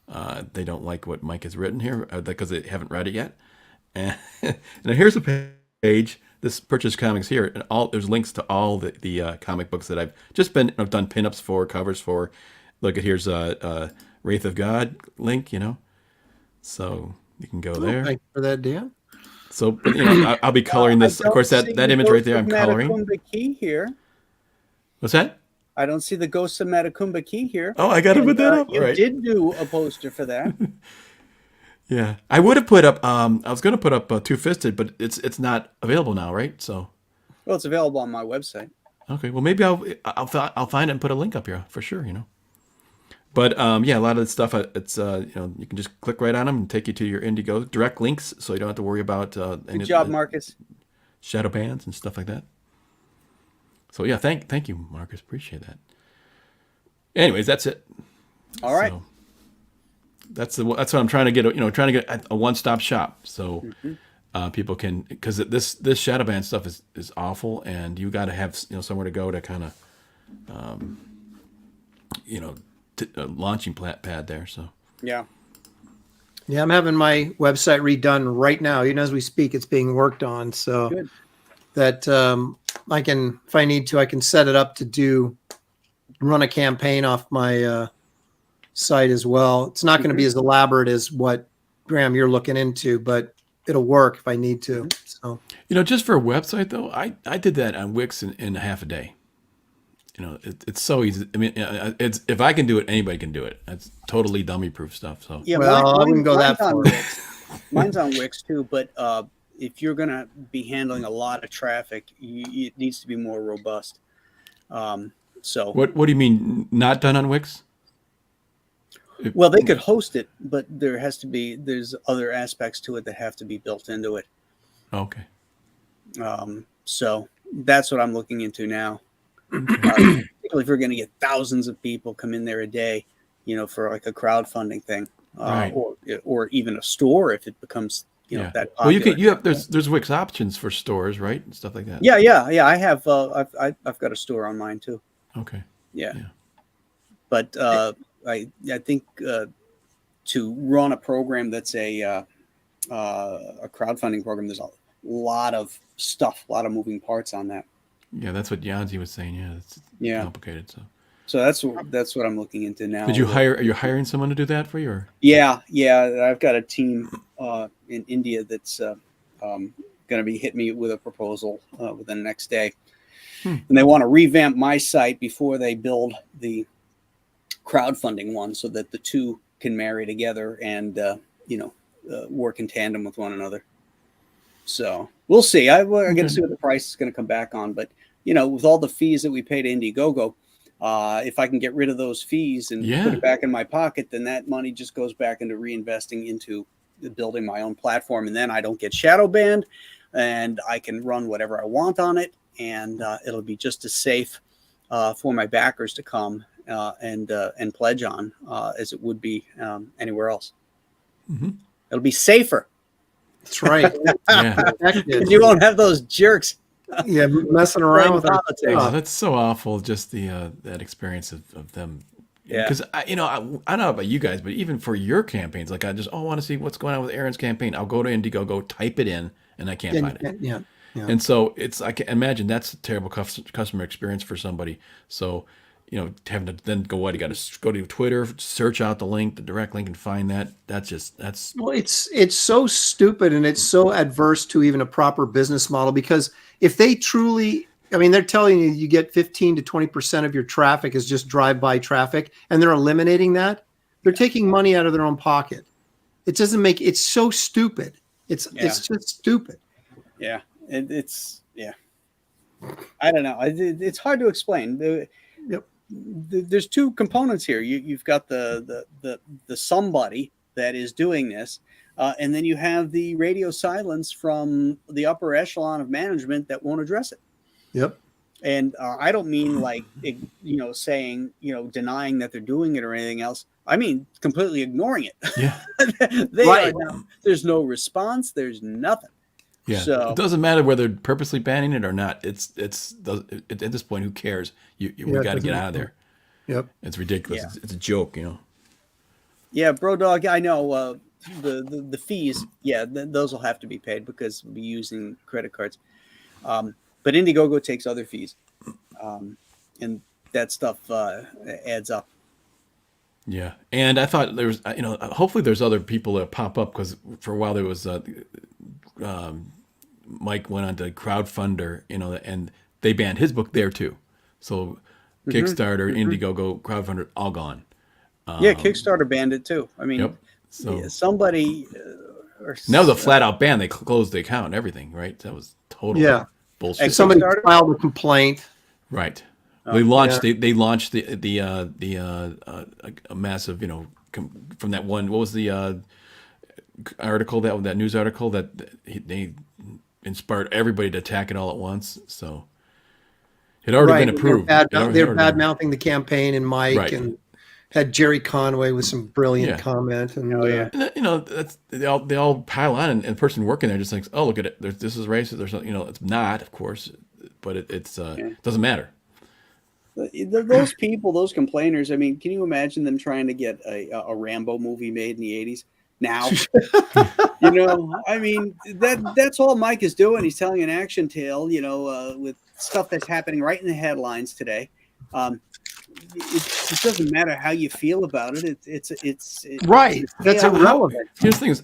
they don't like what Mike has written here because they haven't read it yet. And now here's a page. This purchase comics here, and there's links to all the comic books that I've just been I've done pinups for, covers for. Look at here's a Wraith of God link, so you can go there. Thank you for that, Dan. So I'll be coloring this. Of course, that image right there, I'm coloring. Matacumba Key here. What's that? I don't see the Ghost of Matacumba Key here. Oh, I got to put that up. You did do a poster for that. Yeah, I would have put up. I was going to put up Two Fisted, but it's not available now, right? So, well, it's available on my website. Okay, well maybe I'll find it and put a link up here for sure. But yeah, a lot of the stuff it's you can just click right on them and take you to your Indiegogo direct links, so you don't have to worry about good job, Marcus. Shadow bans and stuff like that. So yeah, thank you, Marcus. Appreciate that. Anyways, that's it. All right. So, that's what I'm trying to get. Trying to get a one-stop shop, so people can, because this shadow ban stuff is awful, and you got to have somewhere to go to kind of launching pad there. So yeah, I'm having my website redone right now. Even as we speak, it's being worked on. So good. That I can, if I need to, I can set it up to run a campaign off my site as well. It's not going to be as elaborate as what, Graham, you're looking into, but it'll work if I need to. So just for a website though, I did that on Wix in half a day. It's so easy. I mean, it's, if I can do it, anybody can do it. It's totally dummy proof stuff. So yeah, well, I wouldn't go that far. Mine's on Wix too, but if you're going to be handling a lot of traffic, it needs to be more robust. So what do you mean not done on Wix? Well, they could host it, but there's other aspects to it that have to be built into it. Okay. So that's what I'm looking into now. Particularly if we're going to get thousands of people come in there a day, for like a crowdfunding thing, right. or even a store if it becomes that popular. Well, you have there's Wix options for stores, right, and stuff like that. Yeah. I have I've got a store on mine too. Okay. Yeah. But I think to run a program that's a crowdfunding program, there's a lot of stuff, a lot of moving parts on that. Yeah, that's what Yanzi was saying. Yeah, it's complicated. So that's what I'm looking into now. Are you hiring someone to do that for you? Or? Yeah. I've got a team in India that's going to be hitting me with a proposal within the next day, and they want to revamp my site before they build the crowdfunding one, so that the two can marry together and work in tandem with one another. So we'll see. I got to see what the price is going to come back on, but with all the fees that we pay to Indiegogo, if I can get rid of those fees and put it back in my pocket, then that money just goes back into reinvesting into building my own platform, and then I don't get shadow banned, and I can run whatever I want on it, and it'll be just as safe for my backers to come and pledge on as it would be anywhere else. Mm-hmm. It'll be safer. That's right. You won't have those jerks. Messing around with politics. Oh, that's so awful. Just the that experience of them. Yeah. Because I don't know about you guys, but even for your campaigns, like I want to see what's going on with Aaron's campaign. I'll go to Indiegogo, type it in, and I can't find it. Yeah. And so I can imagine that's a terrible customer experience for somebody. So, having to then go, you got to go to Twitter, search out the link, the direct link, and find that. That's. Well, it's so stupid, and it's so adverse to even a proper business model, because if they truly, they're telling you get 15 to 20% of your traffic is just drive-by traffic, and they're eliminating that. They're taking money out of their own pocket. It's so stupid. It's just stupid. Yeah. It's I don't know. It's hard to explain. There's two components here. You've got the somebody that is doing this, and then you have the radio silence from the upper echelon of management that won't address it. Yep. And I don't mean like saying denying that they're doing it or anything else. I mean completely ignoring it. Yeah. There's no response. There's nothing. Yeah, so, it doesn't matter whether they're purposely banning it or not. It's at this point, who cares? We got to get out of there. Yep, it's ridiculous. Yeah. It's a joke, Yeah, Brodog, I know the fees. Yeah, those will have to be paid because we'll be using credit cards. But Indiegogo takes other fees, and that stuff adds up. Yeah, and I thought there was, hopefully there's other people that pop up because for a while there was, Mike went on to Crowdfunder, and they banned his book there too. So Kickstarter, Indiegogo, Crowdfunder, all gone. Yeah, Kickstarter banned it too. I mean, Yep. So yeah, somebody. and that was a flat out ban. They closed the account and everything, right? That was total bullshit. And somebody Kickstarter? filed a complaint. Right. They launched they launched a massive, from that one. What was the article that news article that they inspired everybody to attack it all at once? So it had already been approved. They're bad mouthing the campaign and Mike Right. and had Jerry Conway with some brilliant comment. And And, that's they all pile on, and the person working there just thinks, oh, look at it. This is racist. There's it's not, of course, but it doesn't matter. Those people, those complainers. I mean, can you imagine them trying to get a Rambo movie made in the 80s? Now, I mean, that's all Mike is doing. He's telling an action tale, with stuff that's happening right in the headlines today. It doesn't matter how you feel about it. It's right. That's irrelevant. Here's the thing: is,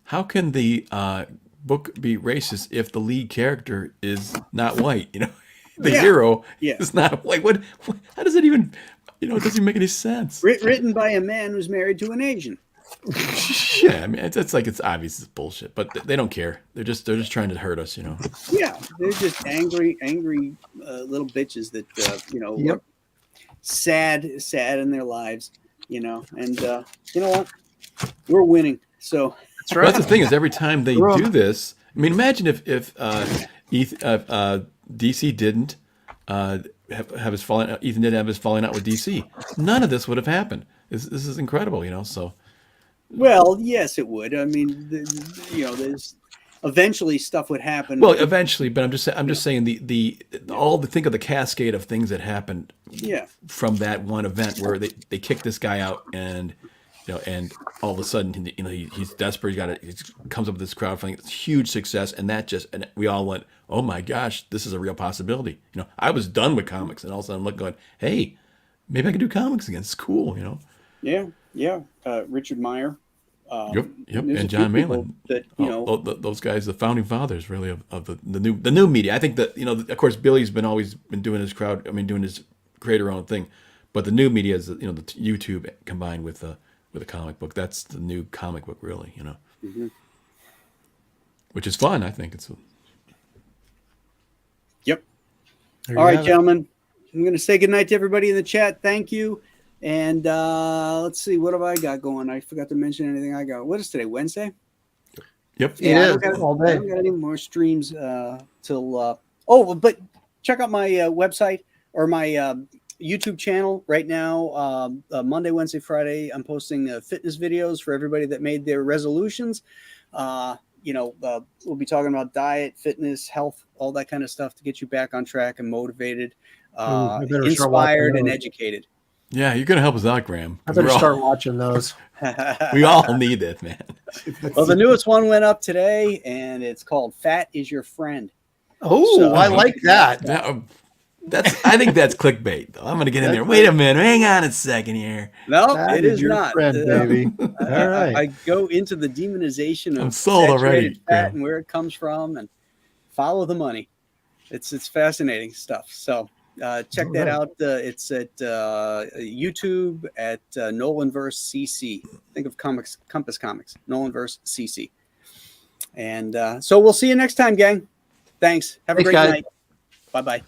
how can the book be racist if the lead character is not white? The hero is not white. What? How does it even? It doesn't even make any sense. Written by a man who's married to an Asian. Yeah, I mean, it's like it's obvious it's bullshit, but they don't care. They're just trying to hurt us, Yeah, they're just angry little bitches that look sad in their lives, and you know what? We're winning. So that's right. That's the thing is every time they do this, I mean, imagine if DC didn't have his falling. Ethan didn't have his falling out with DC. None of this would have happened. This is incredible, So. Well, yes, it would. I mean, there's eventually stuff would happen. Well, eventually, but I'm just saying think of the cascade of things that happened. Yeah. From that one event where they kicked this guy out and and all of a sudden he's desperate. He comes up with this crowdfunding, it's huge success, and we all went, oh my gosh, this is a real possibility. I was done with comics, and all of a sudden I'm going, hey, maybe I can do comics again. It's cool, Yeah. Richard Meyer. Yep. And John Malin. That those guys, the founding fathers, really of the new media. I think that of course, Billy's always been doing his doing his creator own thing, but the new media is the YouTube combined with a comic book. That's the new comic book, really. Which is fun. I think it's. Yep. All right, gentlemen. I'm going to say goodnight to everybody in the chat. Thank you. And let's see, what have I got going? I forgot to mention anything I got. What is today? Wednesday? Yep. Yeah, all day. I haven't got any more streams till. But check out my website or my YouTube channel right now. Monday, Wednesday, Friday, I'm posting fitness videos for everybody that made their resolutions. We'll be talking about diet, fitness, health, all that kind of stuff to get you back on track and motivated, inspired, and educated. Yeah, you're going to help us out, Graham. I better start watching those. We all need it, man. Well, the newest one went up today, and it's called "Fat Is Your Friend." Oh, I like that. I think that's clickbait, though. I'm going to get in there. Wait a minute. Hang on a second here. No, that it is your not. Friend, baby. All right. I go into the demonization of sold already. Fat and where it comes from, and follow the money. It's fascinating stuff. So. Check that out. It's at YouTube at Nolanverse CC. Think of Compass Comics, Nolanverse CC. And so we'll see you next time, gang. Thanks. Have a great night. Bye-bye.